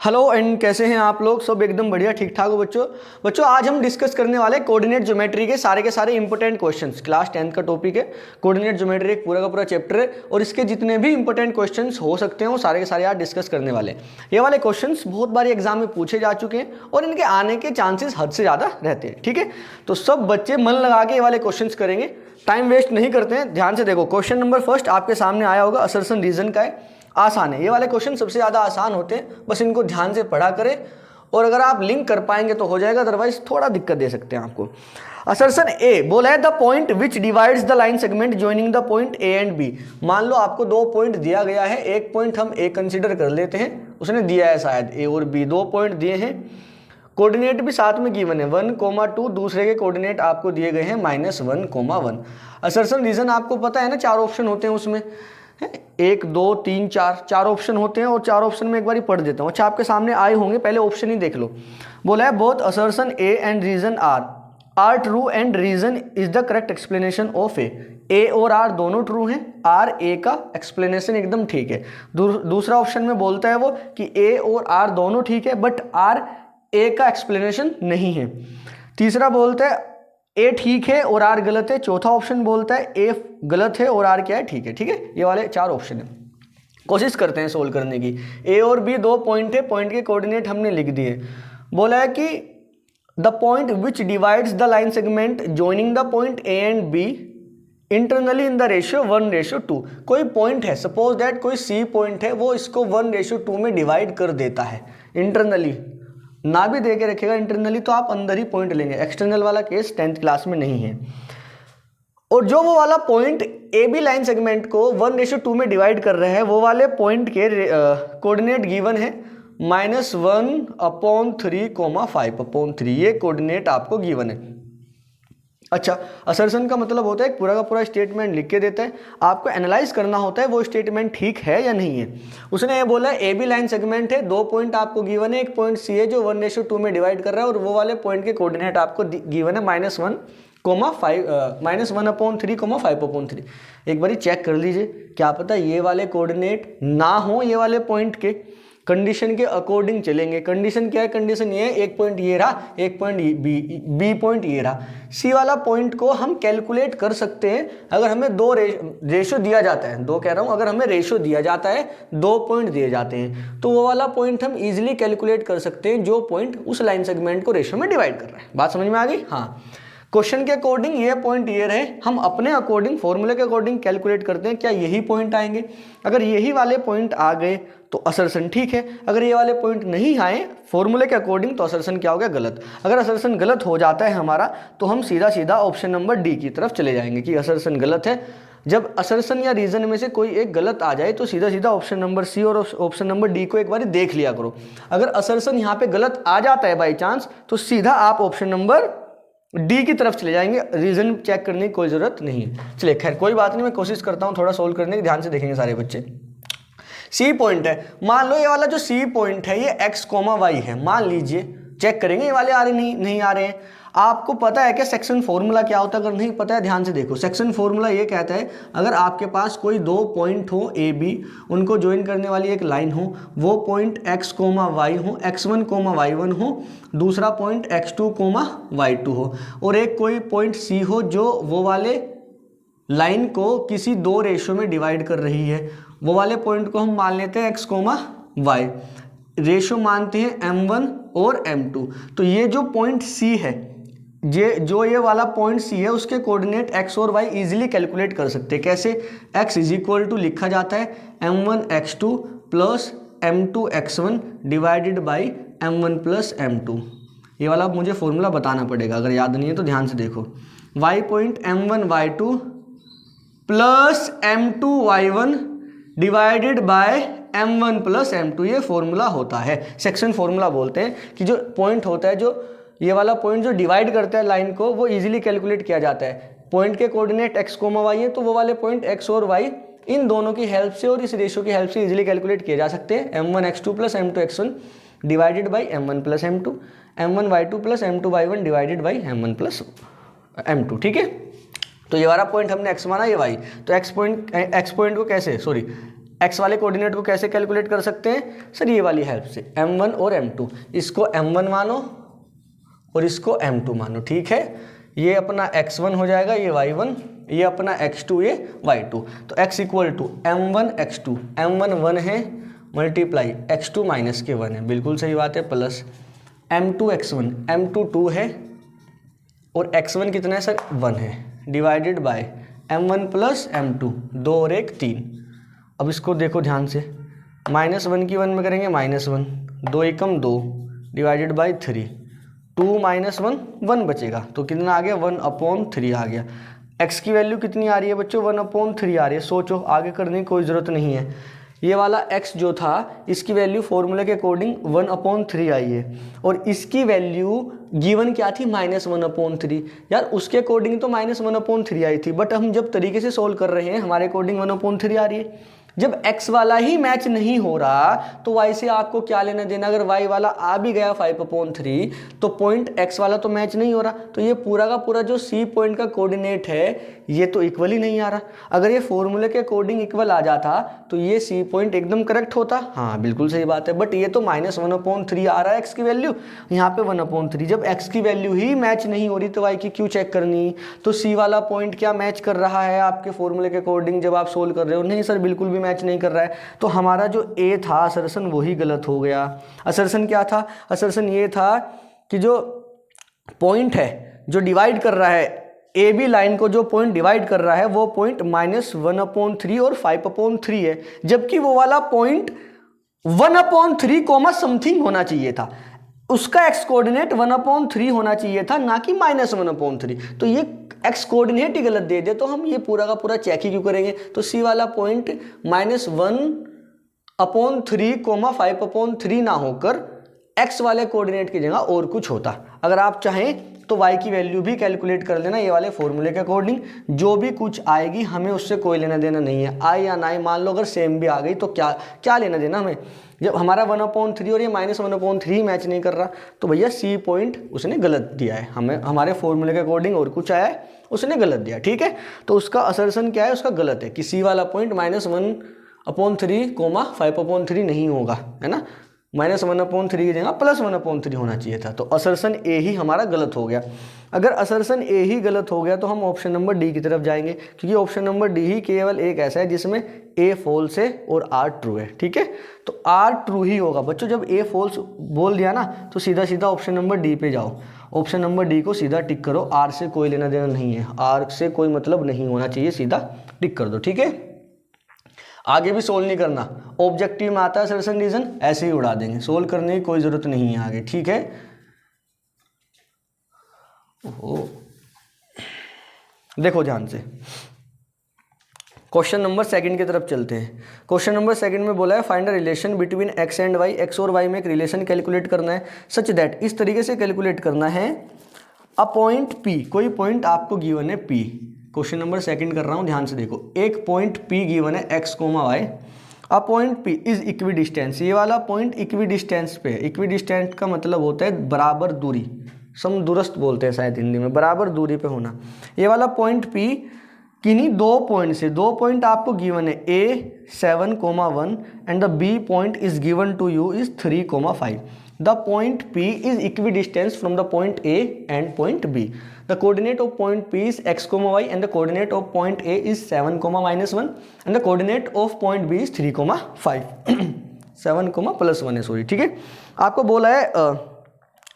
Hello and कैसे हैं आप लोग। सब एकदम बढ़िया ठीक ठाक हो बच्चों आज हम डिस्कस करने वाले कोऑर्डिनेट ज्योमेट्री के सारे इंपॉर्टेंट क्वेश्चंस। क्लास 10th का टॉपिक है कोऑर्डिनेट ज्योमेट्री, एक पूरा का पूरा चैप्टर है और इसके जितने भी इंपॉर्टेंट क्वेश्चंस हो सकते हैं वो सारे के सारे आज डिस्कस करने वाले हैं। ये वाले क्वेश्चंस बहुत बार एग्जाम में पूछे जा चुके हैं और इनके आने के चांसेस हद से ज़्यादा रहते हैं। ठीक है, तो सब बच्चे मन लगा के ये वाले क्वेश्चन करेंगे, टाइम वेस्ट नहीं करते हैं। ध्यान से देखो, क्वेश्चन नंबर फर्स्ट आपके सामने आया होगा, असर्शन रीजन का है, आसान है। ये वाले क्वेश्चन सबसे ज़्यादा आसान होते हैं, बस इनको ध्यान से पढ़ा करें और अगर आप लिंक कर पाएंगे तो हो जाएगा, अदरवाइज थोड़ा दिक्कत दे सकते हैं आपको। असर्शन ए बोला है the point which divides the line segment joining the point A and B. मान लो आपको दो पॉइंट दिया गया है, एक पॉइंट हम ए कंसिडर कर लेते हैं, उसने दिया है शायद ए और बी, दो पॉइंट दिए हैं, कोऑर्डिनेट भी साथ में गिवन है 1,2, दूसरे के कोऑर्डिनेट आपको दिए गए हैं -1,1। असर्शन रीजन आपको पता है ना, चार ऑप्शन होते हैं उसमें, 1 2 3 4 ऑप्शन होते हैं और चार ऑप्शन में एक बार ही पढ़ देता हूँ। अच्छा, आपके सामने आए होंगे, पहले ऑप्शन ही देख लो। बोला है both assertion A and reason are true and reason is the correct explanation of A और आर दोनों ट्रू हैं, आर ए का एक्सप्लेनेशन एकदम ठीक है। दूसरा ऑप्शन में बोलता है वो कि ए और आर दोनों ठीक है बट आर ए का एक्सप्लेनेशन नहीं है। तीसरा बोलता है ए ठीक है और आर गलत है। चौथा ऑप्शन बोलता है ए गलत है और आर क्या है, ठीक है। ठीक है, ये वाले चार ऑप्शन है। कोशिश करते हैं सोल्व करने की। ए और बी दो पॉइंट है, पॉइंट के कोऑर्डिनेट हमने लिख दिए। बोला है कि the point which divides the line segment joining the point A and B internally in the ratio 1:2। कोई पॉइंट है, सपोज दैट कोई सी पॉइंट है, वो इसको 1:2 में डिवाइड कर देता है इंटरनली, ना भी दे के रखेगा इंटरनली तो आप अंदर ही पॉइंट लेंगे। एक्सटर्नल वाला केस 10th क्लास में नहीं है। और जो वो वाला point A B line segment को 1:2 में डिवाइड कर रहे हैं, वो वाले पॉइंट के कोऑर्डिनेट गिवन है -1/3, 5/3, ये कोऑर्डिनेट आपको गिवन है। अच्छा, असर्शन का मतलब होता है एक पूरा का पूरा स्टेटमेंट लिख के देता है, आपको एनालाइज करना होता है वो स्टेटमेंट ठीक है या नहीं है। उसने ये बोला है ए बी लाइन सेगमेंट है, दो पॉइंट आपको गिवन है, एक पॉइंट सी है जो 1:2 में डिवाइड कर रहा है और वो वाले पॉइंट के कोऑर्डिनेट आपको गिवन है -1/3, 5/3। एक बार चेक कर लीजिए, क्या पता ये वाले कोऑर्डिनेट ना हो ये वाले पॉइंट के। कंडीशन के अकॉर्डिंग चलेंगे। कंडीशन क्या है, कंडीशन ये है, एक पॉइंट ये रहा, एक पॉइंट बी पॉइंट ये रहा। सी वाला पॉइंट को हम कैलकुलेट कर सकते हैं अगर हमें दो रेशो दिया जाता है, दो कह रहा हूँ, अगर हमें रेशो दिया जाता है, दो पॉइंट दिए जाते हैं तो वो वाला पॉइंट हम इजीली कैलकुलेट कर सकते हैं जो पॉइंट उस लाइन सेगमेंट को रेशो में डिवाइड कर रहा है। बात समझ में आ गई? हाँ, क्वेश्चन के अकॉर्डिंग ये पॉइंट ये रहे, हम अपने अकॉर्डिंग फॉर्मूले के अकॉर्डिंग कैलकुलेट करते हैं क्या यही पॉइंट आएंगे। अगर यही वाले पॉइंट आ गए तो असर्शन ठीक है, अगर ये वाले पॉइंट नहीं आए फॉर्मूले के अकॉर्डिंग तो असर्शन क्या हो गया, गलत। अगर असर्शन गलत हो जाता है हमारा तो हम सीधा सीधा ऑप्शन नंबर डी की तरफ चले जाएंगे कि असर्शन गलत है। जब असर्शन या रीजन में से कोई एक गलत आ जाए तो सीधा सीधा ऑप्शन नंबर सी और ऑप्शन नंबर डी को एक बार देख लिया करो। अगर असर्शन यहाँ पे गलत आ जाता है बाई चांस तो सीधा आप ऑप्शन नंबर डी की तरफ चले जाएंगे, रीजन चेक करने की कोई जरूरत नहीं है। चलिए खैर कोई बात नहीं, मैं कोशिश करता हूँ थोड़ा सोल्व करने की, ध्यान से देखेंगे सारे बच्चे। सी पॉइंट है, मान लो ये वाला जो सी पॉइंट है ये x, y है, मान लीजिए, चेक करेंगे ये वाले आ रहे नहीं आ रहे हैं। आपको पता है कि सेक्शन फॉर्मूला क्या होता है, अगर नहीं पता है ध्यान से देखो। सेक्शन फॉर्मूला ये कहता है अगर आपके पास कोई दो पॉइंट हो ए बी, उनको ज्वाइन करने वाली एक लाइन हो, वो पॉइंट x, y हो, x1, y1 हो, दूसरा पॉइंट x2, y2 हो, और एक कोई पॉइंट c हो जो वो वाले लाइन को किसी दो रेशो में डिवाइड कर रही है। वो वाले पॉइंट को हम मान लेते हैं x, y, रेशो मानते हैं m1 और m2। तो ये जो पॉइंट c है, ये वाला पॉइंट सी है, उसके कोऑर्डिनेट x और y इजीली कैलकुलेट कर सकते हैं। कैसे? x = लिखा जाता है m1 x2 plus m2 x1 divided by m1 plus m2। ये वाला मुझे फॉर्मूला बताना पड़ेगा, अगर याद नहीं है तो ध्यान से देखो। y point m1 y2 plus m2 y1 divided by m1 plus m2, ये फॉर्मूला होता है। सेक्शन फॉर्मूला बोलते हैं कि जो पॉइंट होता है, जो ये वाला पॉइंट जो डिवाइड करता है लाइन को, वो इजीली कैलकुलेट किया जाता है। पॉइंट के कोऑर्डिनेट x, y है तो वो वाले पॉइंट x और y इन दोनों की हेल्प से और इस रेशो की हेल्प से इजीली कैलकुलेट किए जा सकते हैं। m1 x2 plus m2 x1 divided by m1 plus m2, m1 y2 plus m2 y1 divided by m1 plus m2। ठीक है, तो ये वाला पॉइंट हमने x माना, ये y, तो x पॉइंट को कैसे, एक्स वाले कोऑर्डिनेट को कैसे कैलकुलेट कर सकते हैं सर, ये वाली हेल्प से, m1 और m2, इसको m1 मानो और इसको m2 मानो, ठीक है। ये अपना x1 हो जाएगा, ये y1, ये अपना x2, ये y2। तो x equal to m1 x2, m1 1 है मल्टीप्लाई x2 माइनस के 1 है, बिल्कुल सही बात है, प्लस m2 x1, m2 2 है और x1 कितना है सर 1 है, divided by m1 plus m2, 2 और 1 3। अब इसको देखो ध्यान से, -1 की 1 में करेंगे -1, 2 एकम 2 डिवाइडेड बाई 3, 2 माइनस 1 1 बचेगा, तो कितना आ गया 1/3 आ गया। x की वैल्यू कितनी आ रही है बच्चों 1/3 आ रही है। सोचो, आगे करने की कोई ज़रूरत नहीं है। ये वाला x जो था इसकी वैल्यू फॉर्मूले के अकॉर्डिंग 1/3 आई है और इसकी वैल्यू गिवन क्या थी -1/3। यार उसके अकॉर्डिंग तो -1/3 आई थी, बट हम जब तरीके से सोल्व कर रहे हैं हमारे अकॉर्डिंग 1/3 आ रही है। जब x वाला ही मैच नहीं हो रहा तो y से आपको क्या लेना देना। अगर y वाला आ भी गया 5/3 तो पॉइंट x वाला तो मैच नहीं हो रहा, तो ये पूरा का पूरा जो c पॉइंट का कोऑर्डिनेट है ये तो इक्वल ही नहीं आ रहा। अगर ये फॉर्मूले के अकॉर्डिंग इक्वल आ जाता तो ये c पॉइंट एकदम करेक्ट होता। हाँ बिल्कुल सही बात है, बट ये तो -1/3 आ रहा है x की वैल्यू, यहाँ पे 1/3। जब x की वैल्यू ही मैच नहीं हो रही तो y की क्यों चेक करनी। तो c वाला पॉइंट क्या मैच कर रहा है आपके फॉर्मूले के अकॉर्डिंग जब आप सोल्व कर रहे हो। नहीं सर बिल्कुल भी मैच नहीं कर रहा है, तो हमारा जो a था असर्शन वही गलत हो गया। असर्शन क्या था, असर्शन ये था कि जो पॉइंट है जो डिवाइड कर रहा है ए बी लाइन को, जो पॉइंट डिवाइड कर रहा है वो पॉइंट -1/3 और 5/3 है, जबकि वो वाला पॉइंट 1/3 कोमा समथिंग होना चाहिए था। उसका एक्स कोऑर्डिनेट 1/3 होना चाहिए था, ना कि -1/3। तो ये एक्स कोऑर्डिनेट ही गलत दे दे तो हम ये पूरा का पूरा चेक ही क्यों करेंगे। तो सी वाला पॉइंट -1/3 कोमा 5/3 ना होकर एक्स वाले कोऑर्डिनेट की जगह और कुछ होता। अगर आप चाहें तो y की वैल्यू भी कैलकुलेट कर लेना ये वाले फॉर्मूले के अकॉर्डिंग, जो भी कुछ आएगी हमें उससे कोई लेना देना नहीं है। आई या ना आई, मान लो अगर सेम भी आ गई तो क्या क्या लेना देना हमें, जब हमारा 1/3 और ये -1/3 मैच नहीं कर रहा तो भैया सी पॉइंट उसने गलत दिया है, हमें हमारे फॉर्मूले के अकॉर्डिंग और कुछ आया है उसने गलत दिया, ठीक है। तो उसका असर्शन क्या है, उसका गलत है कि सी वाला पॉइंट -1/3 कोमा 5/3 नहीं होगा, है ना। -1/3 की जगह +1/3 होना चाहिए था। तो असर्शन ए ही हमारा गलत हो गया। अगर असर्शन ए ही गलत हो गया तो हम ऑप्शन नंबर डी की तरफ जाएंगे, क्योंकि ऑप्शन नंबर डी ही केवल एक ऐसा है जिसमें ए फॉल्स है और आर ट्रू है, ठीक है। तो आर ट्रू ही होगा बच्चों। जब ए फॉल्स बोल दिया ना तो सीधा सीधा ऑप्शन नंबर डी पे जाओ, ऑप्शन नंबर डी को सीधा टिक करो। आर से कोई लेना देना नहीं है, आर से कोई मतलब नहीं होना चाहिए, सीधा टिक कर दो, ठीक है। आगे भी सोल्व नहीं करना, ऑब्जेक्टिव में आता है असर्शन रीजन ऐसे ही उड़ा देंगे, सोल्व करने की कोई ज़रूरत नहीं है आगे, ठीक है। देखो ध्यान से, क्वेश्चन नंबर सेकंड की तरफ चलते हैं। क्वेश्चन नंबर सेकंड में बोला है find a relation between x and y. X और वाई में एक रिलेशन कैलकुलेट करना है सच दैट, इस तरीके से कैलकुलेट करना है अ पॉइंट पी, कोई पॉइंट आपको गिवन है पी। क्वेश्चन नंबर सेकंड कर रहा हूं, ध्यान से देखो। एक पॉइंट P गिवन है x, y। A point P is equi distance, ये वाला पॉइंट इक्वी डिस्टेंस पे है। इक्वी डिस्टेंस का मतलब होता है बराबर दूरी, समदूरस्थ बोलते हैं शायद हिंदी में, बराबर दूरी पे होना। ये वाला पॉइंट P किन्हीं दो पॉइंट से, दो पॉइंट आपको गिवन है A 7,1 and the B point is given to you is 3,5। The point P is equidistant from the point A and point B. The coordinate of point P is x, y and the coordinate of point A is 7, -1 and the coordinate of point B is 3,5. 7, +1 है, sorry, ठीक है। आपको बोला है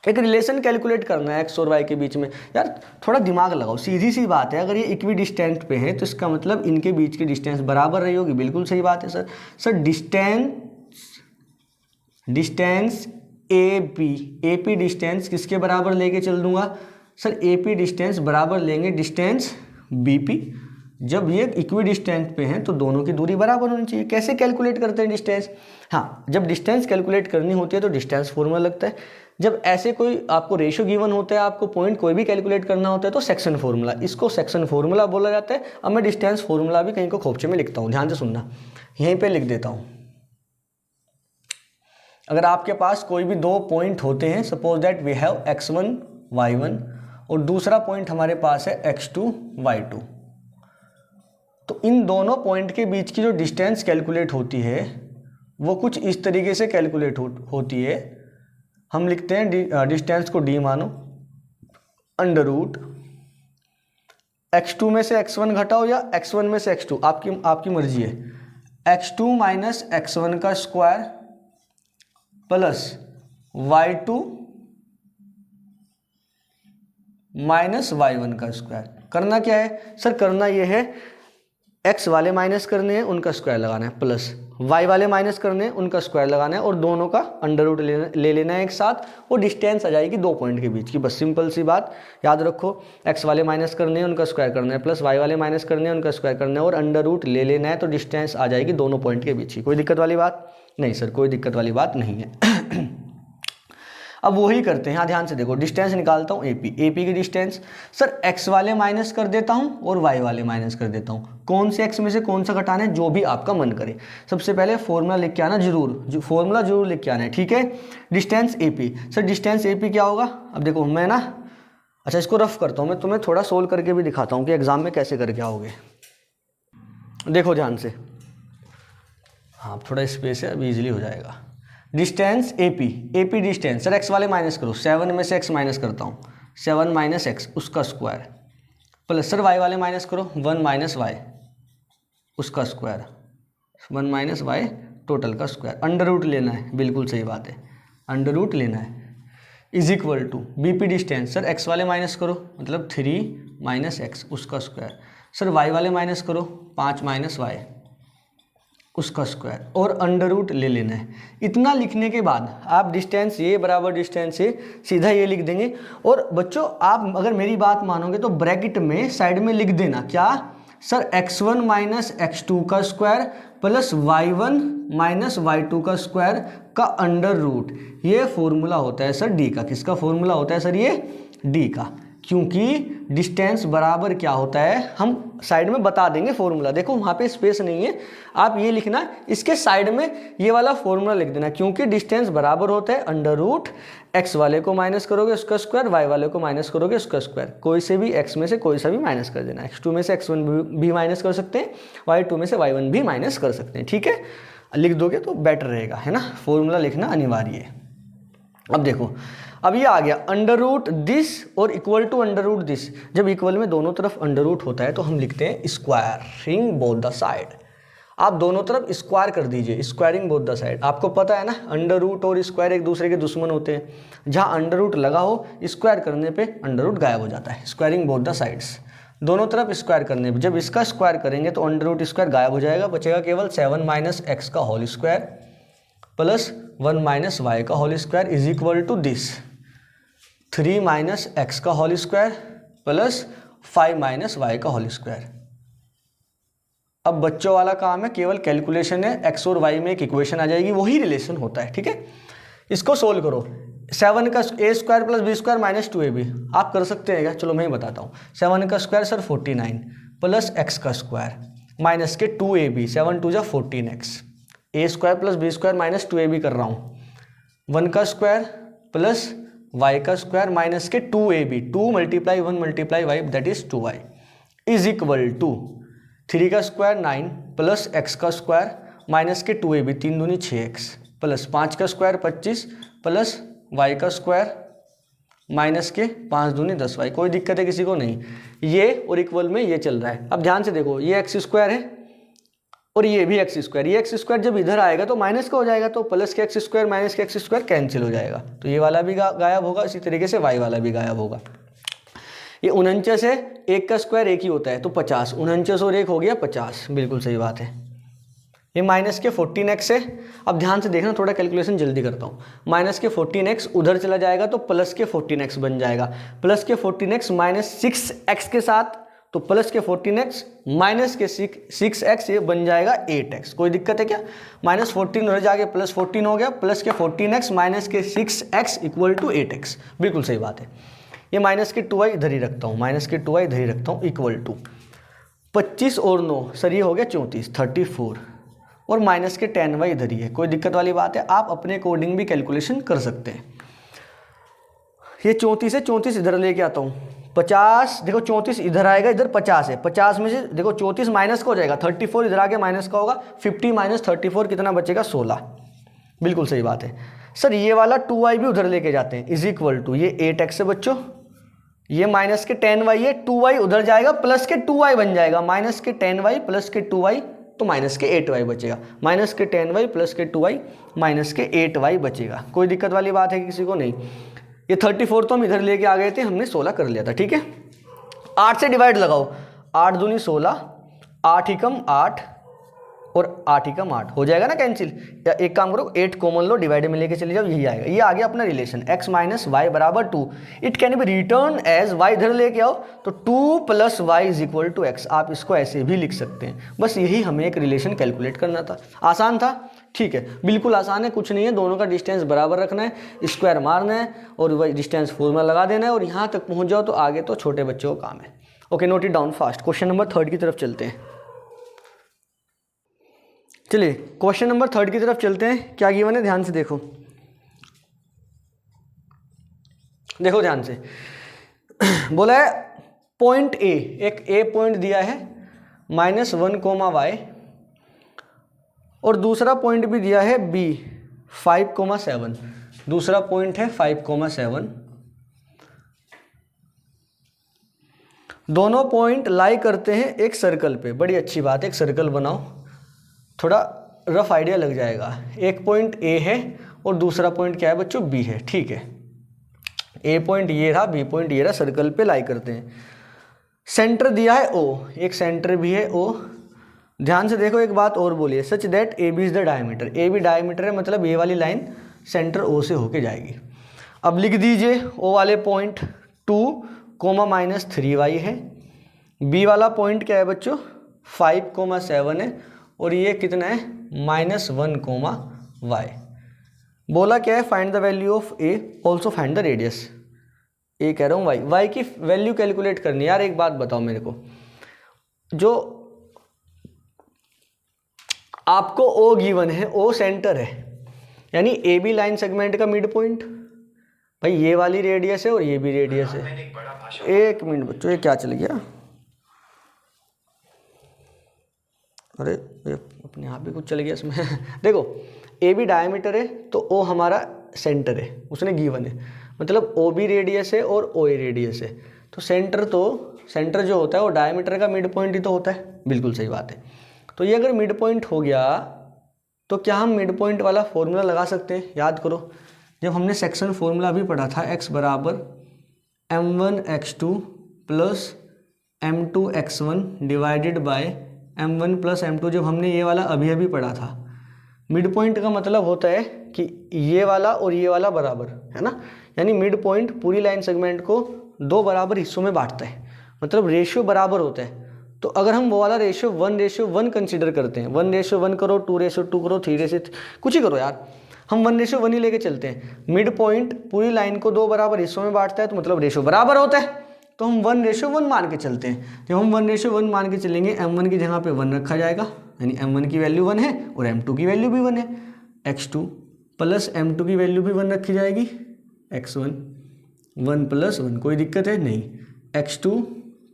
एक relation calculate करना है x और y के बीच में। यार थोड़ा दिमाग लगाओ, सीधी सी बात है। अगर ये इक्वी डिस्टेंट पे है तो इसका मतलब इनके बीच की डिस्टेंस बराबर रही होगी, बिल्कुल सही बात है sir. Sir distance A P distance किसके बराबर लेके चल दूंगा सर, ए पी डिस्टेंस बराबर लेंगे डिस्टेंस बी पी। जब ये इक्वी डिस्टेंस पे हैं तो दोनों की दूरी बराबर होनी चाहिए। कैसे कैलकुलेट करते हैं डिस्टेंस, हाँ जब डिस्टेंस कैलकुलेट करनी होती है तो डिस्टेंस फॉर्मूला लगता है। जब ऐसे कोई आपको रेशियो गिवन होता है, आपको पॉइंट कोई भी कैलकुलेट करना होता है तो सेक्शन फॉर्मूला, इसको सेक्शन फॉर्मूला बोला जाता है। अब मैं डिस्टेंस फॉर्मूला भी कहीं को खोपचे में लिखता हूँ, ध्यान से सुनना, यहीं पर लिख देता हूँ। अगर आपके पास कोई भी दो पॉइंट होते हैं, suppose that we have x1 y1 और दूसरा पॉइंट हमारे पास है x2 y2, तो इन दोनों पॉइंट के बीच की जो डिस्टेंस कैलकुलेट होती है वो कुछ इस तरीके से कैलकुलेट होती है। हम लिखते हैं डिस्टेंस को डी मानो, अंडर रूट x2 में से x1 घटाओ या x1 में से x2, आपकी मर्जी है, x2 माइनस x1 का square plus y2 minus y1 का स्क्वायर। करना क्या है सर? करना ये है x वाले माइनस करने हैं, उनका स्क्वायर लगाना है, प्लस y वाले माइनस करने हैं, उनका स्क्वायर लगाना है, और दोनों का अंडर रूट ले लेना है एक साथ। वो डिस्टेंस आ जाएगी दो पॉइंट के बीच की। बस सिंपल सी बात याद रखो, x वाले माइनस करने हैं, उनका स्क्वायर करना है, प्लस y वाले माइनस करने हैं, उनका स्क्वायर करना है, और अंडर रूट ले लेना है, तो डिस्टेंस आ जाएगी दोनों पॉइंट के बीच की। कोई दिक्कत वाली बात नहीं सर, कोई दिक्कत वाली बात नहीं है। अब वही करते हैं, यहाँ ध्यान से देखो, डिस्टेंस निकालता हूँ AP की डिस्टेंस सर x वाले माइनस कर देता हूँ और y वाले माइनस कर देता हूँ। कौन से x में से कौन सा घटाना है, जो भी आपका मन करे। सबसे पहले फॉर्मूला लिख के आना जरूर, फॉर्मूला जरूर लिख के आना है, ठीक है। Distance AP, sir distance AP क्या होगा? अब देखो मैं ना, अच्छा इसको रफ करता हूँ, मैं तुम्हें थोड़ा सोल्व करके भी दिखाता हूँ कि एग्जाम में कैसे करके आओगे। देखो ध्यान से, हाँ थोड़ा स्पेस है, अब ईजिली हो जाएगा। Distance AP distance, sir x वाले माइनस करो, 7 में से x माइनस करता हूँ, 7 माइनस x उसका स्क्वायर, प्लस सर y वाले माइनस करो, 1 माइनस y उसका स्क्वायर, 1 माइनस y टोटल का स्क्वायर। अंडर रूट लेना है, बिल्कुल सही बात है, अंडर रूट लेना है, is equal to BP distance, sir x वाले माइनस करो, मतलब 3 माइनस x उसका स्क्वायर, सर y वाले माइनस करो, 5 माइनस y उसका स्क्वायर, और अंडर रूट ले लेना है। इतना लिखने के बाद आप डिस्टेंस ये बराबर डिस्टेंस ये सीधा ये लिख देंगे। और बच्चों आप अगर मेरी बात मानोगे तो ब्रैकेट में साइड में लिख देना क्या? सर x1 माइनस x2 का square plus y1 minus y2 का स्क्वायर का अंडर रूट। ये फॉर्मूला होता है सर डी का। किसका फॉर्मूला होता है सर? ये डी का, क्योंकि डिस्टेंस बराबर क्या होता है हम साइड में बता देंगे फॉर्मूला। देखो वहाँ पे स्पेस नहीं है, आप ये लिखना, इसके साइड में ये वाला फॉर्मूला लिख देना, क्योंकि डिस्टेंस बराबर होता है अंडर रूट x वाले को माइनस करोगे उसका स्क्वायर, y वाले को माइनस करोगे उसका स्क्वायर। कोई से भी x में से कोई सा भी माइनस कर देना, x2 में से x1 भी माइनस कर सकते हैं, y2 में से y1 भी माइनस कर सकते हैं, ठीक है। लिख दोगे तो बेटर रहेगा, है ना। फॉर्मूला लिखना अनिवार्य है। अब देखो, अब ये आ गया अंडर रूट दिस और equal to under root this. जब इक्वल में दोनों तरफ अंडर रूट होता है तो हम लिखते हैं स्क्वायरिंग बोथ द साइड। आप दोनों तरफ स्क्वायर कर दीजिए, स्क्वायरिंग बोथ द साइड। आपको पता है ना अंडर रूट और स्क्वायर एक दूसरे के दुश्मन होते हैं। जहाँ अंडर रूट लगा हो स्क्वायर करने पे अंडर रूट गायब हो जाता है। स्क्वायरिंग बोथ द साइड्स, दोनों तरफ स्क्वायर करने पे। जब इसका स्क्वायर करेंगे तो अंडर रूट स्क्वायर गायब हो जाएगा, बचेगा केवल 7 माइनस x का whole square plus 1 minus y का whole square is equal to this 3 minus x का whole square plus 5 minus y का होल स्क्वायर। अब बच्चों वाला काम है, केवल कैलकुलेशन है। x और y में एक इक्वेशन आ जाएगी, वही रिलेशन होता है, ठीक है। इसको सोल्व करो। 7 का a square plus b square minus 2ab आप कर सकते हैं क्या? चलो मैं ही बताता हूँ। 7 का स्क्वायर सर 49 प्लस x का स्क्वायर माइनस के 2ab, 7 2 जा 14x, a square plus b square minus 2ab कर रहा हूँ। 1 का स्क्वायर प्लस y का स्क्वायर माइनस के 2ab, 2 multiply 1 multiply y that is 2y is equal to 3 का स्क्वायर 9 प्लस x का स्क्वायर माइनस के 2ab, 3 दूनी 6x प्लस 5 का स्क्वायर 25 प्लस y का स्क्वायर माइनस के 5 दूनी 10y। कोई दिक्कत है किसी को? नहीं। ये और इक्वल में ये चल रहा है। अब ध्यान से देखो, ये x स्क्वायर है और ये भी एक्स स्क्वायर। ये एक्स स्क्वायर जब इधर आएगा तो माइनस का हो जाएगा, तो प्लस के एक्स स्क्वायर माइनस के एक्स स्क्वायर कैंसिल हो जाएगा, तो ये वाला भी गायब होगा। इसी तरीके से वाई वाला भी गायब होगा। ये 49 है, एक का स्क्वायर एक ही होता है तो 50, 49 और एक हो गया 50, बिल्कुल सही बात है। ये माइनस के 14x है। अब ध्यान से देखना, थोड़ा कैलकुलेशन जल्दी करता हूँ। माइनस के 14x उधर चला जाएगा तो प्लस के 14x बन जाएगा, प्लस के 14x माइनस 6x के साथ, तो प्लस के 14x माइनस के 6x ये बन जाएगा 8x। कोई दिक्कत है क्या? माइनस 14 उधर जाके प्लस 14 हो गया, प्लस के 14x माइनस के 6x इक्वल टू 8x, बिल्कुल सही बात है। ये माइनस के 2y इधर ही रखता हूँ, माइनस के 2y इधर ही रखता हूँ, इक्वल टू 25 और 9 सर ये हो गया 34, 34 और माइनस के 10y इधर ही है। कोई दिक्कत वाली बात है? आप अपने अकॉर्डिंग भी कैलकुलेशन कर सकते हैं। ये 34 है, 34 इधर लेके आता हूँ, 50, देखो 34 इधर आएगा, इधर 50 है, 50 में से देखो 34 माइनस का हो जाएगा, 34 इधर आके माइनस का होगा, 50 माइनस 34 कितना बचेगा 16। बिल्कुल सही बात है सर। ये वाला 2y भी उधर लेके जाते हैं, इज इक्वल टू ये 8x है बच्चों, ये माइनस के 10y है, 2y उधर जाएगा प्लस के 2y बन जाएगा, माइनस के 10y प्लस के 2y तो माइनस के 8y बचेगा, माइनस के 10y प्लस के 2y माइनस के 8y बचेगा। कोई दिक्कत वाली बात है किसी को? नहीं। ये 34 तो हम इधर लेके आ गए थे, हमने 16 कर लिया था, ठीक है। 8 से डिवाइड लगाओ, 8 दूनी 16, 8 ही कम 8 और 8 ही कम 8 हो जाएगा ना कैंसिल। या एक काम करो 8 कॉमन लो, डिवाइड में लेके चले जाओ, यही आएगा। ये आ गया अपना रिलेशन x माइनस वाई बराबर 2। It can be return as y इधर लेके आओ तो 2 plus y is equal to x. आप इसको ऐसे भी लिख सकते हैं, बस यही हमें एक रिलेशन कैलकुलेट करना था। आसान था, ठीक है, बिल्कुल आसान है, कुछ नहीं है। दोनों का डिस्टेंस बराबर रखना है, स्क्वायर मारना है और वही डिस्टेंस फॉर्मूला लगा देना है और यहाँ तक पहुँच जाओ तो आगे तो छोटे बच्चों को काम है। Okay, note it down fast. Question number 3 की तरफ चलते हैं। चलिए क्वेश्चन नंबर 3 की तरफ चलते हैं। क्या गिवन है ध्यान से देखो, देखो ध्यान से। बोला है पॉइंट ए, एक ए पॉइंट दिया है -1, और दूसरा पॉइंट भी दिया है बी 5, 7। दूसरा पॉइंट है 5, 7। दोनों पॉइंट लाई करते हैं एक सर्कल पे। बड़ी अच्छी बात है, एक सर्कल बनाओ, थोड़ा रफ आइडिया लग जाएगा। एक पॉइंट ए है और दूसरा पॉइंट क्या है बच्चों, बी है, ठीक है। ए पॉइंट ये रहा, बी पॉइंट ये रहा, सर्कल पे लाई करते हैं। सेंटर दिया है ओ, एक सेंटर भी है ओ। ध्यान से देखो, एक बात और बोलिए, such that A B is the diameter. A B diameter है, मतलब ये वाली लाइन सेंटर ओ से होके जाएगी। अब लिख दीजिए ओ वाले पॉइंट 2, -3y है। बी वाला पॉइंट क्या है बच्चों, 5, 7 है और ये कितना है -1, y। बोला क्या है, find the value of A, also find the radius. A कह रहा हूँ वाई, वाई की वैल्यू कैलकुलेट करनी है। यार एक बात बताओ मेरे को, जो आपको ओ गिवन है, ओ सेंटर है, यानी ए बी लाइन सेगमेंट का मिड पॉइंट, भाई ये वाली रेडियस है और ये भी रेडियस है। एक मिनट बच्चों, ये क्या चल गया, अरे अपने आप ही कुछ चल गया इसमें। देखो ए बी डायमीटर है तो ओ हमारा सेंटर है, उसने गिवन है, मतलब ओ बी रेडियस है और ओ ए रेडियस है। तो सेंटर जो होता है वो डायमीटर का मिड पॉइंट ही तो होता है। बिल्कुल सही बात है। तो ये अगर मिड पॉइंट हो गया तो क्या हम मिड पॉइंट वाला फॉर्मूला लगा सकते हैं? याद करो, जब हमने सेक्शन फॉर्मूला भी पढ़ा था, x बराबर m1x2 plus m2x1 divided by m1 plus m2, जब हमने ये वाला अभी अभी पढ़ा था। मिड पॉइंट का मतलब होता है कि ये वाला और ये वाला बराबर है ना, यानी मिड पॉइंट पूरी लाइन सेगमेंट को 2 बराबर हिस्सों में बांटता है, मतलब रेशियो बराबर होता है। तो अगर हम वो वाला रेशियो 1:1 कंसीडर करते हैं, 1:1 करो, 2:2 करो, 3:3 कुछ ही करो यार, हम 1:1 ही लेके चलते हैं। मिड पॉइंट पूरी लाइन को 2 बराबर हिस्सों में बांटता है, तो मतलब रेशियो बराबर होता है, तो हम 1:1 मान के चलते हैं। जब हम 1:1 मान के चलेंगे, m1 की जगह पे 1 रखा जाएगा, यानी m1 की वैल्यू 1 है और m2 की वैल्यू भी 1 है। x2 प्लस m2 की वैल्यू भी 1 रखी जाएगी, x1 1 + 1, कोई दिक्कत है नहीं। x2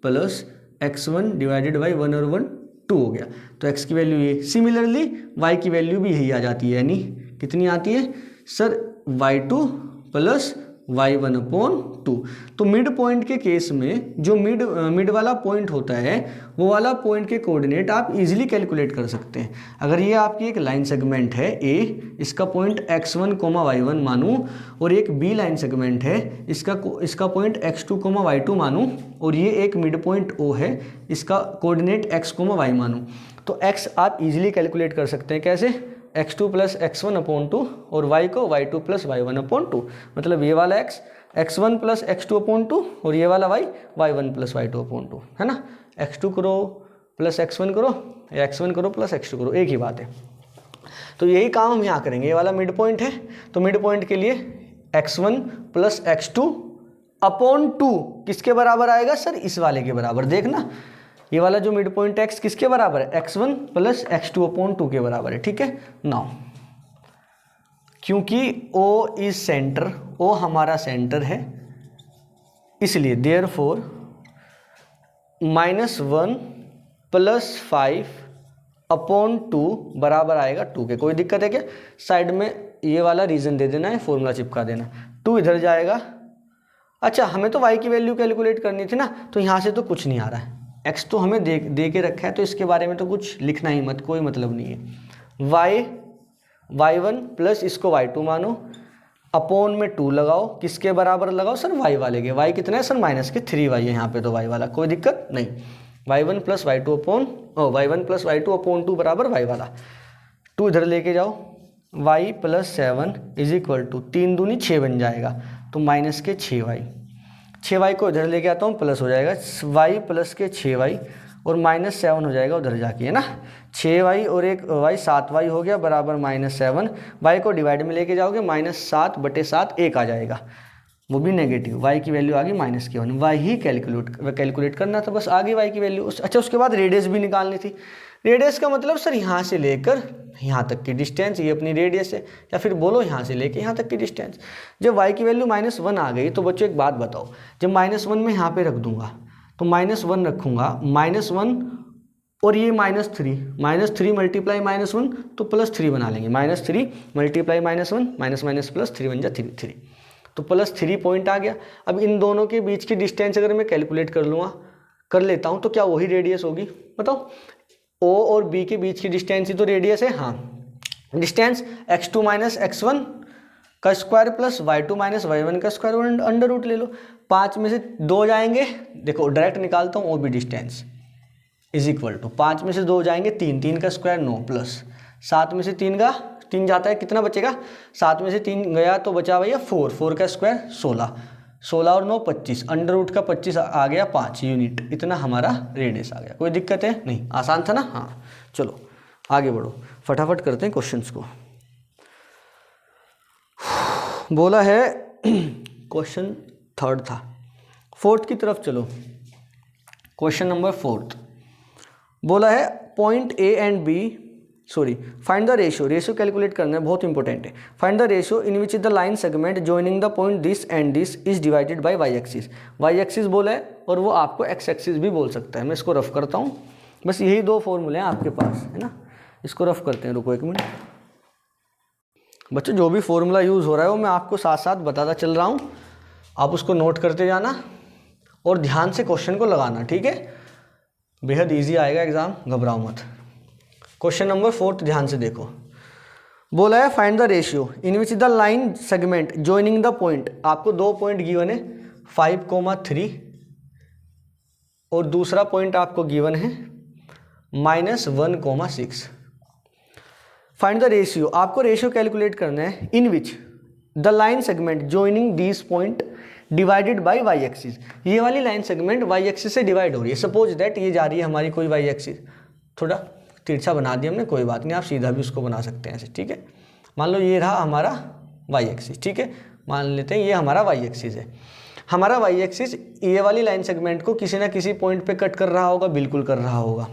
plus x1 divided by 1 और 1 2 हो गया, तो x की वैल्यू ये। सिमिलरली y की वैल्यू भी यही आ जाती है, यानी कितनी आती है सर, y2 प्लस y1/2। तो मिड पॉइंट के केस में जो मिड वाला पॉइंट होता है, वो वाला पॉइंट के कोऑर्डिनेट आप इजीली कैलकुलेट कर सकते हैं। अगर ये आपकी एक लाइन सेगमेंट है ए, इसका पॉइंट x1, y1 मानूं, और एक बी लाइन सेगमेंट है, इसका पॉइंट x2, y2 मानूं, और ये एक मिड पॉइंट ओ है, इसका कोऑर्डिनेट x, y मानूं, तो x आप इजीली कैलकुलेट कर सकते हैं। कैसे? x2 प्लस x1/2 और y को y2 प्लस y1/2, मतलब ये वाला x x1 प्लस x2/2 और ये वाला y y1 प्लस y2/2, है ना। x2 करो प्लस x1 करो या x1 करो प्लस x2 करो, एक ही बात है। तो यही काम हम यहाँ करेंगे। ये वाला मिड पॉइंट है, तो मिड पॉइंट के लिए x1 प्लस x2/2 किसके बराबर आएगा सर? इस वाले के बराबर। देखना ये वाला जो मिड पॉइंट x किसके बराबर है? x1 प्लस x2/2 के बराबर है, ठीक है। नाउ क्योंकि O इज सेंटर, O हमारा सेंटर है, इसलिए देयरफॉर -1 + 5 अपॉन 2 बराबर आएगा 2 के। कोई दिक्कत है क्या? साइड में ये वाला रीजन दे देना है, फॉर्मूला चिपका देना, 2 इधर जाएगा। अच्छा, हमें तो y की वैल्यू कैलकुलेट करनी थी ना, तो यहाँ से तो कुछ नहीं आ रहा है, x तो हमें दे के रखा है, तो इसके बारे में तो कुछ लिखना ही मत, कोई मतलब नहीं है। y1 प्लस इसको y2 मानो, अपॉन में 2 लगाओ, किसके बराबर लगाओ सर? y वाले के। y कितना है सर? -3y है यहाँ पे, तो y वाला, कोई दिक्कत नहीं। y1 + y2 अपॉन 2 बराबर y वाला, 2 इधर लेके जाओ, y + 7 = 3 दूनी 6 बन जाएगा, तो -6y। 6y को इधर लेके आता हूँ, प्लस हो जाएगा y + 6y, और -7 हो जाएगा उधर जाके, है ना। 6y और एक y 7y हो गया बराबर -7। y को डिवाइड में लेके जाओगे, -7/7 1 आ जाएगा, वो भी नेगेटिव। y की वैल्यू आ गई -1। y ही कैलकुलेट करना था, बस आ गई y की वैल्यू। अच्छा, उसके बाद रेडियस भी निकालनी थी। रेडियस का मतलब सर यहाँ से लेकर यहाँ तक की डिस्टेंस, ये अपनी रेडियस है, या फिर बोलो यहाँ से लेकर यहाँ तक की डिस्टेंस। जब y की वैल्यू -1 आ गई, तो बच्चों एक बात बताओ, जब -1 में यहाँ पे रख दूंगा, तो -1 रखूँगा, -1 और ये -3 × -1 तो +3 बना लेंगे, -3 × -1 +3 बन जा 3, तो +3 पॉइंट आ गया। अब इन दोनों के बीच की डिस्टेंस अगर मैं कैलकुलेट कर लेता हूँ, तो क्या वही रेडियस होगी? बताओ, O और B के बीच की डिस्टेंस ही तो रेडियस है। हाँ, डिस्टेंस x2 - x1 का स्क्वायर प्लस y2 - y1 का स्क्वायर, और अंडर रूट ले लो। 5 में से 2 जाएंगे, देखो डायरेक्ट निकालता हूँ, OB डिस्टेंस = 5 में से 2 जाएंगे 3 का स्क्वायर 9 प्लस 7 में से 3 जाता है, कितना बचेगा? 7 में से 3 गया तो बचा भैया 4 का स्क्वायर 16 और 9 25, अंडर रूट का 25 आ गया 5 यूनिट, इतना हमारा रेडियस आ गया। कोई दिक्कत है? नहीं, आसान था ना। हाँ, चलो आगे बढ़ो, फटाफट करते हैं क्वेश्चंस को। बोला है क्वेश्चन 3 था, 4th की तरफ चलो। क्वेश्चन नंबर 4 बोला है point A and B, find the ratio calculate करना है, बहुत इंपॉर्टेंट है। Find the ratio in which the line segment joining the point this and this is divided by y axis. y axis बोला है, और वो आपको x एक्सिस भी बोल सकता है। मैं इसको रफ करता हूँ, बस यही 2 फॉर्मूले हैं आपके पास, है ना। इसको रफ करते हैं, रुको 1 मिनट। बच्चों, जो भी फॉर्मूला यूज़ हो रहा है वो मैं आपको साथ साथ बताता चल रहा हूँ, आप उसको नोट करते जाना और ध्यान से क्वेश्चन को लगाना, ठीक है। बेहद ईजी आएगा एग्जाम, घबराओ मत। क्वेश्चन नंबर 4 ध्यान से देखो। बोला है find the ratio in which the line segment joining the point. आपको 2 पॉइंट गिवन है 5,3, और दूसरा पॉइंट आपको गिवन है -1,6। फाइंड द रेशियो, आपको रेशियो कैलकुलेट करना है in which the line segment joining this point divided by y axis. ये वाली लाइन सेगमेंट y एक्सिस से डिवाइड हो रही है। सपोज दैट ये जा रही है हमारी कोई y एक्सिस, थोड़ा तिरछा बना दिया हमने, कोई बात नहीं, आप सीधा भी उसको बना सकते हैं ऐसे, ठीक है। मान लो ये रहा हमारा y एक्सिस, ठीक है, मान लेते हैं ये हमारा y एक्सिस है। हमारा y एक्सिस ये वाली लाइन सेगमेंट को किसी ना किसी पॉइंट पे कट कर रहा होगा, बिल्कुल कर रहा होगा।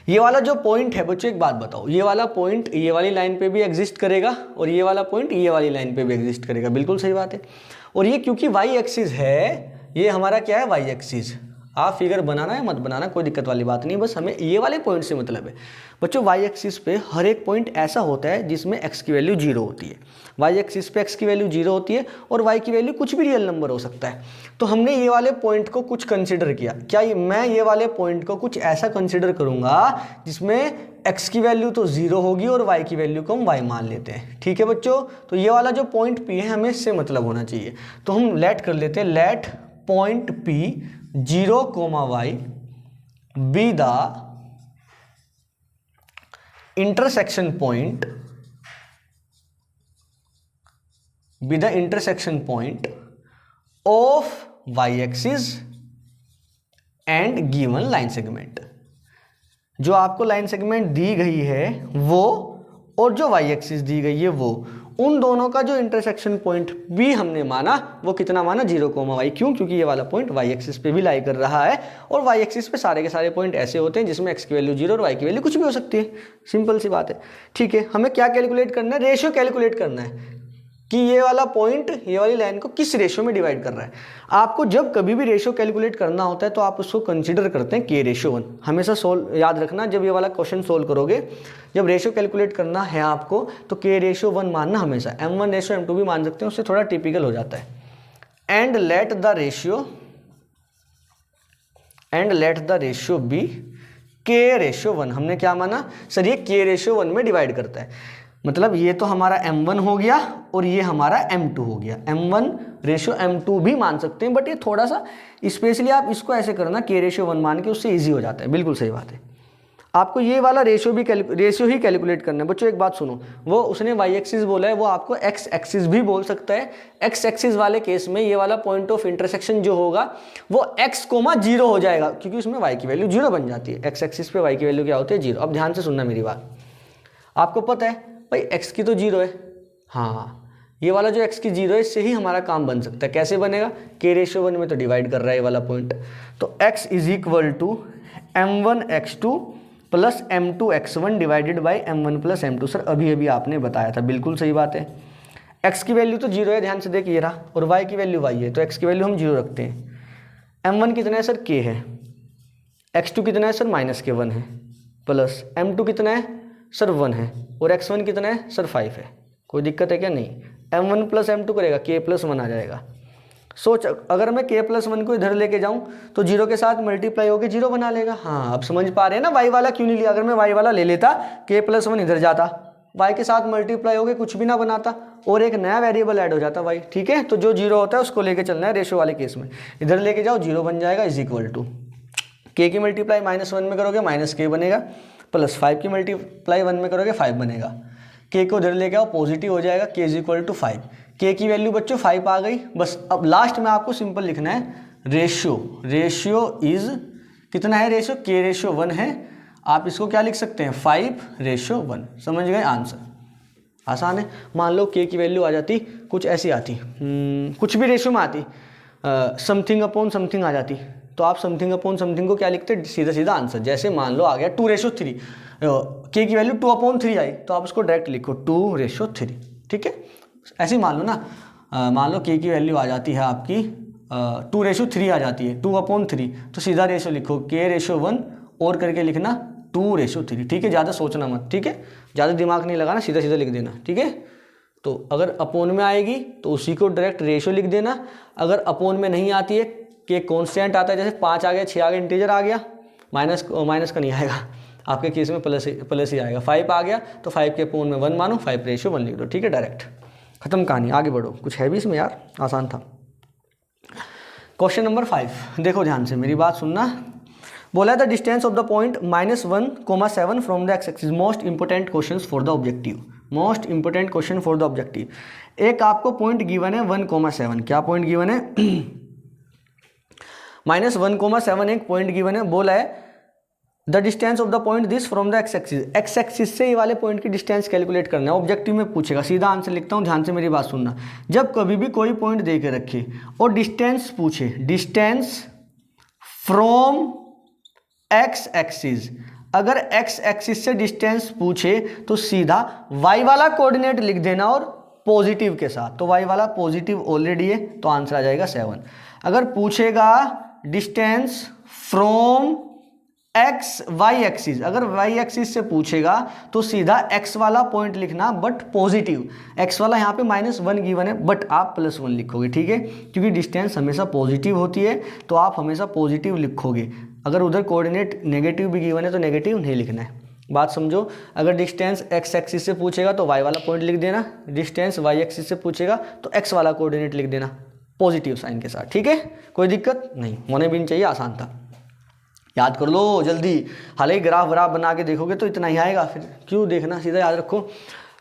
ये वाला जो पॉइंट है बच्चों, एक बात बताओ, ये वाला पॉइंट ये वाली लाइन पे भी एग्जिस्ट करेगा, और ये वाला पॉइंट ये वाली लाइन पे भी एग्जिस्ट करेगा, बिल्कुल सही बात है। और ये क्योंकि y एक्सिस है, ये हमारा क्या है? y axis. आप फिगर बनाना है मत बनाना, कोई दिक्कत वाली बात नहीं, बस हमें ये वाले पॉइंट से मतलब है। बच्चों, y एक्सिस पे हर एक पॉइंट ऐसा होता है जिसमें x की वैल्यू 0 होती है। y एक्सिस पे x की वैल्यू 0 होती है, और y की वैल्यू कुछ भी रियल नंबर हो सकता है। तो हमने ये वाले पॉइंट को कुछ कंसिडर किया। क्या मैं ये वाले पॉइंट को कुछ ऐसा कंसिडर करूंगा जिसमें x की वैल्यू तो 0 होगी और y की वैल्यू को हम y मान लेते हैं, ठीक है बच्चों। तो ये वाला जो पॉइंट P है, हमें इससे मतलब होना चाहिए। तो हम लेट कर लेते हैं, let point P 0, y be the intersection point of y axis and given line segment। जो आपको लाइन सेगमेंट दी गई है वो, और जो y एक्सिस दी गई है वो, उन दोनों का जो इंटरसेक्शन पॉइंट भी हमने माना, वो कितना माना? 0, y। क्यों? क्योंकि ये वाला पॉइंट y एक्सिस पे भी लाई कर रहा है, और y एक्सिस पे सारे के सारे पॉइंट ऐसे होते हैं जिसमें x की वैल्यू 0 और y की वैल्यू कुछ भी हो सकती है। सिंपल सी बात है, ठीक है। हमें क्या कैलकुलेट करना है? रेशियो कैलकुलेट करना है। कि ये वाला पॉइंट ये वाली लाइन को किस रेशियो में डिवाइड कर रहा है। आपको जब कभी भी रेशियो कैलकुलेट करना होता है तो आप उसको कंसीडर करते हैं k/1। हमेशा सोल्व याद रखना, जब ये वाला क्वेश्चन सोल्व करोगे, जब रेशियो कैलकुलेट करना है आपको तो k/1 मानना हमेशा। m1/m2 भी मान सकते हैं, उससे थोड़ा टिपिकल हो जाता है। And let the ratio be k/1। हमने क्या माना सर, ये k/1 में डिवाइड करता है, मतलब ये तो हमारा m1 हो गया और ये हमारा m2 हो गया। m1/m2 भी मान सकते हैं, बट ये थोड़ा सा स्पेशली आप इसको ऐसे करना k/1 मान के, उससे इजी हो जाता है। बिल्कुल सही बात है। आपको ये वाला रेशियो ही कैलकुलेट करना है। बच्चों एक बात सुनो, वो उसने y एक्सिस बोला है, वो आपको x एक्सिस भी बोल सकता है। x एक्सिस वाले केस में ये वाला पॉइंट ऑफ इंटरसेक्शन जो होगा वो x, 0 हो जाएगा, क्योंकि उसमें y की वैल्यू 0 बन जाती है। x एक्सिस पे y की वैल्यू क्या होती है, 0। अब ध्यान से सुनना मेरी बात, आपको पता है भाई x की तो 0 है, हाँ ये वाला जो x की 0 है, इससे ही हमारा काम बन सकता है। कैसे बनेगा, k/1 में तो डिवाइड कर रहा है ये वाला पॉइंट, तो x = m1x2 + m2x1 divided by m1 + m2। Sir अभी आपने बताया था, बिल्कुल सही बात है। x की वैल्यू तो 0 है, ध्यान से देख ये रहा, और y की वैल्यू y है, तो x की वैल्यू हम 0 रखते हैं। m1 कितना है सर, k है। x2 कितना है सर, -k1 है, प्लस m2 कितना है सर, 1 है, और x1 कितना है सर, 5 है। कोई दिक्कत है क्या, नहीं। m1 + m2 करेगा, k+1 आ जाएगा। सोच, अगर मैं k+1 को इधर लेके जाऊं तो 0 के साथ मल्टीप्लाई होकर 0 बना लेगा। हाँ अब समझ पा रहे हैं ना, y वाला क्यों नहीं लिया। अगर मैं y वाला ले लेता, k+1 इधर जाता, y के साथ मल्टीप्लाई होकर कुछ भी ना बनाता, और एक नया वेरिएबल ऐड हो जाता y। ठीक है, तो जो 0 होता है उसको लेके चलना है रेशियो वाले केस में। इधर लेके जाओ, 0 बन जाएगा, = k की मल्टीप्लाई -1 में करोगे -k बनेगा, प्लस 5 की मल्टीप्लाई 1 में करोगे 5 बनेगा। k को इधर लेके आओ, पॉजिटिव हो जाएगा, k = 5। k की वैल्यू बच्चों 5 आ गई। बस अब लास्ट में आपको सिंपल लिखना है रेशियो इज कितना है, रेशियो k/1 है। आप इसको क्या लिख सकते हैं, 5/1। समझ गए, आंसर आसान है। मान लो k की वैल्यू आ जाती, कुछ ऐसी आती, कुछ भी रेशियो में आती, समथिंग अपॉन समथिंग आ जाती, तो आप समथिंग अपॉन समथिंग को क्या लिखते, सीधा आंसर। जैसे मान लो आ गया 2/3, k की वैल्यू 2/3 आई, तो आप उसको डायरेक्ट लिखो 2/3। ठीक है, ऐसे ही मान लो ना, मान लो k की वैल्यू आ जाती है आपकी 2/3 आ जाती है, 2/3, तो सीधा रेशियो लिखो k/1 और करके लिखना 2/3। ठीक है, ज़्यादा सोचना मत, ठीक है, ज़्यादा दिमाग नहीं लगाना, सीधा लिख देना। ठीक है, तो अगर अपोन में आएगी तो उसी को डायरेक्ट रेशियो लिख देना। अगर अपोन में नहीं आती है, कि कॉन्स्टेंट आता है, जैसे 5 आ गया, 6 आ गया, इंटीजर आ गया, माइनस का नहीं आएगा आपके केस में, प्लस ही आएगा। 5 आ गया तो 5 के अपोन में 1 मानो, 5/1 लिख दो। ठीक है, डायरेक्ट खत्म कहानी, आगे बढ़ो। कुछ है भी इसमें यार, आसान था। क्वेश्चन नंबर 5 देखो ध्यान से, मेरी बात सुनना। बोला the distance of the point -1,7 from the x axis. Most important question for the objective, most important question for the objective. एक आपको पॉइंट गिवन है 1,7, क्या पॉइंट गिवन है -1,7 एक पॉइंट गिवन है। बोला है the distance of the point this from the x axis. x axis से ये वाले पॉइंट की डिस्टेंस कैलकुलेट करना है। ऑब्जेक्टिव में पूछेगा, सीधा आंसर लिखता हूँ, ध्यान से मेरी बात सुनना। जब कभी भी कोई पॉइंट दे के रखे और डिस्टेंस पूछे, डिस्टेंस फ्रॉम x एक्सिस, अगर x एक्सिस से डिस्टेंस पूछे तो सीधा y वाला कोऑर्डिनेट लिख देना और पॉजिटिव के साथ, तो y वाला पॉजिटिव ऑलरेडी है, तो आंसर आ जाएगा 7। अगर पूछेगा डिस्टेंस फ्रॉम y एक्सिस, अगर y एक्सिस से पूछेगा तो सीधा x वाला पॉइंट लिखना, बट पॉजिटिव। x वाला यहाँ पे -1 गिवन है, बट आप +1 लिखोगे। ठीक है, क्योंकि डिस्टेंस हमेशा पॉजिटिव होती है, तो आप हमेशा पॉजिटिव लिखोगे। अगर उधर कोऑर्डिनेट नेगेटिव भी गिवन है तो नेगेटिव नहीं लिखना है। बात समझो, अगर डिस्टेंस x एक्सिस से पूछेगा तो y वाला पॉइंट लिख देना, डिस्टेंस y एक्सिस से पूछेगा तो x वाला कोऑर्डिनेट लिख देना पॉजिटिव साइन के साथ। ठीक है, कोई दिक्कत नहीं, होने भी नहीं चाहिए, आसान था, याद कर लो जल्दी। हालांकि ग्राफ बना के देखोगे तो इतना ही आएगा, फिर क्यों देखना, सीधा याद रखो।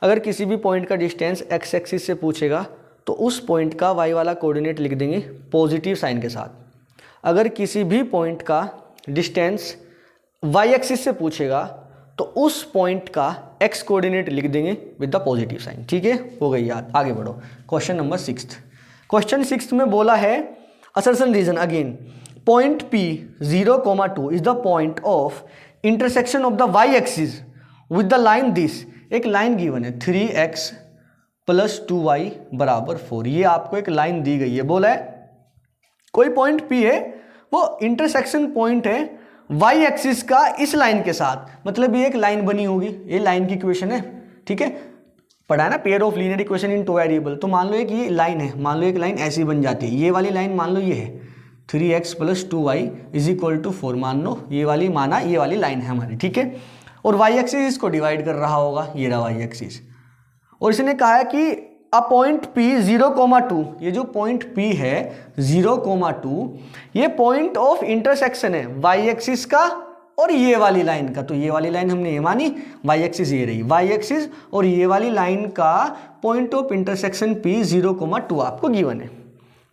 अगर किसी भी पॉइंट का डिस्टेंस x एक्सिस से पूछेगा तो उस पॉइंट का y वाला कोऑर्डिनेट लिख देंगे पॉजिटिव साइन के साथ। अगर किसी भी पॉइंट का डिस्टेंस y एक्सिस से पूछेगा तो उस पॉइंट का x कोऑर्डिनेट लिख देंगे विद द पॉजिटिव साइन। ठीक है, हो गई याद, आगे बढ़ो। Question number 6। क्वेश्चन 6 में बोला है assertion reason again, point P 0,2 is the point of intersection of the y axis with the line this. एक लाइन गिवन है 3x प्लस 2y बराबर 4। ये आपको एक लाइन दी गई है, बोला है कोई पॉइंट P है, वो इंटरसेक्शन पॉइंट है y एक्सिस का इस लाइन के साथ, मतलब ये एक लाइन बनी होगी, ये लाइन की इक्वेशन है, ठीक है, पढ़ा है ना pair of linear equation in two variable. तो मान लो एक ये लाइन है, मान लो एक लाइन ऐसी बन जाती है, ये वाली लाइन मान लो ये है 3x plus 2y is equal to 4, मान लो ये वाली, माना ये वाली लाइन है हमारी, ठीक है, और y एक्सिस इसको डिवाइड कर रहा होगा, ये रहा y एक्सिस, और इसने कहा है कि अ पॉइंट P 0,2, ये जो पॉइंट P है 0,2 ये पॉइंट ऑफ इंटरसेक्शन है y एक्सिस का और ये वाली लाइन का। तो ये वाली लाइन हमने ये मानी, y एक्सिस ये रही, y एक्सिस और ये वाली लाइन का पॉइंट ऑफ इंटरसेक्शन P 0,2 आपको गिवन है,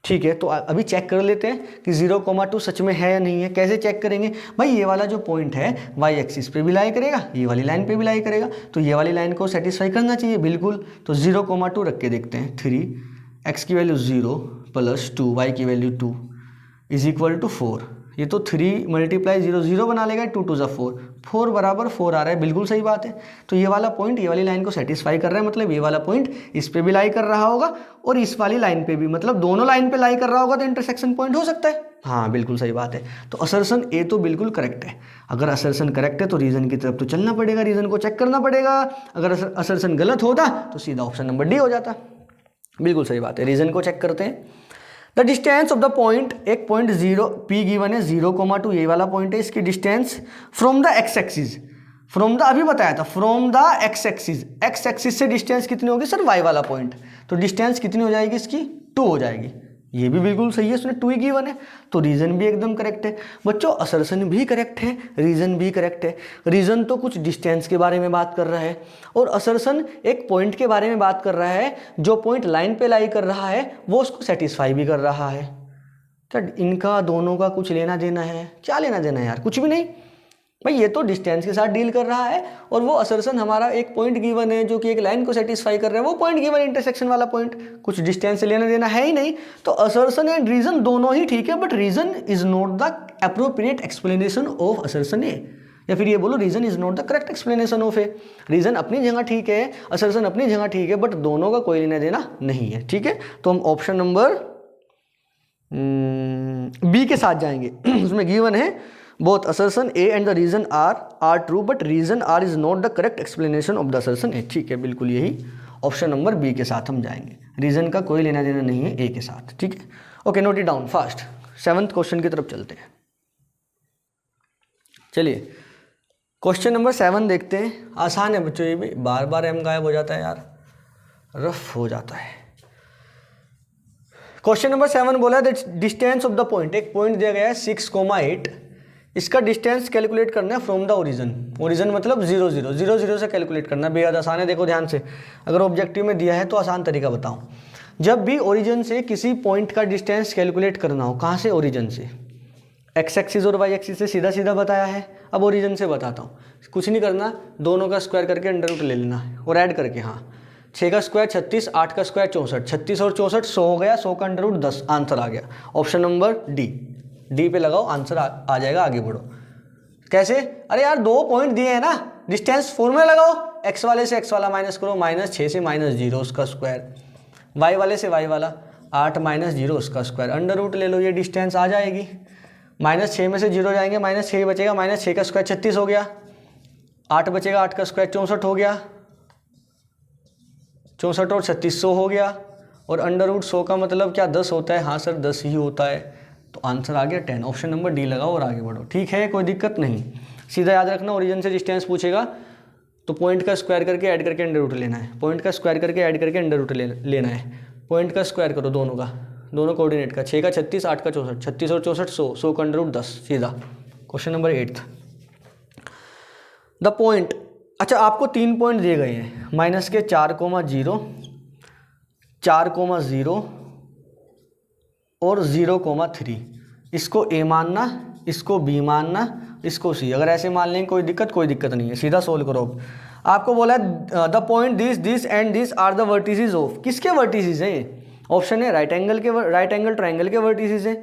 ठीक है। तो अभी चेक कर लेते हैं कि 0,2 सच में है या नहीं है। कैसे चेक करेंगे भाई, ये वाला जो पॉइंट है y एक्सिस पे भी लाई करेगा, ये वाली लाइन पे भी लाई करेगा, तो ये वाली लाइन को सेटिस्फाई करना चाहिए बिल्कुल। तो 0,2 रख के देखते हैं, 3x की वैल्यू 0 प्लस 2y की वैल्यू 2 इज इक्वल टू 4। ये तो 3 मल्टीप्लाई 0 0 बना लेगा, 2 2 4 4 बराबर 4 आ रहा है, बिल्कुल सही बात है। तो ये वाला पॉइंट ये वाली लाइन को सेटिस्फाई कर रहा है, मतलब ये वाला पॉइंट इस पे भी लाई कर रहा होगा और इस वाली लाइन पे भी, मतलब दोनों लाइन पे लाई कर रहा होगा, तो इंटरसेक्शन पॉइंट हो सकता है। हाँ बिल्कुल सही बात है। तो असर्शन ए तो बिल्कुल करेक्ट है। अगर असर्शन करेक्ट है तो रीजन की तरफ तो चलना पड़ेगा, रीजन को चेक करना पड़ेगा। अगर असर्शन गलत होता तो सीधा ऑप्शन नंबर डी हो जाता। बिल्कुल सही बात है, रीजन को चेक करते हैं। The distance of the point, एक पॉइंट 0 P गिवन है 0,2, ये वाला पॉइंट है, इसकी distance from the X axis, from the अभी बताया था from the X axis, X axis से डिस्टेंस कितनी होगी सर, y वाला पॉइंट, तो डिस्टेंस कितनी हो जाएगी इसकी 2 हो जाएगी। ये भी बिल्कुल सही है, उसने 2 ही गिवन है, तो रीजन भी एकदम करेक्ट है। बच्चों असर्शन भी करेक्ट है, रीजन भी करेक्ट है। रीजन तो कुछ डिस्टेंस के बारे में बात कर रहा है और असर्शन एक पॉइंट के बारे में बात कर रहा है, जो पॉइंट लाइन पे लाई कर रहा है वो उसको सेटिस्फाई भी कर रहा है। क्या इनका दोनों का कुछ लेना देना है? क्या लेना देना है यार, कुछ भी नहीं भाई। ये तो डिस्टेंस के साथ डील कर रहा है और वो असर्शन हमारा एक पॉइंट गिवन है जो कि एक लाइन को सेटिस्फाई कर रहा है, वो पॉइंट गिवन इंटरसेक्शन वाला पॉइंट, कुछ डिस्टेंस से लेना देना है ही नहीं। तो असर्शन एंड रीजन दोनों ही ठीक है, but reason is not the appropriate explanation of assertion A, या फिर ये बोलो reason is not the correct explanation of A. Reason अपनी जगह ठीक है, असर्शन अपनी जगह ठीक है, बट दोनों का कोई लेना देना नहीं है, ठीक है। तो हम ऑप्शन नंबर बी के साथ जाएंगे। उसमें गिवन है both assertion A and the reason are true but reason R is not the correct explanation of the assertion A। ठीक है, बिल्कुल यही ऑप्शन नंबर बी के साथ हम जाएंगे, रीजन का कोई लेना देना नहीं है ए के साथ, ठीक है। Okay, note it down fast. 7th question की तरफ चलते हैं। चलिए क्वेश्चन नंबर 7 देखते हैं। आसान है बच्चों, ये भी बार बार एम गायब हो जाता है यार, रफ हो जाता है। क्वेश्चन नंबर 7 बोला है the distance of the point, एक पॉइंट दिया गया है 6,8, इसका डिस्टेंस कैलकुलेट करना है फ्रॉम द ओरिजिन। ओरिजिन मतलब 0 0 0 0 से कैलकुलेट करना, बेहद आसान है। देखो ध्यान से, अगर ऑब्जेक्टिव में दिया है तो आसान तरीका बताऊं। जब भी ओरिजिन से किसी पॉइंट का डिस्टेंस कैलकुलेट करना हो, कहाँ से, ओरिजिन से, एक्स एक्सिस और वाई एक्सिस से सीधा सीधा बताया है। अब ओरिजिन से बताता हूँ, कुछ नहीं करना, दोनों का स्क्वायर करके अंडर रूट ले लेना है और ऐड करके, हाँ 6 का स्क्वायर 36, 8 का स्क्वायर 64, 36 और 64 100 हो गया, 100 का अंडर रूट 10, आंसर आ गया। ऑप्शन नंबर डी पे लगाओ, आंसर आ जाएगा। आगे बढ़ो। कैसे? अरे यार 2 पॉइंट दिए हैं ना, डिस्टेंस फॉर्मूला लगाओ, एक्स वाले से एक्स वाला माइनस करो, -6 से -0 उसका स्क्वायर, वाई वाले से वाई वाला 8 -0 उसका स्क्वायर, अंडर रूट ले लो, ये डिस्टेंस आ जाएगी। -6 में से 0 जाएंगे, -6 बचेगा, -6 का स्क्वायर 36 हो गया, 8 बचेगा, 8 का स्क्वायर 64 हो गया, 64 और 36 100 हो गया, और अंडर रूट 100 का मतलब क्या 10 होता है? हाँ सर 10 ही होता है, तो आंसर आ गया 10। ऑप्शन नंबर डी लगाओ और आगे बढ़ो, ठीक है, कोई दिक्कत नहीं। सीधा याद रखना, ओरिजिन से डिस्टेंस पूछेगा तो पॉइंट का स्क्वायर करके ऐड करके अंडर रूट लेना है, पॉइंट का स्क्वायर करके ऐड करके अंडर रूट लेना है। पॉइंट का स्क्वायर करो दोनों का, दोनों कोऑर्डिनेट का, 6 का 36, 8 का 64, 36 और 64 100, 100 का अंडर रूट 10, सीधा। क्वेश्चन नंबर 8 द पॉइंट, अच्छा आपको 3 पॉइंट दिए गए हैं, माइनस के 4,0, 4,0 और 0,3। इसको ए मानना, इसको बी मानना, इसको सी। अगर ऐसे मान लेंगे कोई दिक्कत नहीं है, सीधा सोल्व करो। आपको बोला है the point this and this are the vertices of, किसके वर्टिसेस हैं? ऑप्शन है राइट एंगल ट्रायंगल के वर्टिसेस हैं।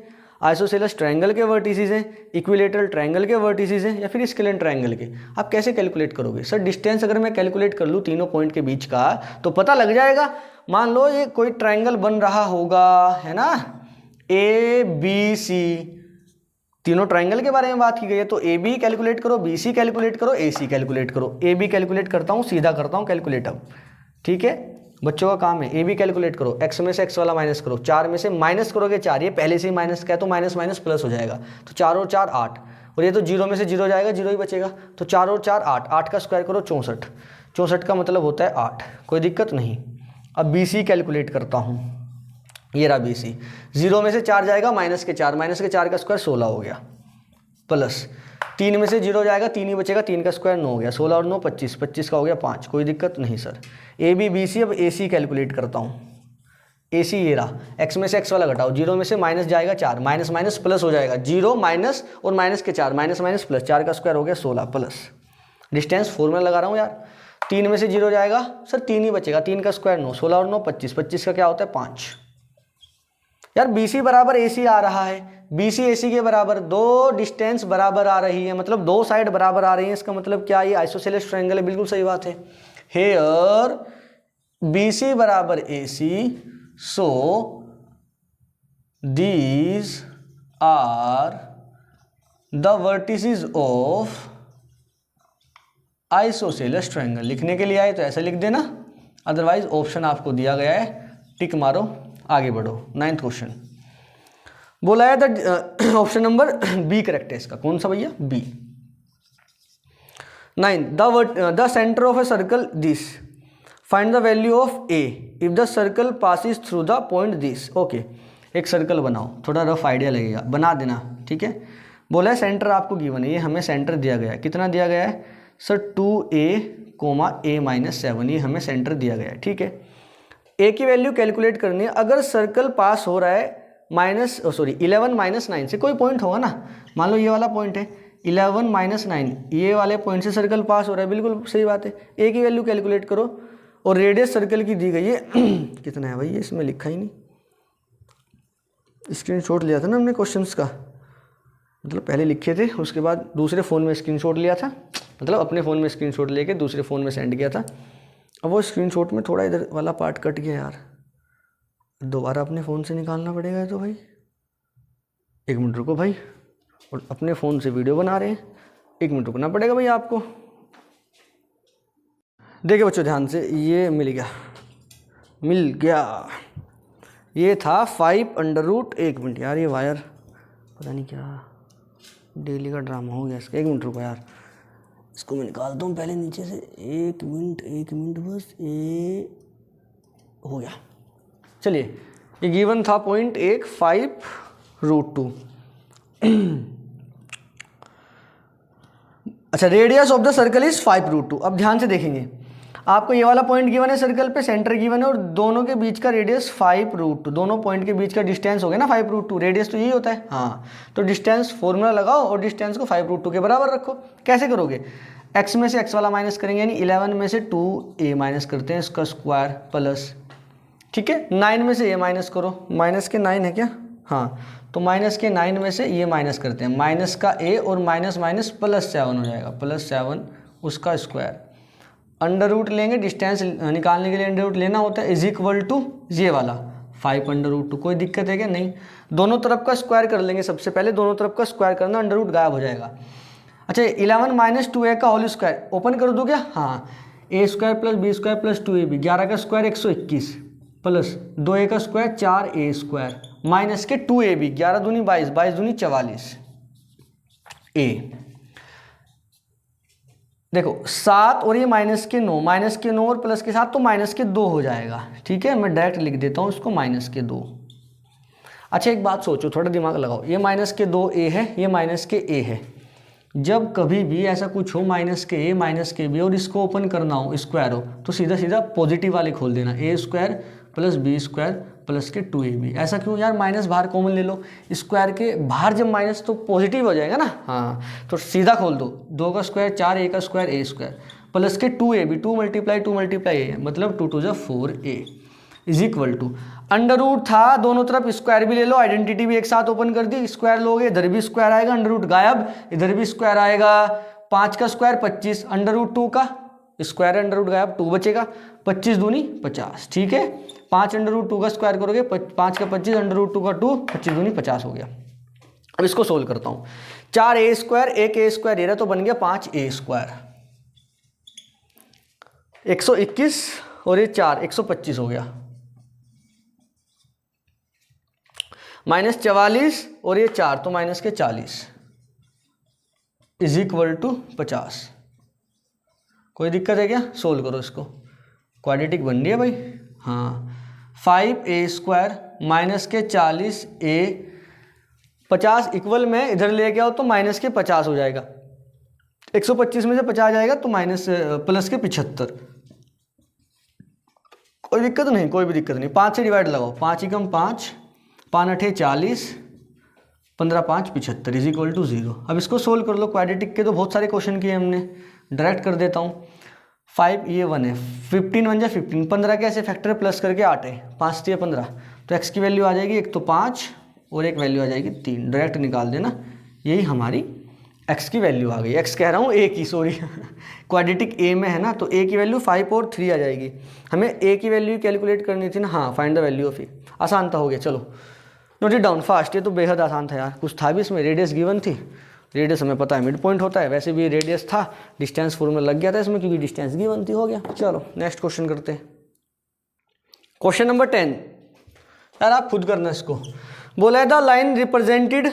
आइसोसेलेस ट्रायंगल के वर्टिसेस हैं, इक्विलेटरल ट्रायंगल के वर्टिसेस हैं, या फिर स्केलेन ट्रायंगल के। आप कैसे कैलकुलेट करोगे? सर डिस्टेंस अगर मैं कैलकुलेट कर लूँ तीनों पॉइंट के बीच का तो पता लग जाएगा। मान लो ये कोई ट्रायंगल बन रहा होगा, है ना, ए बी सी, तीनों ट्रायंगल के बारे में बात की गई है, तो ए बी कैलकुलेट करो, बी सी कैलकुलेट करो, ए सी कैलकुलेट करो। ए बी कैलकुलेट करता हूँ, सीधा करता हूँ कैलकुलेट अब, ठीक है, बच्चों का काम है। ए बी कैलकुलेट करो, एक्स में से एक्स वाला माइनस करो, 4 में से माइनस करोगे 4, ये पहले से ही माइनस का है तो माइनस माइनस प्लस हो जाएगा, तो 4 और 4 8, और ये तो 0 में से 0 जाएगा, 0 ही बचेगा, तो 4 और 4 8, 8 का स्क्वायर करो 64, 64 का मतलब होता है 8, कोई दिक्कत नहीं। अब बी सी कैलकुलेट करता हूँ, ये रहा बी सी, 0 में से 4 जाएगा माइनस के 4, माइनस के 4 का स्क्वायर 16 हो गया, प्लस 3 में से 0 जाएगा, 3 ही बचेगा, 3 का स्क्वायर 9 हो गया, 16 और 9 25, 25 का हो गया 5, कोई दिक्कत नहीं sir. A B B C, अब ए सी कैलकुलेट करता हूँ, ए सी ये रहा, एक्स में से एक्स वाला घटाओ, 0 में से माइनस जाएगा 4, माइनस माइनस प्लस हो जाएगा, 0 माइनस और माइनस के 4, माइनस माइनस प्लस, 4 का स्क्वायर हो गया 16 प्लस, डिस्टेंस फॉर्मूला लगा रहा हूँ यार, 3 में से 0 जाएगा सर 3 ही बचेगा, 3 का स्क्वायर 9, 16 और 9 25, 25 का क्या होता है 5। यार बी सी बराबर ए सी आ रहा है, बी सी ए सी के बराबर, दो डिस्टेंस बराबर आ रही है, मतलब दो साइड बराबर आ रही है, इसका मतलब क्या, ये आइसोसेलेस ट्रायंगल है, बिल्कुल सही बात है। हेयर बी सी बराबर A C, so these are the vertices of isosceles triangle. लिखने के लिए आए तो ऐसा लिख देना, अदरवाइज ऑप्शन आपको दिया गया है, टिक मारो, आगे बढ़ो। 9th क्वेश्चन बोला है the option number B correct है इसका, कौन सा भैया, B. 9 the centre of a circle this, find the value of a if the circle passes through the point this. Okay, एक सर्कल बनाओ, थोड़ा रफ आइडिया लगेगा, बना देना, ठीक है। बोला है सेंटर आपको गिवन है, ये हमें सेंटर दिया गया है, कितना दिया गया है सर, 2a, a-7, ये हमें सेंटर दिया गया है, ठीक है। ए की वैल्यू कैलकुलेट करनी है, अगर सर्कल पास हो रहा है 11 - 9 से, कोई पॉइंट होगा ना, मान लो ये वाला पॉइंट है 11 - 9, ये वाले पॉइंट से सर्कल पास हो रहा है, बिल्कुल सही बात है। ए की वैल्यू कैलकुलेट करो, और रेडियस सर्कल की दी गई है कितना है भाई, ये इसमें लिखा ही नहीं, स्क्रीनशॉट लिया था ना हमने क्वेश्चंस का, मतलब पहले लिखे थे उसके बाद दूसरे फ़ोन में स्क्रीनशॉट लिया था, मतलब अपने फ़ोन में स्क्रीनशॉट लेके दूसरे फ़ोन में सेंड किया था। अब वो स्क्रीनशॉट में थोड़ा इधर वाला पार्ट कट गया यार, दोबारा अपने फ़ोन से निकालना पड़ेगा। तो भाई 1 मिनट रुको भाई, और अपने फ़ोन से वीडियो बना रहे हैं, 1 मिनट रुकना पड़ेगा भाई आपको। देखिए बच्चों ध्यान से, ये मिल गया, ये था 5√, 1 मिनट यार, ये वायर पता नहीं क्या डेली का ड्रामा हो गया इसका, 1 मिनट रुको यार, इसको मैं निकालता हूँ पहले नीचे से, 1 मिनट बस, ये हो गया। चलिए, ये गिवन था पॉइंट 1 5√2। अच्छा, radius of the circle is 5√2। अब ध्यान से देखेंगे, आपको ये वाला पॉइंट गिवन है, सर्कल पे सेंटर गिवन है, और दोनों के बीच का रेडियस 5√2, दोनों पॉइंट के बीच का डिस्टेंस हो गया ना 5√2, रेडियस तो यही होता है, हाँ। तो डिस्टेंस फॉर्मूला लगाओ और डिस्टेंस को 5√2 के बराबर रखो। कैसे करोगे, x में से x वाला माइनस करेंगे, यानी 11 में से 2a माइनस करते हैं, इसका स्क्वायर प्लस, ठीक है, 9 में से a माइनस करो, माइनस के 9 है क्या, हाँ, तो माइनस के 9 में से ये माइनस करते हैं, माइनस का a और माइनस माइनस +7 हो जाएगा, +7 उसका स्क्वायर, अंडर रूट लेंगे, डिस्टेंस निकालने के लिए अंडर रूट लेना होता है, इज इक्वल टू ये वाला 5√2। कोई दिक्कत है क्या, नहीं। दोनों तरफ का स्क्वायर कर लेंगे, सबसे पहले दोनों तरफ का स्क्वायर करना, अंडर रूट गायब हो जाएगा। अच्छा, 11 - 2a का होल स्क्वायर ओपन कर दो क्या, हाँ, a² + b² + 2ab, 11 का स्क्वायर 121 प्लस 2a का स्क्वायर 4a² माइनस के 2ab, 11 दूनी 22, 22 दूनी 44, a देखो 7 और ये माइनस के 9 और प्लस के 7 तो माइनस के 2 हो जाएगा, ठीक है, मैं डायरेक्ट लिख देता हूँ इसको -2। अच्छा, एक बात सोचो, थोड़ा दिमाग लगाओ, ये -2a है, ये -a है, जब कभी भी ऐसा कुछ हो -a -b और इसको ओपन करना हो, स्क्वायर हो, तो सीधा सीधा पॉजिटिव वाले खोल देना, a² + b² प्लस के 2ab। ऐसा क्यों यार, माइनस बाहर कॉमन ले लो, स्क्वायर के बाहर जब माइनस तो पॉजिटिव हो जाएगा ना, हाँ, तो सीधा खोल दो, 2 का स्क्वायर 4, a का स्क्वायर a² प्लस के 2ab, 2 × 2 × a, मतलब 2 × 4a is equal to, under root था, दोनों तरफ स्क्वायर भी ले लो, आइडेंटिटी भी एक साथ ओपन कर दी, स्क्वायर लोगे इधर भी स्क्वायर आएगा, अंडर रूट गायब, इधर भी स्क्वायर आएगा, 5 का स्क्वायर 25, अंडर रूट 2 का स्क्वायर अंडर रूट गायब, 2 बचेगा, 25 दूनी 50, ठीक है। 5 अंडर रूट 2 का स्क्वायर करोगे 5 का 25, अंडर रूट 2 का 2, 25 दूनी 50 हो गया। अब इसको सोल्व करता हूँ, 4a स्क्वायर, एक a स्क्वायर ये रहा तो बन गया 5a स्क्वायर, 121 और ये 4, 125 हो गया, माइनस 44 और ये 4 तो माइनस के 40 इज इक्वल टू 50। कोई दिक्कत है क्या? सोल्व करो इसको, क्वाड्रेटिक बन रही है भाई। हाँ, 5a स्क्वायर माइनस के 40a 50 इक्वल में इधर ले गया हो तो माइनस के 50 हो जाएगा, 125 में से 50 जाएगा तो माइनस प्लस के 75। कोई दिक्कत नहीं, कोई भी दिक्कत नहीं। 5 से डिवाइड लगाओ, 5 एकम 5, 5 अठे 40, 15 5 75 इज इक्वल टू 0। अब इसको सोल्व कर लो, क्वाड्रेटिक के तो बहुत सारे क्वेश्चन किए हमने, डायरेक्ट कर देता हूँ। 5 ये 1 है, 15 1 जा 15, 15 के ऐसे फैक्टर प्लस करके 8 है, 5 से 15 तो x की वैल्यू आ जाएगी, एक तो 5 और एक वैल्यू आ जाएगी 3, डायरेक्ट निकाल देना, यही हमारी x की वैल्यू आ गई। x कह रहा हूँ a की, सॉरी क्वाड्रेटिक a में है ना, तो a की वैल्यू 5 और 3 आ जाएगी। हमें a की वैल्यू कैलकुलेट करनी थी ना, हाँ, find the value of a। आसान था, हो गया, चलो नोट इट डाउन फास्ट। ये तो बेहद आसान था यार, कुछ था भी इसमें, रेडियस गिवन थी, रेडियस हमें पता है मिड पॉइंट होता है, वैसे भी रेडियस था, डिस्टेंस फॉर्मूला लग गया था इसमें क्योंकि डिस्टेंस गिवन थी, हो गया। चलो नेक्स्ट क्वेश्चन करते हैं, क्वेश्चन नंबर 10। यार आप खुद करना इसको। बोला है the line represented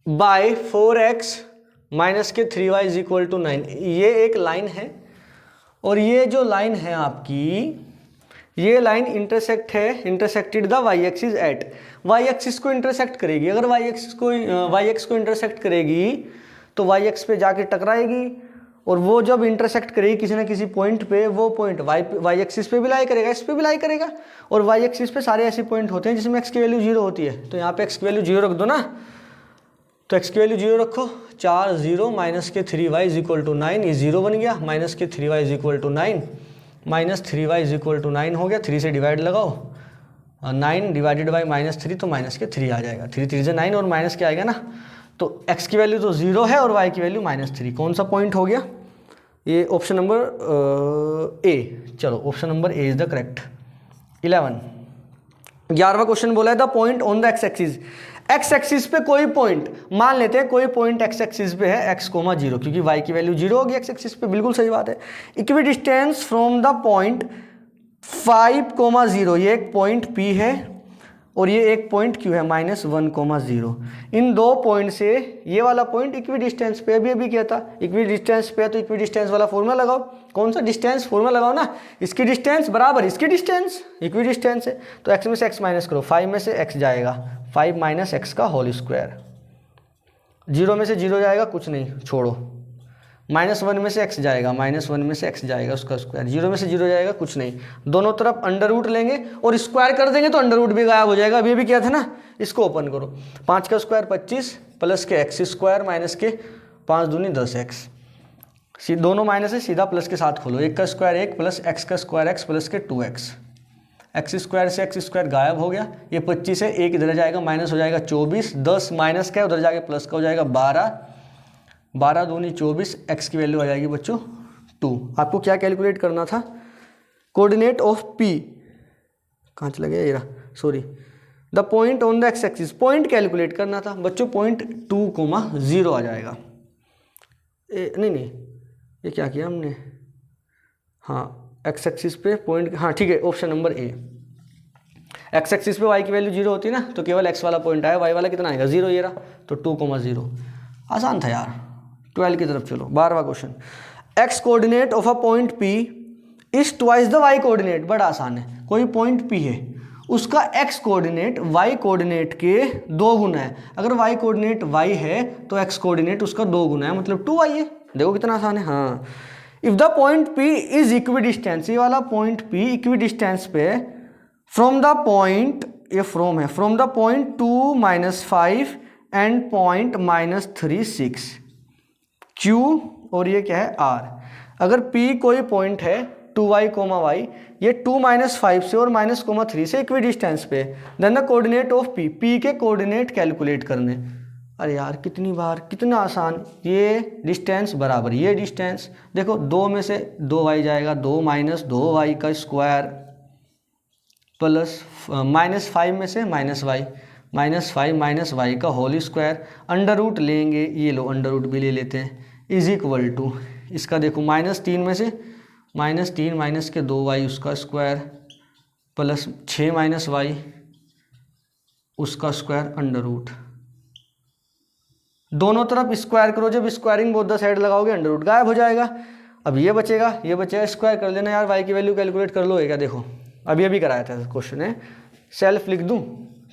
by 4x minus के 3y इज इक्वल टू 9। ये एक लाइन है और ये जो लाइन है आपकी, ये लाइन इंटरसेक्ट है, intersected the y axis at, y axis को इंटरसेक्ट करेगी। अगर वाई एक्स को इंटरसेक्ट करेगी तो वाई एक्स पे जाके टकराएगी, और वो जब इंटरसेक्ट करेगी किसी ना किसी पॉइंट पे, वो पॉइंट वाई एक्सिस पे भी लाई करेगा, इस पे भी लाई करेगा, और वाई एक्सिस पे सारे ऐसे पॉइंट होते हैं जिसमें एक्स की वैल्यू 0 होती है। तो यहाँ पे एक्स की वैल्यू 0 रख दो ना, तो एक्स की वैल्यू 0 रखो, 4 0 माइनस के 3y इज इक्वल टू 9, ये 0 बन गया, माइनस के 3y is equal to 9, minus 3y is equal to 9 हो गया, 3 से डिवाइड लगाओ, 9 डिवाइडेड बाई माइनस 3 तो माइनस के 3 आ जाएगा, 3 3 से 9 और माइनस के आएगा ना, तो x की वैल्यू तो 0 है और y की वैल्यू -3। कौन सा पॉइंट हो गया? ये ऑप्शन नंबर ए। चलो option number A is the correct. 11वां क्वेश्चन बोला है the point on the X axis, X axis पे कोई पॉइंट, मान लेते हैं कोई पॉइंट एक्स एक्सिस पे है x, 0 क्योंकि y की वैल्यू 0 होगी एक्स एक्सिस पे, बिल्कुल सही बात है। Equi distance from the point 5, 0, ये एक पॉइंट P है और ये एक पॉइंट Q है -1, 0। इन दो पॉइंट से ये वाला पॉइंट इक्वी डिस्टेंस पे, अभी किया था, इक्वी डिस्टेंस पे है तो इक्वी डिस्टेंस वाला फॉर्मूला लगाओ। कौन सा डिस्टेंस फॉर्मूला लगाओ ना, इसकी डिस्टेंस बराबर इसकी डिस्टेंस, इक्वी डिस्टेंस है तो x में से x माइनस करो, 5 में से x जाएगा, 5 माइनस x का होल स्क्वायर, 0 में से 0 जाएगा, कुछ नहीं छोड़ो, -1 में से x जाएगा, -1 में से x जाएगा उसका स्क्वायर, 0 में से 0 जाएगा, कुछ नहीं, दोनों तरफ अंडर रूट लेंगे और स्क्वायर कर देंगे तो अंडर रूट भी गायब हो जाएगा। अभी भी किया था ना, इसको ओपन करो, 5 का स्क्वायर 25 प्लस के x स्क्वायर माइनस के 5 दूनी 10x, दोनों माइनस है, सीधा प्लस के साथ खोलो, 1 का स्क्वायर 1 प्लस x का स्क्वायर x प्लस के 2x, एक्स स्क्वायर से एक्स स्क्वायर गायब हो गया, ये 25 है, 1 इधर जाएगा माइनस हो जाएगा 24, 10 माइनस का उधर जाके प्लस का हो जाएगा 12, 12 दूनी 24, एक्स की वैल्यू आ जाएगी बच्चों 2। आपको क्या कैलकुलेट करना था? कोऑर्डिनेट ऑफ P, कहाँ चला गया ये रहा, sorry, the point on the X axis, point calculate करना था बच्चों, पॉइंट 2, 0 आ जाएगा। नहीं ये क्या किया हमने, हाँ एक्स एक्सिस पे पॉइंट, हाँ ठीक है, ऑप्शन नंबर ए। एक्स एक्सिस पे y की वैल्यू 0 होती है ना, तो केवल x वाला पॉइंट आया, y वाला कितना आएगा 0, ये रहा, तो 2, 0। आसान था यार। 12 की तरफ चलो, 12वां question, x coordinate of a point P is twice the y coordinate. बड़ा आसान है, कोई पॉइंट P है, उसका x कोऑर्डिनेट y कोऑर्डिनेट के 2 गुना है। अगर y कोऑर्डिनेट y है तो x कोऑर्डिनेट उसका 2 गुना है, मतलब 2y है। देखो कितना आसान है। हाँ, if the point P is equi distance, ये वाला पॉइंट P इक्वी डिस्टेंस पे फ्रॉम द पॉइंट, ये फ्रॉम है, from the point 2 -5 and point -3 6 Q और ये क्या है R। अगर P कोई पॉइंट है 2y कोमा वाई, ये 2 - 5 से और -3 से इक्वी डिस्टेंस पे है। Then the coordinate of p, p के कोऑर्डिनेट कैलकुलेट करने। अरे यार कितनी बार, कितना आसान, ये डिस्टेंस बराबर ये डिस्टेंस, देखो 2 में से 2y जाएगा, 2 - 2y का स्क्वायर प्लस -5 में से -y, -5 - y का होल स्क्वायर, अंडर रूट लेंगे, ये लो अंडर रूट भी ले लेते हैं, इज इक्वल टू इसका देखो -3 में से -3 माइनस के 2y उसका स्क्वायर प्लस 6 - y उसका स्क्वायर अंडर रूट। दोनों तरफ स्क्वायर करो, जब स्क्वायरिंग बोथ द साइड लगाओगे अंडर रूट गायब हो जाएगा। अब ये बचेगा, स्क्वायर कर लेना यार, y की वैल्यू कैलकुलेट कर लोगे क्या? देखो अभी कराया था क्वेश्चन है, सेल्फ लिख दूं,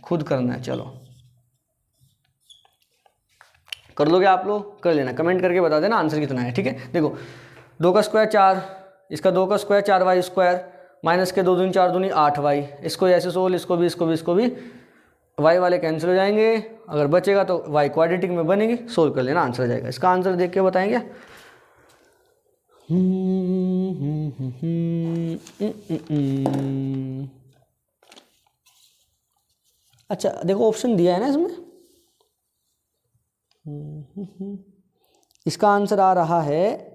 खुद करना है, चलो कर लोगे आप लोग, कर लेना, कमेंट करके बता देना आंसर कितना है, ठीक है। देखो 2 का स्क्वायर 4, इसका 2 का स्क्वायर 4y स्क्वायर, माइनस के 2 दूनी 4 दूनी 8y, इसको ऐसे सोल्व, इसको भी y वाले कैंसिल हो जाएंगे, अगर बचेगा तो y क्वाड्रेटिक में बनेगी, सोल्व कर लेना आंसर आ जाएगा। इसका आंसर देख के बताएंगे। अच्छा देखो ऑप्शन दिया है ना इसमें, इसका आंसर आ रहा है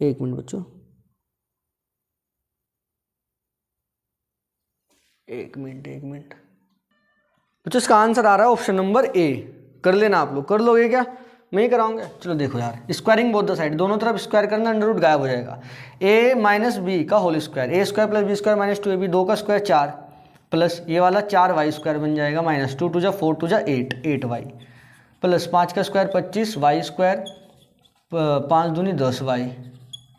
1 मिनट बच्चों, 1 मिनट बच्चों, इसका आंसर आ रहा है ऑप्शन नंबर ए। कर लेना आप लोग, कर लोगे क्या? मैं ही कराऊंगा, चलो देखो यार, स्क्वायरिंग बोथ द साइड, दोनों तरफ स्क्वायर करना, अंडर रूट गायब हो जाएगा। a - b का whole square, a square plus b square minus 2ab, 2 का स्क्वायर 4 प्लस ये वाला 4y स्क्वायर बन जाएगा, -2 2 4 2 8 8y प्लस 5 का स्क्वायर 25 y स्क्वायर 5 दूनी 10y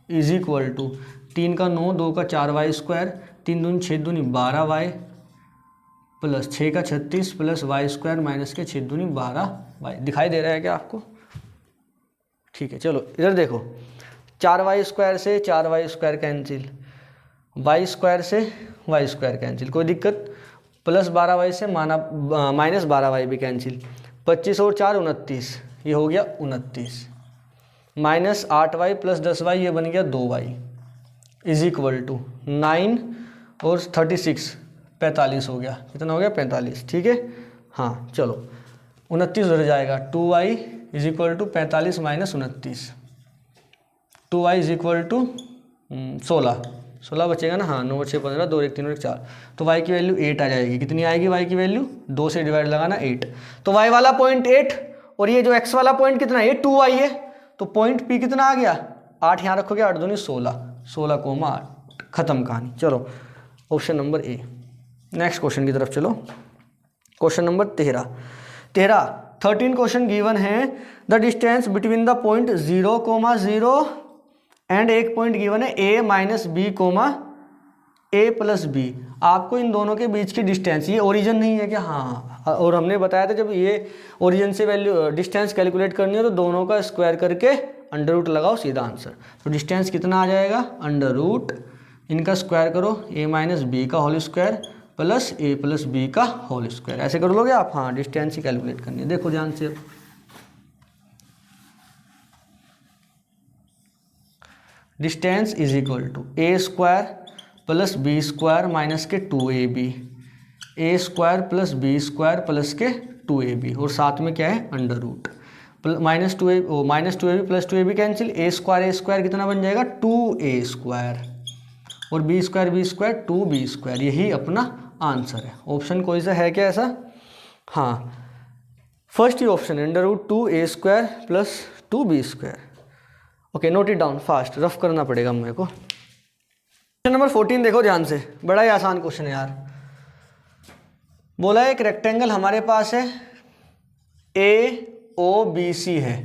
इज इक्वल टू 3 का 9, 2 का 4y स्क्वायर, 3 दूनी 6 दूनी 12y प्लस 6 का 36 प्लस y स्क्वायर माइनस के 6 दूनी 12y। दिखाई दे रहा है क्या आपको? ठीक है, चलो इधर देखो, 4y स्क्वायर से 4y square cancel, y square से y स्क्वायर कैंसिल, कोई दिक्कत, प्लस 12y से माइनस 12y भी कैंसिल, 25 और 4 29, ये हो गया 29, माइनस 8y प्लस 10y, ये बन गया 2y इज इक्वल टू 9 और 36 45 हो गया, कितना हो गया 45, ठीक है। हाँ चलो 29 उधर जाएगा, 2y is equal to 45 minus 29, 2y is equal to 16 बचेगा ना, हाँ 9 6 15 2 1 3 1 4, तो y की वैल्यू 8 आ जाएगी। कितनी आएगी y की वैल्यू? 2 से डिवाइड लगाना 8, तो y वाला पॉइंट 8 और ये जो x वाला पॉइंट कितना है? ये 2y है, तो पॉइंट p कितना आ गया? 8 यहाँ रखोगे, 8 दूनी 16,8, खत्म कहानी। चलो ऑप्शन नंबर ए। नेक्स्ट क्वेश्चन की तरफ चलो, क्वेश्चन नंबर 13 क्वेश्चन गिवन है, the distance between the point 0,0 and एक पॉइंट गिवन है a - b, a + b। आपको इन दोनों के बीच की डिस्टेंस, ये ओरिजिन नहीं है क्या? हाँ, और हमने बताया था जब ये ओरिजिन से वैल्यू डिस्टेंस कैलकुलेट करनी हो तो दोनों का स्क्वायर करके अंडर रूट लगाओ, सीधा आंसर। तो डिस्टेंस कितना आ जाएगा? अंडर रूट, इनका स्क्वायर करो, a - b का whole square plus a + b का होल स्क्वायर, ऐसे कर लोगे आप। हाँ, डिस्टेंस ही कैलकुलेट करनी है, देखो ध्यान से। Distance is equal to a square plus b square minus के 2ab, a square plus b square plus के 2ab, और साथ में क्या है? Under root, -2ab plus 2ab cancel, a square कितना बन जाएगा? 2a स्क्वायर, और b स्क्वायर 2b स्क्वायर, यही अपना आंसर है। ऑप्शन कोई सा है क्या ऐसा? हाँ, फर्स्ट ही ऑप्शन है, under root 2a square plus 2b square. Okay, note it down fast, rough करना पड़ेगा मेरे को। क्वेश्चन नंबर 14 देखो ध्यान से, बड़ा ही आसान क्वेश्चन है यार। बोला है एक रेक्टेंगल हमारे पास है, AOBC है,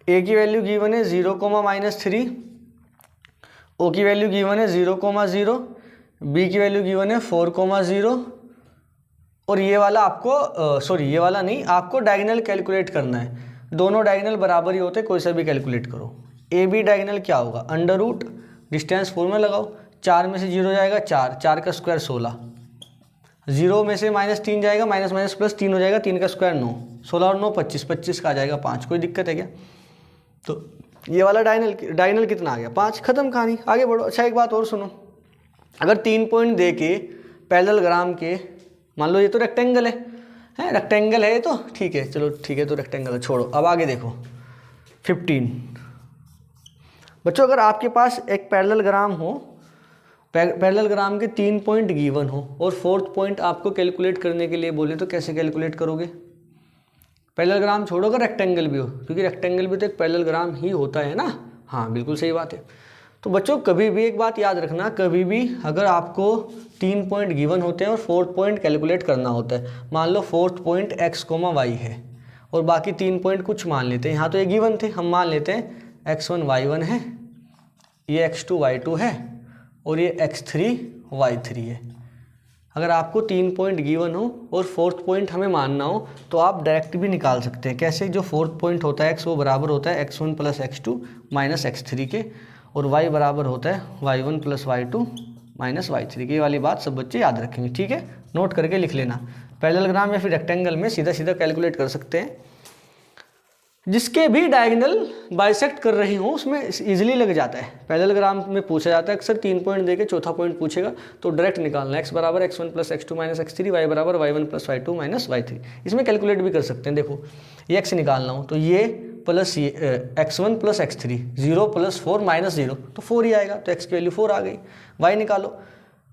a की वैल्यू गिवन है 0,-3, o की वैल्यू गिवन है 0,0, b की वैल्यू गिवन है 4,0, और ये वाला आपको ये वाला नहीं, आपको डायगोनल कैलकुलेट करना है। दोनों डायगोनल बराबर ही होते, कोई सा भी कैलकुलेट करो। AB डायगोनल क्या होगा? अंडर रूट, डिस्टेंस 4 में लगाओ, 4 में से 0 जाएगा 4, 4 का स्क्वायर 16, 0 में से -3 जाएगा, माइनस माइनस प्लस 3 हो जाएगा, 3 का स्क्वायर 9, 16 और 9 25, 25 का आ जाएगा 5। कोई दिक्कत है क्या? तो ये वाला डायगोनल कितना आ गया? 5। खत्म कहानी, आगे बढ़ो। अच्छा एक बात और सुनो, अगर 3 पॉइंट दे के पैरेललोग्राम के, मान लो ये तो रेक्टेंगल है रेक्टेंगल है तो ठीक है, चलो ठीक है, तो रेक्टेंगल है, छोड़ो। अब आगे देखो 15 बच्चों, अगर आपके पास एक पैरेललोग्राम हो, पैरेललोग्राम के 3 पॉइंट गिवन हो और 4th पॉइंट आपको कैलकुलेट करने के लिए बोले, तो कैसे कैलकुलेट करोगे? पैरेललोग्राम छोड़ो, अगर रेक्टेंगल भी हो, क्योंकि रेक्टेंगल भी तो एक पैरेललोग्राम ही होता है ना। हाँ बिल्कुल सही बात है। तो बच्चों कभी भी एक बात याद रखना, कभी भी अगर आपको 3 पॉइंट गिवन होते हैं और 4th पॉइंट कैलकुलेट करना होता है, मान लो 4th पॉइंट x, y है और बाकी 3 पॉइंट कुछ मान लेते हैं। यहाँ तो ये गिवन थे, हम मान लेते हैं x1 y1 है, ये x2 y2 है और ये x3 y3 है। अगर आपको 3 पॉइंट गिवन हो और 4th पॉइंट हमें मानना हो तो आप डायरेक्ट भी निकाल सकते हैं। कैसे? जो 4th पॉइंट होता है x, वो बराबर होता है x1 + x2 - x3 के, और y बराबर होता है y1 + y2 - y3 की। ये वाली बात सब बच्चे याद रखेंगे, ठीक है? नोट करके लिख लेना। पैरेललोग्राम या फिर रेक्टेंगल में सीधा सीधा कैलकुलेट कर सकते हैं। जिसके भी डायगोनल बाइसेक्ट कर रही हूँ उसमें इजीली लग जाता है। पैरेललोग्राम में पूछा जाता है अक्सर 3 पॉइंट देके चौथा पॉइंट पूछेगा तो डायरेक्ट निकालना, x बराबर x1 + x2 - x3, y बराबर y1 + y2 - y3। इसमें कैलकुलेट भी कर सकते हैं। देखो ये x निकालना हो तो ये प्लस ये x1 + x3, 0 + 4 - 0 तो 4 ही आएगा, तो x की वैल्यू 4 आ गई। y निकालो,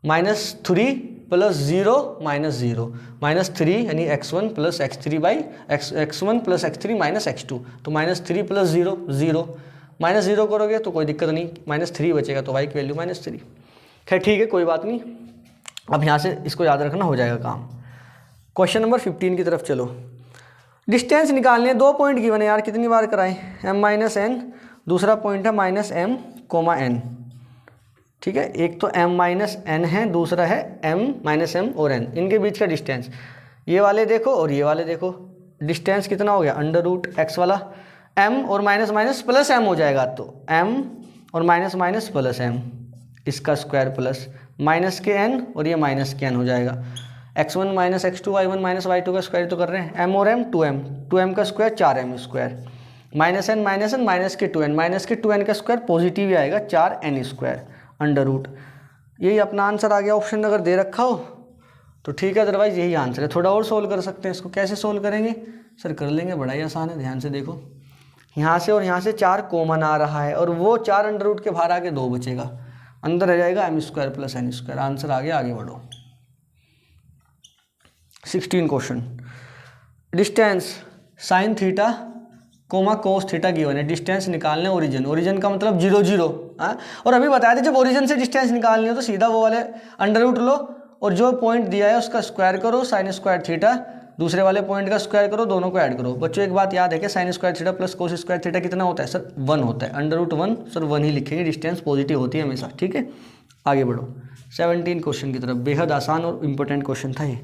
-3 + 0 - 0, -3 यानी x1 + x3 x1 + x3 - x2, तो -3 + 0 0, -0 करोगे तो कोई दिक्कत नहीं, -3 बचेगा तो y की वैल्यू -3। खैर ठीक है, कोई बात नहीं। अब यहाँ से इसको याद रखना, हो जाएगा काम। क्वेश्चन नंबर 15 की तरफ चलो। डिस्टेंस निकालने, 2 पॉइंट गिवन है यार, कितनी बार कराएं? m - n, दूसरा पॉइंट है -m, n, ठीक है? एक तो m - n है, दूसरा है m - m और n, इनके बीच का डिस्टेंस। ये वाले देखो और ये वाले देखो, डिस्टेंस कितना हो गया? √x वाला m और माइनस माइनस प्लस m हो जाएगा, तो m और माइनस माइनस प्लस m, इसका स्क्वायर प्लस माइनस के n और ये माइनस के n हो जाएगा। x1 - x2 y1 - y2 का स्क्वायर तो कर रहे हैं, m और m 2m का square 4m square, -n minus के 2n का स्क्वायर पॉजिटिव ही आएगा 4n स्क्वायर √। यही अपना आंसर आ गया। ऑप्शन अगर दे रखा हो तो ठीक है, अदरवाइज यही आंसर है। थोड़ा और सोल्व कर सकते हैं इसको। कैसे सोल्व करेंगे सर? कर लेंगे, बड़ा ही आसान है। ध्यान से देखो, यहाँ से और यहाँ से 4 कॉमन आ रहा है और वो 4 √ के बाहर आके 2 बचेगा, अंदर रह जाएगा m² + n स्क्वायर। आंसर आ गया, आगे बढ़ो। 16 question, distance sin theta, cos theta given है। डिस्टेंस निकालने, ओरिजिन का मतलब 0 0। और अभी बताया था जब ओरिजिन से डिस्टेंस निकालनी हो तो सीधा वो वाले √ लो और जो पॉइंट दिया है उसका स्क्वायर करो, sin² थीटा, दूसरे वाले पॉइंट का स्क्वायर करो, दोनों को ऐड करो। बच्चों एक बात याद है कि sin² थीटा + cos² थीटा कितना होता है सर? 1 होता है। √1 सर 1 ही लिखेंगे, डिस्टेंस पॉजिटिव होती है हमेशा, ठीक है? आगे बढ़ो 17 क्वेश्चन की तरफ। बेहद आसान और इंपॉर्टेंट क्वेश्चन था ये।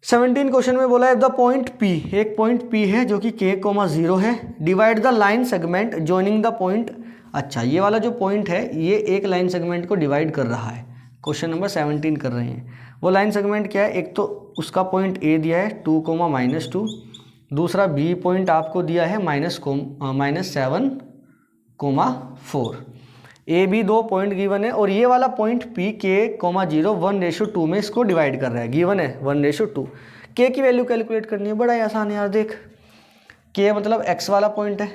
17 क्वेश्चन में बोला है द पॉइंट P, एक पॉइंट P है जो कि k, 0 है, divide the line segment joining the point. अच्छा, ये वाला जो पॉइंट है ये एक लाइन सेगमेंट को डिवाइड कर रहा है। क्वेश्चन नंबर 17 कर रहे हैं। वो लाइन सेगमेंट क्या है? एक तो उसका पॉइंट A दिया है 2, -2, दूसरा B पॉइंट आपको दिया है -7, 4। ए बी 2 पॉइंट गिवन है और ये वाला पॉइंट P k, 0 1:2 में इसको डिवाइड कर रहा है। गिवन है 1:2। k की वैल्यू कैलकुलेट करनी है, बड़ा ही आसान है यार। देख, k मतलब x वाला पॉइंट है,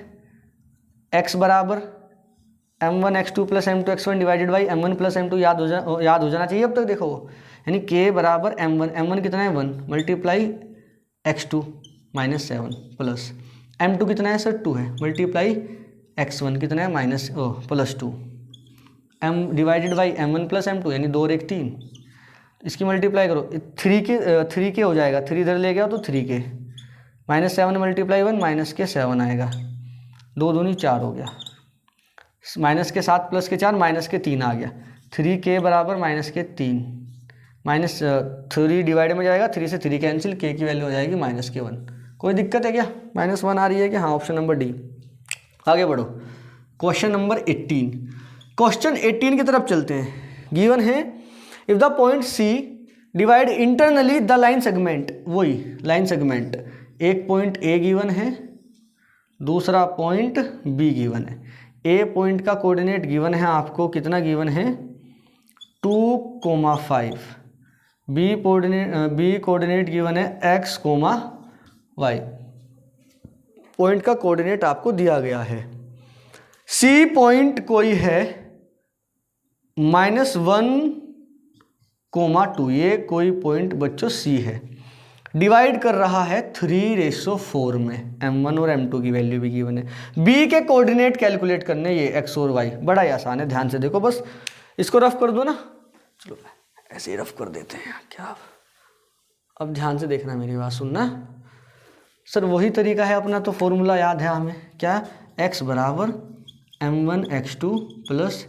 x बराबर m1 x2 + m2 x1 divided by m1 + m2, याद हो जाना चाहिए अब तक। देखो यानी k बराबर m1 कितना है 1 मल्टीप्लाई x2 -7 प्लस m2 कितना है सर 2 है मल्टीप्लाई x1 कितना है +2 m divided by m1 + m2 यानी 2 और 1 3। इसकी मल्टीप्लाई करो, 3 के हो जाएगा, 3 इधर ले गया तो 3k, -7 × 1 -7 आएगा, 2 दूनी 4 हो गया, -7 + 4 -3 आ गया। 3k बराबर -3, -3 डिवाइड में जाएगा, 3 से 3 कैंसिल, k की वैल्यू हो जाएगी -1। कोई दिक्कत है क्या? -1 आ रही है कि? हाँ, ऑप्शन नंबर डी। आगे बढ़ो, क्वेश्चन नंबर 18। क्वेश्चन 18 की तरफ चलते हैं। गिवन है if the point C divide internally the line segment, वही लाइन सेगमेंट, एक पॉइंट ए गिवन है, दूसरा पॉइंट बी गिवन है। ए पॉइंट का कोऑर्डिनेट गिवन है आपको, कितना गिवन है 2,5। बी कोऑर्डिनेट गिवन है x, y। पॉइंट का कोऑर्डिनेट आपको दिया गया है। सी पॉइंट कोई है -1,2, ये कोई पॉइंट बच्चों सी है। डिवाइड कर रहा है 3:4 में, m1 और m2 की वैल्यू भी गिवन है। b के कोऑर्डिनेट कैलकुलेट करने, ये x और y, बड़ा ही आसान है, ध्यान से देखो। बस इसको रफ कर दो ना, चलो ऐसे ही रफ कर देते हैं क्या। अब ध्यान से देखना, मेरी बात सुनना। सर वही तरीका है अपना, तो फॉर्मूला याद है हमें, क्या x बराबर m1x2 plus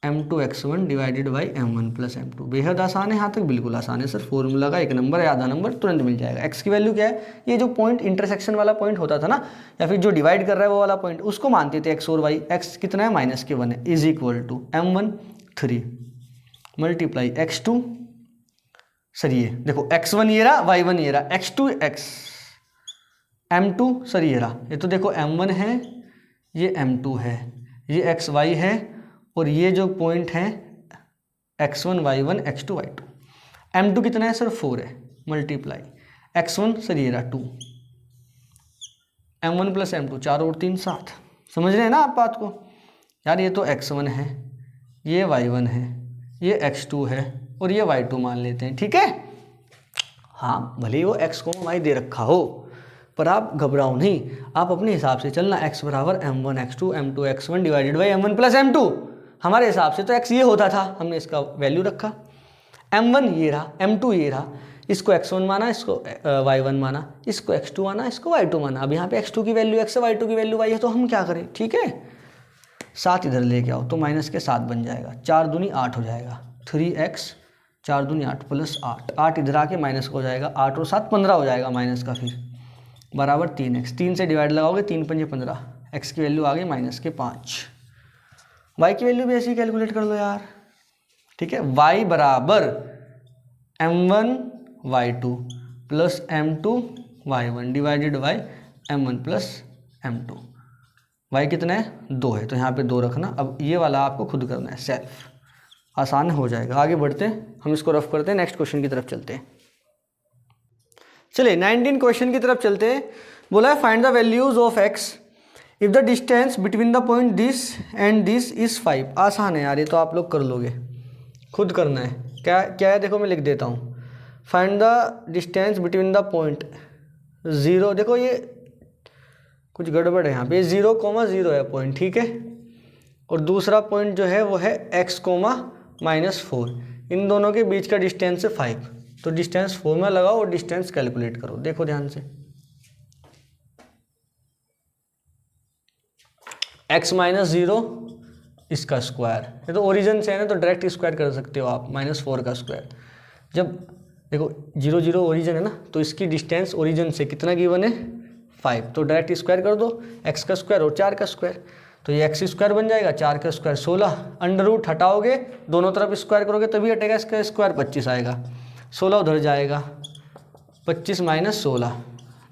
m2x1 divided by m1 plus m2। बेहद आसान है, यहाँ तक बिल्कुल आसान है सर। फॉर्मूला का एक नंबर या आधा नंबर तुरंत मिल जाएगा। x की वैल्यू क्या है, ये जो पॉइंट इंटरसेक्शन वाला पॉइंट होता था ना, या फिर जो डिवाइड कर रहा है वो वाला पॉइंट, उसको मानते थे x और y। x कितना है -1 है, is equal to m1 3 multiply x2, sir ये देखो x1 ये रहा, y1 ये रहा, x2 x, m2 सर ये रहा। ये तो देखो m1 है, ये m2 है, ये x y है, और ये जो पॉइंट है x1 y1 x2 y2। m2 कितना है सर 4 है, मल्टीप्लाई x1 सर ये रहा 2, m1 प्लस m2 4 और 3 7। समझ रहे हैं ना आप बात को यार। ये तो x1 है, ये y1 है, ये x2 है, और ये y2 मान लेते हैं, ठीक है। हाँ भले ही वो x को y दे रखा हो, पर आप घबराओ नहीं, आप अपने हिसाब से चलना। x बराबर m1 x2 m2 x1 divided by m1 plus m2। हमारे हिसाब से तो x ये होता था, हमने इसका वैल्यू रखा। m1 ये रहा, m2 ये रहा, इसको x1 माना, इसको y1 माना, इसको x2 माना, इसको y2 माना। अब यहाँ पे x2 की वैल्यू x है, y2 की वैल्यू y है, तो हम क्या करें, ठीक है। 7 इधर लेके आओ तो माइनस के 7 बन जाएगा, 4 दूनी 8 हो जाएगा, 3x 4 दूनी 8 प्लस 8, 8 इधर आके माइनस हो जाएगा, 8 और 7 15 हो जाएगा माइनस का, फिर बराबर 3x। 3 से डिवाइड लगाओगे, 3 पंजे 15, x की वैल्यू आ गई -5। y की वैल्यू भी ऐसे ही कैलकुलेट कर लो यार, ठीक है। y बराबर m1 y2 plus m2 y1 divided by m1 plus m2। y कितना है 2 है, तो यहाँ पे 2 रखना। अब ये वाला आपको खुद करना है सेल्फ, आसान हो जाएगा। आगे बढ़ते हैं, हम इसको रफ करते हैं, नेक्स्ट क्वेश्चन की तरफ चलते हैं। चलिए 19 क्वेश्चन की तरफ चलते हैं। बोला है find the values of x if the distance between the point this and this is 5। आसान है यार, ये तो आप लोग कर लोगे, खुद करना है। क्या क्या है देखो, मैं लिख देता हूँ। Find the distance between the point 0, देखो ये कुछ गड़बड़ है यहाँ पे, 0,0 है पॉइंट, ठीक है। और दूसरा पॉइंट जो है वो है x, -4। इन दोनों के बीच का डिस्टेंस है 5। तो डिस्टेंस फॉर्मूला लगाओ और डिस्टेंस कैलकुलेट करो। देखो ध्यान से, x -0 इसका स्क्वायर, ये तो ओरिजिन से है ना, तो डायरेक्ट स्क्वायर कर सकते हो आप, -4 का स्क्वायर। जब देखो 0 0 ओरिजिन है ना, तो इसकी डिस्टेंस ओरिजिन से कितना गिवन है 5, तो डायरेक्ट स्क्वायर कर दो, x का स्क्वायर और 4 का स्क्वायर, तो ये x स्क्वायर बन जाएगा, 4 का स्क्वायर 16, अंडर रूट हटाओगे, दोनों तरफ स्क्वायर करोगे तभी हटेगा, इसका स्क्वायर 25 आएगा, 16 उधर जाएगा, 25 - 16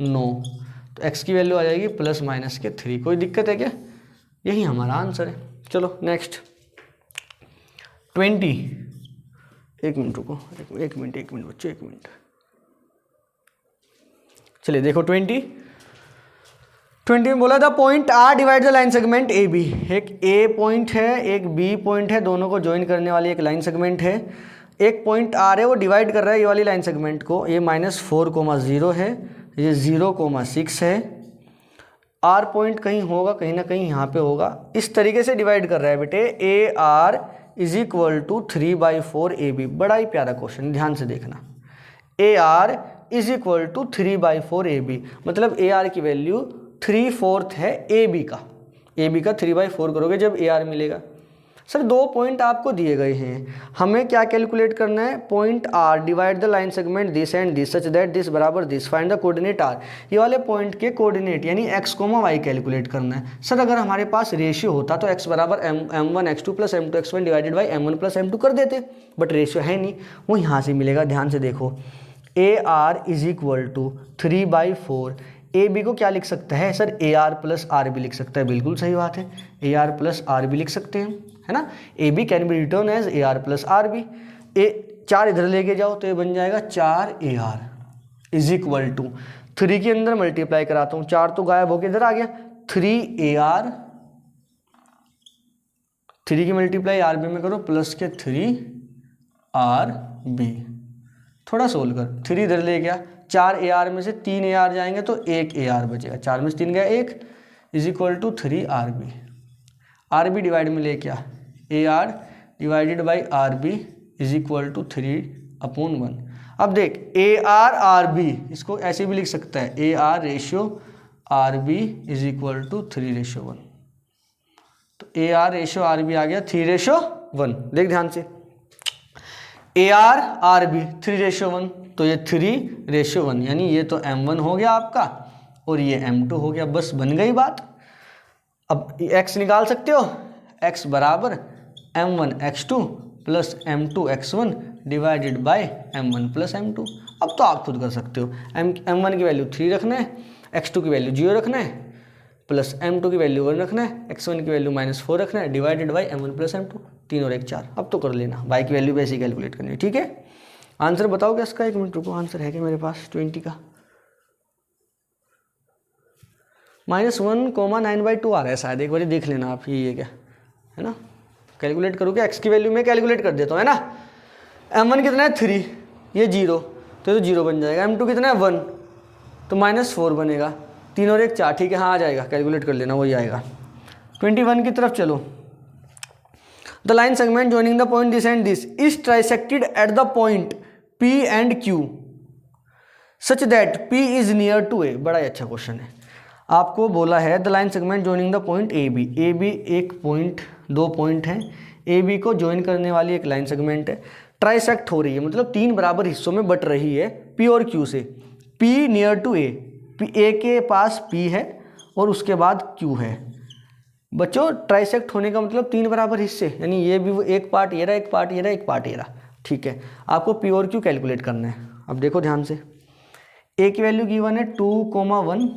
9, तो x की वैल्यू आ जाएगी ±3। कोई दिक्कत है क्या, यही हमारा आंसर है। चलो नेक्स्ट 20। एक मिनट रुको, एक मिनट बच्चों, एक मिनट। चलिए देखो 20 में बोला था point R divide the line segment A B. एक ए पॉइंट है, एक बी पॉइंट है, दोनों को ज्वाइन करने वाली एक लाइन सेगमेंट है। एक पॉइंट आर है, वो डिवाइड कर रहा है ये वाली लाइन सेगमेंट को। ये -4,0 है, ये 0,6 है। आर पॉइंट कहीं होगा, कहीं ना कहीं यहाँ पे होगा। इस तरीके से डिवाइड कर रहा है बेटे। A R is equal to 3/4 A B. बड़ा ही प्यारा क्वेश्चन, ध्यान से देखना। A R is equal to 3/4 A B, मतलब ए आर की वैल्यू 3/4 है ए बी का। ए बी का 3/4 करोगे जब ए आर मिलेगा। सर 2 पॉइंट आपको दिए गए हैं, हमें क्या कैलकुलेट करना है, point R divide the line segment this and this such that this बराबर दिस, फाइंड द कोऑर्डिनेट आर। ये वाले पॉइंट के कोऑर्डिनेट यानी x, y कैलकुलेट करना है। सर अगर हमारे पास रेशियो होता तो x बराबर m1 x2 plus m2 x1 divided by m1 plus m2 कर देते, बट रेशियो है नहीं, वो यहाँ से मिलेगा। ध्यान से देखो, AR is equal to 3/4। A B को क्या लिख सकता है sir, AR plus R B लिख सकता है, बिल्कुल सही बात है, AR प्लस आर बी लिख सकते हैं, है ना। A B can be return as AR plus R B. 4 इधर लेके जाओ तो ये बन जाएगा 4AR इज इक्वल टू 3 के अंदर मल्टीप्लाई कराता हूँ, 4 तो गायब होके इधर आ गया, 3AR, 3 की मल्टीप्लाई आर बी में करो प्लस के 3RB। थोड़ा सोल्व कर, 3 इधर ले गया, 4AR में से 3AR जाएंगे तो 1AR बचेगा, 4 में से 3 गया 1 is equal to 3RB। RB divide में ले क्या, AR divided by RB is equal to 3/1। अब देख AR RB इसको ऐसे भी लिख सकता है, AR ratio RB is equal to 3:1। तो AR रेशियो RB आ गया 3:1। देख ध्यान से, AR RB 3:1, तो ये 3:1 यानी ये तो M1 हो गया आपका और ये M2 हो गया, बस बन गई बात। अब x निकाल सकते हो, x बराबर M1 x2 plus M2 x1 divided by M1 plus M2। अब तो आप खुद कर सकते हो, M1 की वैल्यू 3 रखना है, x2 की वैल्यू 0 रखना है, प्लस M2 की वैल्यू 1 रखना है, x1 की वैल्यू -4 रखना है, divided by M1 plus M2, 3 और 1 4। अब तो कर लेना, y की वैल्यू भी ऐसे कैलकुलेट करनी है, ठीक है। आंसर बताओ क्या इसका, 1 मिनट रुको, आंसर है क्या मेरे पास 20 का, -1,9/2 आ रहा है शायद, एक बार देख लेना आप, ये क्या है ना, कैलकुलेट करोगे, x की वैल्यू में कैलकुलेट कर देता हूँ, है ना। M1 कितना है 3, ये 0, तो ये 0 बन जाएगा। M2 कितना है 1, तो -4 बनेगा, 3 और 1 4, ठीक है, हाँ आ जाएगा, कैलकुलेट कर लेना, वही आएगा। 21 की तरफ चलो, the line segment joining the point this and this is trisected at the point P and Q such that P is near to A। बड़ा ही अच्छा क्वेश्चन है, आपको बोला है the line segment joining the point A B एक point, 2 point हैं, A B को ज्वाइन करने वाली एक लाइन सेगमेंट है, ट्राइसेक्ट हो रही है, मतलब 3 बराबर हिस्सों में बट रही है P और Q से। P near to A, A के पास P है और उसके बाद Q है। बच्चों ट्राइसेक्ट होने का मतलब 3 बराबर हिस्से, यानी ये भी एक पार्ट ये रहा, एक पार्ट ये रहा, एक पार्ट ये रहा, ठीक है। आपको P और Q कैलकुलेट करना है। अब देखो ध्यान से, A की वैल्यू गिवन है 2,1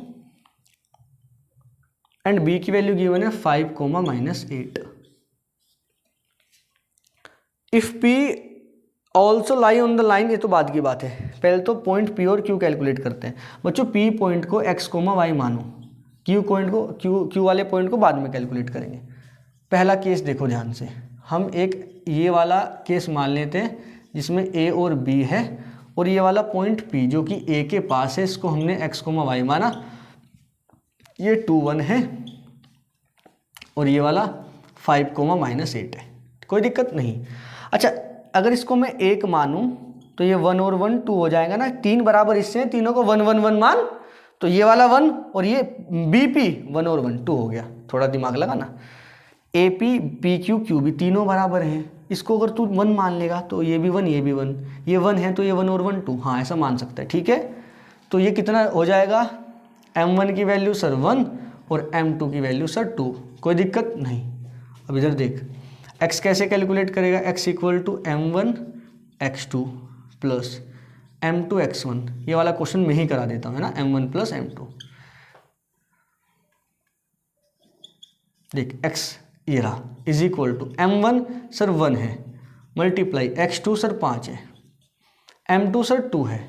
एंड B की वैल्यू गिवन है 5,-8। If P also lie on the line, ये तो बाद की बात है, पहले तो पॉइंट P और Q कैलकुलेट करते हैं। बच्चों P पॉइंट को x, y मानो, Q पॉइंट को Q वाले पॉइंट को बाद में कैलकुलेट करेंगे। पहला केस देखो ध्यान से, हम एक ये वाला केस मान लेते हैं जिसमें A और B है और ये वाला पॉइंट P जो कि A के पास है, इसको हमने x, y माना, ये 2,1 है और ये वाला 5,-8 है, कोई दिक्कत नहीं। अच्छा अगर इसको मैं 1 मानूं तो ये 1 और 1 2 हो जाएगा ना, 3 बराबर हिस्से हैं, तीनों को 1 1 1 मान, तो ये वाला 1 और ये BP 1 और 1 2 हो गया। थोड़ा दिमाग लगाना, AP PQ QB तीनों बराबर हैं, इसको अगर तू 1 मान लेगा तो ये भी 1 ये भी 1, ये 1 है तो ये 1 और 1 2, हाँ ऐसा मान सकता है, ठीक है। तो ये कितना हो जाएगा, M1 की वैल्यू सर 1 और M2 की वैल्यू सर 2, कोई दिक्कत नहीं। अब इधर देख, x कैसे कैलकुलेट करेगा, x equal to M1 x2 plus M2 x1, ये वाला क्वेश्चन मैं ही करा देता हूँ, है ना, M1 प्लस M2। देख x ये रहा is equal to M1 sir 1 है, मल्टीप्लाई x2 सर 5 है, M2 सर 2 है,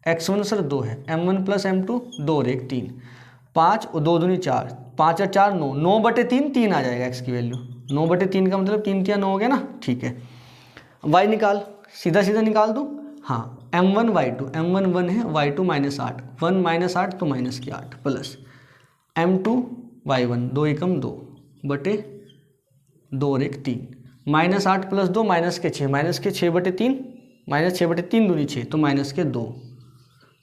x1 सर 2 है, M1 प्लस M2 2 और 1 3, 5 और 2 दूनी 4, 5 और 4 9, 9/3 3 आ जाएगा x की वैल्यू, 9/3 का मतलब 3 3 9 हो गया ना, ठीक है। y निकाल, सीधा सीधा निकाल दूँ, हाँ M1 y2, M1 1 है, y2 -8, 1 -8 तो -8 प्लस M2 y1 2 एकम 2 बटे 2 और 1 3, -8 प्लस 2 -6, -6/3, -6/3 दूनी 6 तो -2,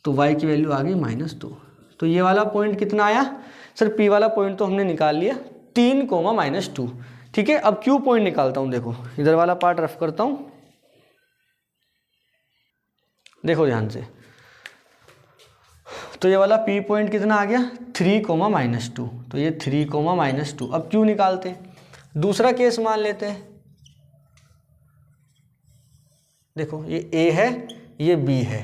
तो y की वैल्यू आ गई -2। तो ये वाला पॉइंट कितना आया सर, P वाला पॉइंट तो हमने निकाल लिया 3, -2, ठीक है। अब Q पॉइंट निकालता हूँ, देखो इधर वाला पार्ट रफ करता हूँ, देखो ध्यान से। तो ये वाला P पॉइंट कितना आ गया 3, -2, तो ये 3, -2। अब Q निकालते हैं। दूसरा केस मान लेते हैं, देखो ये A है, ये B है।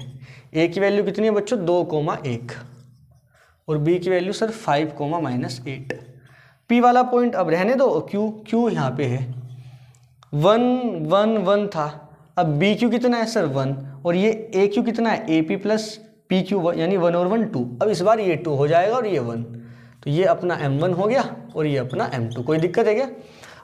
A की वैल्यू कितनी है बच्चों 2, 1 और B की वैल्यू सर 5, -8। P वाला पॉइंट अब रहने दो, Q यहाँ पे है 1, 1, 1 था। अब BQ कितना है सर 1 और ये AQ कितना है AP प्लस PQ यानी 1 और 1 2। अब इस बार ये 2 हो जाएगा और ये 1, तो ये अपना M1 हो गया और ये अपना M2। कोई दिक्कत है क्या?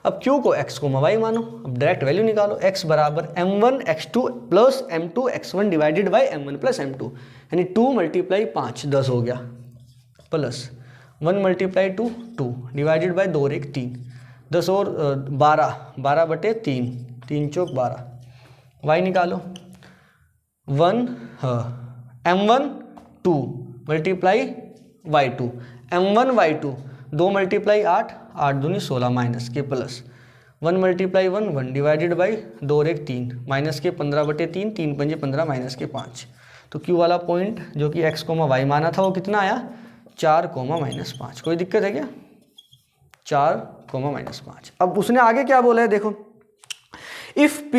अब Q को x, y मानो। अब डायरेक्ट वैल्यू निकालो, x बराबर M1 x2 plus M2 x1 divided by M1 plus M2, यानी 2 × 5 10 हो गया, प्लस 1 × 2 2 डिवाइडेड बाई 2 और 1 3, 10 और 12, 12/3, 3 चौक 12। y निकालो 1 M1 2 multiply y2, M1 y2 2 × 8, 8 दूनी 16 माइनस के प्लस 1 × 1 1 डिवाइडेड बाई 2 और 1 3 माइनस के 15/3, 3 पंजे 15 माइनस के 5। तो Q वाला पॉइंट जो कि x, y माना था वो कितना आया 4, -5। कोई दिक्कत है क्या? 4, -5। अब उसने आगे क्या बोला है देखो, if P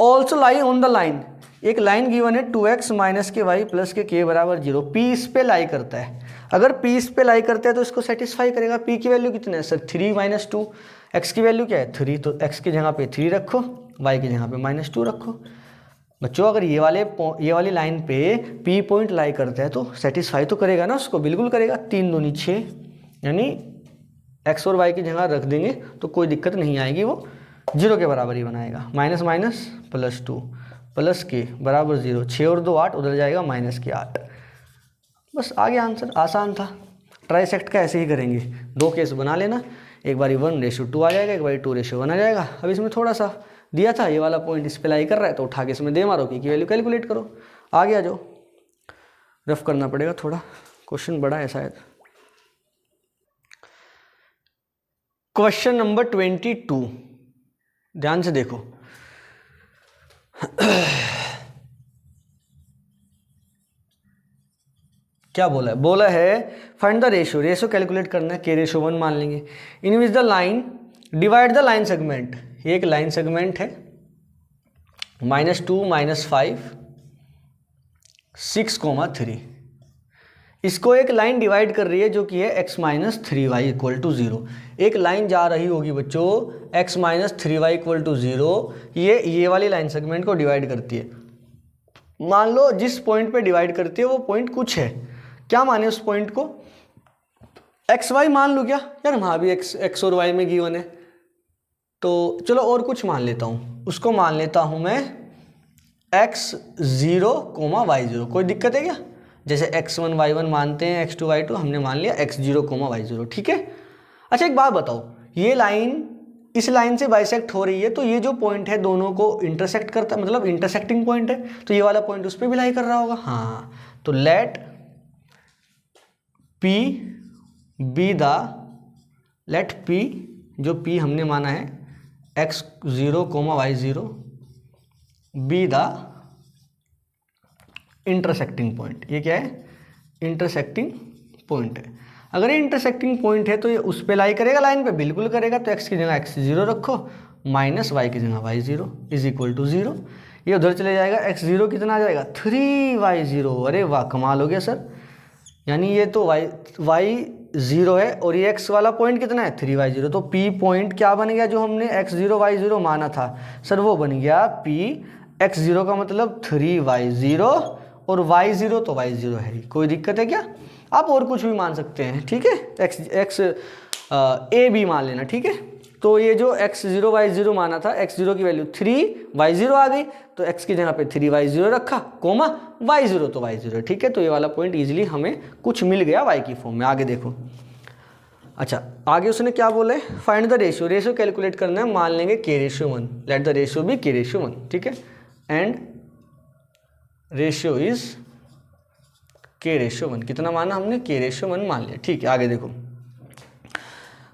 also lie on the line, एक लाइन गिवन है 2x माइनस के y प्लस के k बराबर 0, P इस पे लाई करता है। अगर P इस पे लाई करता है तो इसको सेटिस्फाई करेगा। P की वैल्यू कितनी है सर 3 - 2, x की वैल्यू क्या है 3, तो x की जगह पे 3 रखो, y की जगह पे -2 रखो। बच्चों अगर ये वाली लाइन पे P पॉइंट लाई करता है तो सेटिस्फाई तो करेगा ना उसको, बिल्कुल करेगा। 3 दूनी 6, यानी x और y की जगह रख देंगे तो कोई दिक्कत नहीं आएगी, वो 0 के बराबर ही बनाएगा। माइनस माइनस +2 प्लस के बराबर 0, 6 और 2 8, उधर जाएगा -8। बस आ गया आंसर, आसान था। ट्राइसेक्ट का ऐसे ही करेंगे, 2 केस बना लेना, एक बारी 1:2 आ जाएगा, एक बारी 2:1 आ जाएगा। अब इसमें थोड़ा सा दिया था, ये वाला पॉइंट इस पे लाई कर रहा है तो उठा के इसमें दे मारो, P की वैल्यू कैलकुलेट करो। आ गया, जो रफ करना पड़ेगा थोड़ा, क्वेश्चन बड़ा है शायद। क्वेश्चन नंबर 22, ध्यान से देखो। क्या बोला है? बोला है find the ratio, ratio calculate करना है, k/1 मान लेंगे। In which the line divide the line segment, एक लाइन सेगमेंट है -2 -5 6, 3। इसको एक लाइन डिवाइड कर रही है जो कि है x - 3y = 0। एक लाइन जा रही होगी बच्चों x - 3y = 0, ये वाली लाइन सेगमेंट को डिवाइड करती है। मान लो जिस पॉइंट पे डिवाइड करती है वो पॉइंट कुछ है, क्या माने उस पॉइंट को, एक्स वाई मान लूँ क्या यार, वहाँ भी एक्स और वाई में गिवन है, तो चलो और कुछ मान लेता हूँ, उसको मान लेता हूँ मैं x0, y0। कोई दिक्कत है क्या? जैसे x1 y1 मानते हैं, x2 y2, हमने मान लिया x0, y0, ठीक है। अच्छा एक बात बताओ, ये लाइन इस लाइन से बाइसेक्ट हो रही है, तो ये जो पॉइंट है दोनों को इंटरसेक्ट करता है, मतलब इंटरसेक्टिंग पॉइंट है, तो ये वाला पॉइंट उस पर भी लाई कर रहा होगा। हाँ, तो लेट P जो P हमने माना है x0, y0 be the intersecting point. ये क्या है? इंटरसेक्टिंग पॉइंट है। अगर ये इंटरसेक्टिंग पॉइंट है तो ये उस पे लाई करेगा, लाइन पे बिल्कुल करेगा, तो x की जगह x0 रखो, माइनस y की जगह y0 = 0। ये उधर चले जाएगा, x0 कितना आ जाएगा 3y0। अरे वाह, कमाल हो गया सर, यानी ये तो y0 है और ये x वाला पॉइंट कितना है 3y0, तो P पॉइंट क्या बन गया जो हमने x0 y0 माना था सर, वो बन गया P x0 का मतलब 3y0 और y0 तो y0 है। कोई दिक्कत है क्या? आप और कुछ भी मान सकते हैं, ठीक है, x a b मान लेना, ठीक है। तो ये जो x0 y0 माना था, x0 की वैल्यू 3y0 आ गई, तो x की जगह पे 3y0 रखा, कोमा y0 तो y0, ठीक है। तो ये वाला पॉइंट इजीली हमें कुछ मिल गया y की फॉर्म में। आगे देखो, अच्छा आगे उसने क्या बोला है, find the ratio, ratio calculate करना है, मान लेंगे k/1, late the ratio be k/1, ठीक है, एंड रेशियो इज k/1। कितना माना हमने? k/1 मान लिया, ठीक है। आगे देखो,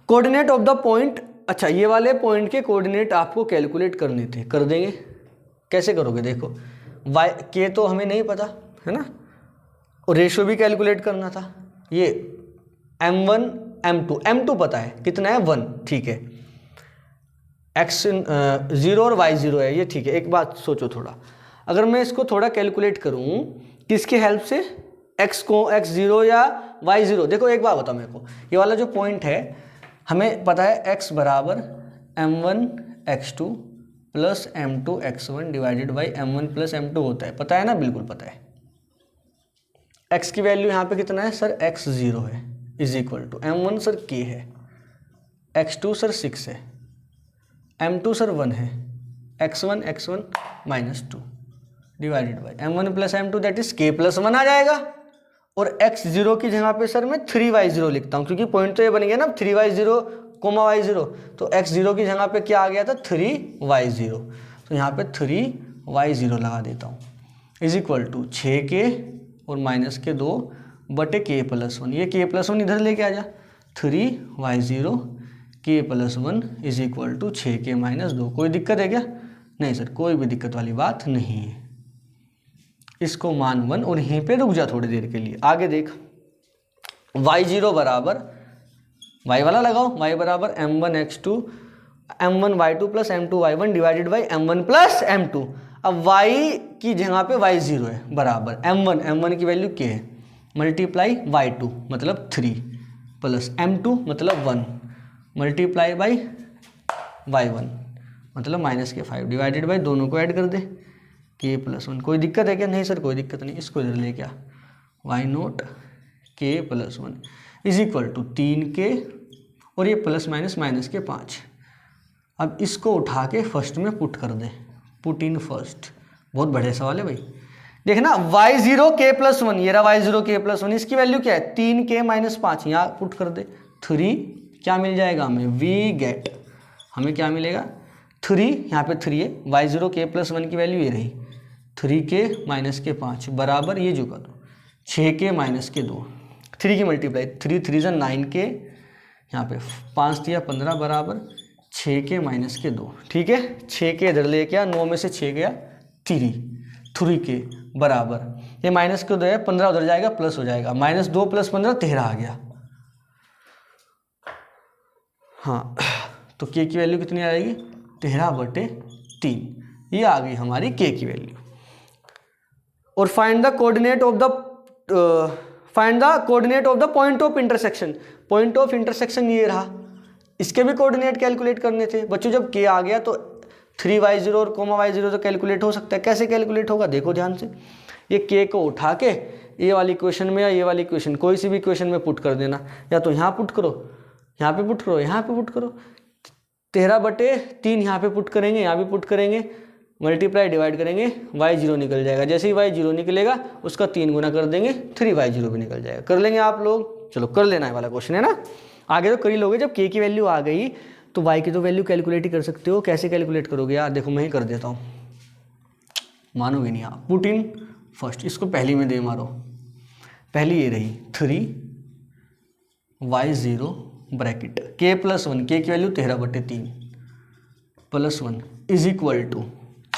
कोऑर्डिनेट ऑफ द पॉइंट अच्छा ये वाले पॉइंट के कोऑर्डिनेट आपको कैलकुलेट करने थे, कर देंगे। कैसे करोगे? देखो वाई के तो हमें नहीं पता है ना, और रेशो भी कैलकुलेट करना था। ये m1 m2 पता है कितना है 1, ठीक है। x 0 और y 0 है ये, ठीक है। एक बात सोचो थोड़ा, अगर मैं इसको थोड़ा कैलकुलेट करूं किसके हेल्प से, x 0 या y 0। देखो एक बात बताओ मेरे को, ये वाला जो पॉइंट है हमें पता है x बराबर m1 x2 plus m2 x1 divided by m1 plus m2 होता है, पता है ना? बिल्कुल पता है। x की वैल्यू यहाँ पे कितना है सर? x 0 है, is equal to m1 sir k है, x2 सर 6 है, m2 सर 1 है, x1 minus 2 divided by m1 plus m2 that is k plus 1 आ जाएगा। और x 0 की जगह पे सर मैं 3y 0 लिखता हूँ, क्योंकि पॉइंट तो ये बन गया ना 3y 0, y 0, तो x 0 की जगह पे क्या आ गया था? 3y 0, तो यहाँ पे 3y 0 लगा देता हूँ, इज इक्वल टू 6k और माइनस के 2 बटे k प्लस 1। ये k प्लस 1 इधर लेके आ जा, 3y 0 k plus 1 is equal to 6k minus 2। कोई दिक्कत है क्या? नहीं सर, कोई भी दिक्कत वाली बात नहीं है। इसको मान 1 और यहीं पे रुक जा थोड़ी देर के लिए। आगे देख, y 0 बराबर, y वाला लगाओ, y बराबर m1 x2 m1 y2 plus m2 y1 divided by m1 plus m2। अब y की जगह पे y 0 है, बराबर m1 की वैल्यू k है, मल्टीप्लाई y2 मतलब 3 प्लस m2 मतलब 1 मल्टीप्लाई बाई y1 मतलब माइनस के 5 डिवाइडेड बाई, दोनों को ऐड कर दे, k प्लस 1। कोई दिक्कत है क्या? नहीं सर कोई दिक्कत नहीं। इसको इधर ले क्या, y naught k plus 1 is equal to 3k और ये प्लस माइनस के 5। अब इसको उठा के फर्स्ट में पुट कर दे, पुट इन फर्स्ट। बहुत बढ़िया सवाल है भाई। देखना y 0 k प्लस 1, ये रहा y 0 k प्लस 1, इसकी वैल्यू क्या है? 3k माइनस 5, यहाँ पुट कर दे 3, क्या मिल जाएगा हमें? वी गेट, हमें क्या मिलेगा? 3, यहाँ पे 3 है, y 0 k प्लस 1 की वैल्यू ये रही 3k माइनस के 5 बराबर, ये जो कर दो 6k माइनस के 2, 3 की मल्टीप्लाई 3 3 9k, यहाँ पे 5 दिया 15 बराबर 6k माइनस के 2, ठीक है। 6k इधर ले क्या, 9 में से 6 गया 3k बराबर, ये माइनस के 2 है, 15 उधर जाएगा प्लस हो जाएगा, माइनस 2 प्लस 15 13 आ गया। हाँ तो k की वैल्यू कितनी आएगी? 13/3, ये आ गई हमारी k की वैल्यू। और find the coordinate of the point of intersection. Point of intersection ये रहा, इसके भी कोऑर्डिनेट कैलकुलेट करने थे बच्चों। जब k आ गया तो 3y0 और y0 तो कैलकुलेट हो सकता है। कैसे कैलकुलेट होगा देखो ध्यान से, ये k को उठा के ये वाली इक्वेशन में या ये वाली इक्वेशन, कोई सी भी इक्वेशन में पुट कर देना, या तो यहाँ पुट करो, यहाँ पे पुट करो, यहाँ पे पुट करो, 13/3 यहाँ पे पुट करेंगे, यहाँ भी पुट करेंगे, मल्टीप्लाई डिवाइड करेंगे, y0 निकल जाएगा। जैसे ही y0 निकलेगा उसका 3 गुना कर देंगे, 3y0 भी निकल जाएगा। कर लेंगे आप लोग? चलो कर लेना है वाला क्वेश्चन है ना, आगे तो कर ही लोगे। जब k की वैल्यू आ गई तो y की तो वैल्यू कैलकुलेट ही कर सकते हो। कैसे कैलकुलेट करोगे यार? देखो मैं ही कर देता हूँ, मानोगे नहीं आप। पुट इन फर्स्ट, इसको पहली में दे मारो, पहली ये रही 3y0 bracket k plus 1, k की value 13/3 plus 1 is equal to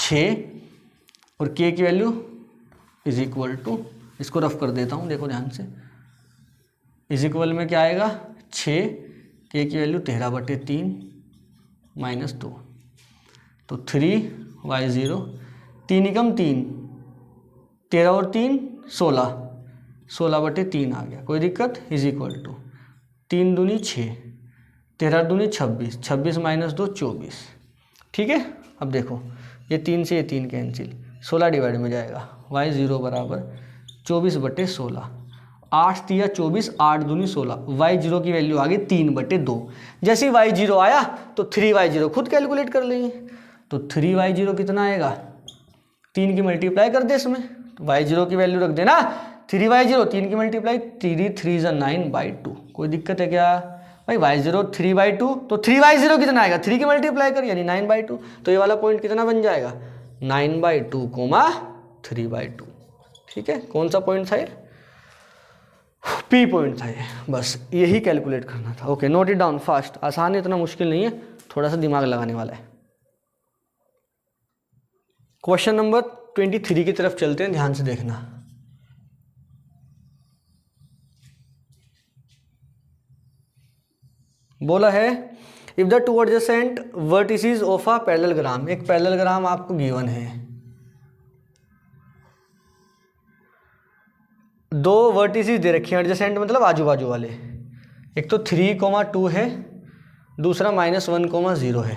6 और k की वैल्यू इज इक्वल टू, इसको रफ कर देता हूँ देखो ध्यान से, इज इक्वल में क्या आएगा 6, k की वैल्यू 13/3 माइनस 2, तो 3y0, 3 एकम 3, 13 और 3 16, 16/3 आ गया, कोई दिक्कत, इज इक्वल टू 3 दूनी 6, 13 दूनी 26, 26 माइनस 2 24, ठीक है। अब देखो ये 3 से ये 3 कैंसिल, 16 डिवाइड में जाएगा, y0 बराबर 24/16, 8 दिया 24, 8 दूनी 16, y0 की वैल्यू आ गई 3/2। जैसे ही y0 आया तो 3y0 खुद कैलकुलेट कर लेंगे, तो 3y0 कितना आएगा, 3 की मल्टीप्लाई कर दे इसमें, तो y0 की वैल्यू रख देना 3y0, 3 की मल्टीप्लाई 3 3 9/2। कोई दिक्कत है क्या भाई? y0 3/2, तो 3y0 कितना आएगा, 3 की मल्टीप्लाई कर यानी 9/2, तो ये वाला पॉइंट कितना बन जाएगा 9/2, 3/2, ठीक है। कौन सा पॉइंट था ये? P पॉइंट था ये, बस यही कैलकुलेट करना था। Okay note it down fast, आसान है, इतना मुश्किल नहीं है, थोड़ा सा दिमाग लगाने वाला है। क्वेश्चन नंबर 23 की तरफ चलते हैं, ध्यान से देखना। बोला है if the two adjacent vertices of a parallelogram, एक पैरेललोग्राम आपको गिवन है, दो वर्टिसेस दे रखे हैं, एडजेसेंट मतलब आजू बाजू वाले, एक तो 3,2 है, दूसरा -1,0 है,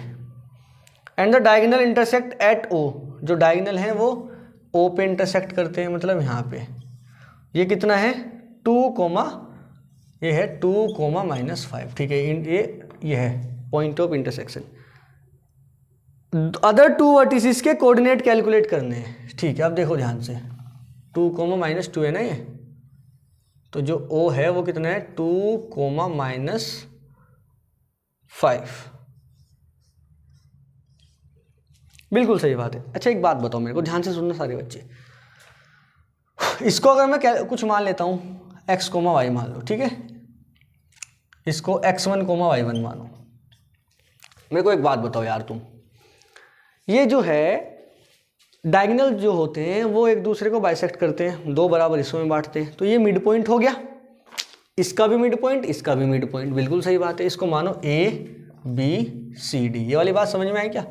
and the diagonal intersect at O, जो डायगोनल है वो ओ पे इंटरसेक्ट करते हैं, मतलब यहाँ पे ये कितना है 2, ये है 2,-5, ठीक है, ये है point of intersection. Other two vertices के कोऑर्डिनेट कैलकुलेट करने हैं, ठीक है। अब देखो ध्यान से 2, -2 है ना ये, तो जो O है वो कितना है 2, -5, बिल्कुल सही बात है। अच्छा एक बात बताओ मेरे को, ध्यान से सुनना सारे बच्चे, इसको अगर मैं कुछ मान लेता हूँ x, y मान लो, ठीक है, इसको x1, y1 मानो। मेरे को एक बात बताओ यार तुम, ये जो है डायगोनल जो होते हैं वो एक दूसरे को बाइसेक्ट करते हैं, दो बराबर हिस्सों में बांटते हैं, तो ये मिड पॉइंट हो गया, इसका भी मिड पॉइंट, इसका भी मिड पॉइंट, बिल्कुल सही बात है। इसको मानो A B C D, ये वाली बात समझ में आई क्या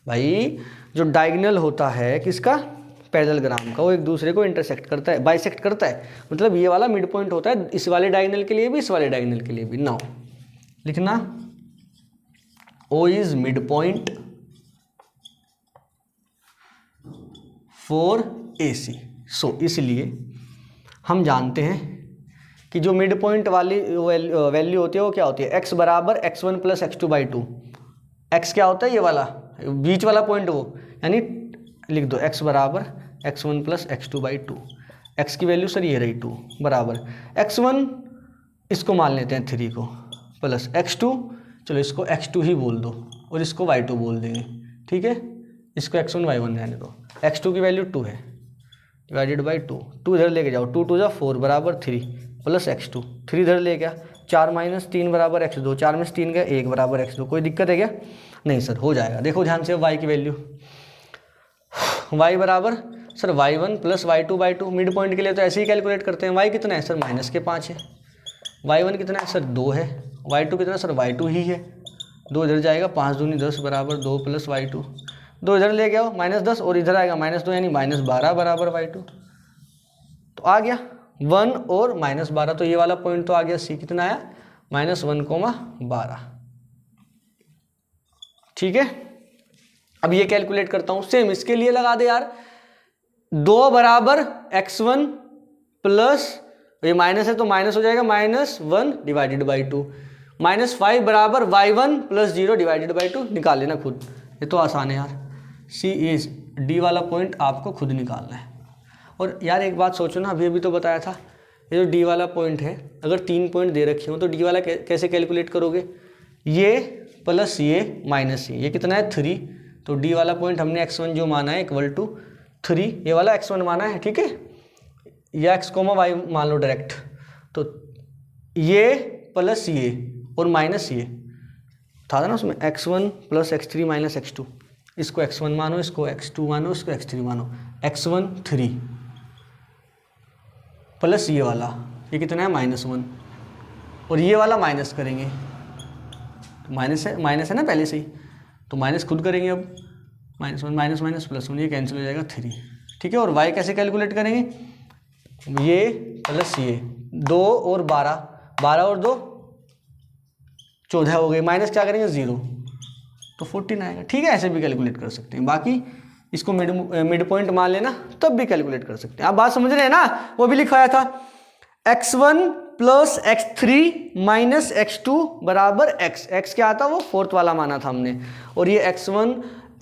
भाई? जो डायगोनल होता है किसका, पैरेललोग्राम का, वो एक दूसरे को इंटरसेक्ट करता है, बाइसेक्ट करता है, मतलब ये वाला मिड पॉइंट होता है इस वाले डायगोनल के लिए भी, इस वाले डायगोनल के लिए भी। नाउ लिखना O is mid point for AC। सो इसलिए हम जानते हैं कि जो मिड पॉइंट वाली वैल्यू होती है वो क्या होती है, x बराबर x1 + x2/2। x क्या होता है, ये वाला बीच वाला पॉइंट, वो यानी लिख दो x बराबर x1 + x2/2। x की वैल्यू सर ये रही 2 बराबर x1, इसको मान लेते हैं 3 को, प्लस x2, चलो इसको x2 ही बोल दो और इसको y2 बोल देंगे, ठीक है, इसको x1 y1 रहने दो। x2 की वैल्यू 2 है, डिवाइडेड बाई 2, 2 इधर लेके जाओ, 2 × 2 = 4 बराबर 3 प्लस x2, 3 इधर ले गया, 4 - 3 बराबर x2, 4 में से 3 गया 1 बराबर x2। कोई दिक्कत है क्या? नहीं सर, हो जाएगा। देखो ध्यान से y की वैल्यू, y बराबर sir y1 + y2/2, mid point के लिए तो ऐसे ही कैलकुलेट करते हैं। y कितना है सर -5 है, y1 कितना है सर 2 है, y2 कितना सर y2 ही है, 2 इधर जाएगा, 5 दूनी 10 बराबर 2 + y2, 2 इधर ले गया -10 और इधर आएगा -2 यानी -12 बराबर y2। तो आ गया 1 और -12, तो ये वाला पॉइंट तो आ गया C, कितना आया -1,12, ठीक है। अब ये कैलकुलेट करता हूं, सेम इसके लिए लगा दे यार, 2 बराबर x1 प्लस, ये माइनस है तो माइनस हो जाएगा -1 डिवाइडेड बाई 2, -5 बराबर y1 + 0 डिवाइडेड बाई 2, निकाल लेना खुद, ये तो आसान है यार। C इज D वाला पॉइंट आपको खुद निकालना है। और यार एक बात सोचो ना, अभी तो बताया था, ये जो D वाला पॉइंट है, अगर 3 पॉइंट दे रखे हो तो D वाला कैसे कैलकुलेट करोगे, ये प्लस ये माइनस ये कितना है 3, तो D वाला पॉइंट हमने x1 जो माना है = 3, ये वाला x1 माना है, ठीक है, या x, y मान लो डायरेक्ट, तो ये प्लस ये और माइनस ये था ना उसमें, x1 + x3 - x2, इसको x1 मानो, इसको x2 मानो, इसको x3 मानो, x1 3 प्लस ये वाला, ये कितना है -1, और ये वाला माइनस करेंगे, तो माइनस है ना पहले से ही, तो माइनस खुद करेंगे। अब -1 - +1 ये कैंसिल हो जाएगा 3, ठीक है। और y कैसे कैलकुलेट करेंगे, ये प्लस ये 2 और 12, 12 और 2 14 हो गए, माइनस क्या करेंगे 0, तो 14 आएगा, ठीक है। ऐसे भी कैलकुलेट कर सकते हैं, बाकी इसको मिड पॉइंट मान लेना तब भी कैलकुलेट कर सकते हैं। आप बात समझ रहे हैं ना, वो भी लिखवाया था x1 + x3 - x2 बराबर x क्या आता, वो 4th वाला माना था हमने, और ये x1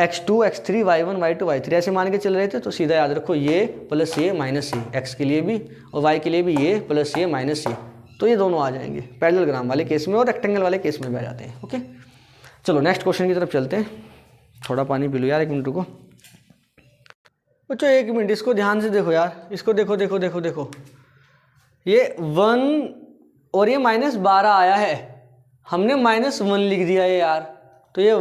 x2 x3 y1 y2 y3 ऐसे मान के चल रहे थे, तो सीधा याद रखो ये प्लस ये माइनस ये, x के लिए भी और y के लिए भी ये प्लस ये माइनस ये, तो ये दोनों आ जाएंगे पैरेललोग्राम वाले केस में और रेक्टेंगल वाले केस में भी आ जाते हैं। ओके, चलो नेक्स्ट क्वेश्चन की तरफ चलते हैं। थोड़ा पानी पी लो यार, 1 मिनट रुको बच्चों, 1 मिनट, इसको ध्यान से देखो यार, इसको देखो देखो देखो देखो, ये 1 और ये -12 आया है, हमने -1 लिख दिया है यार, तो ये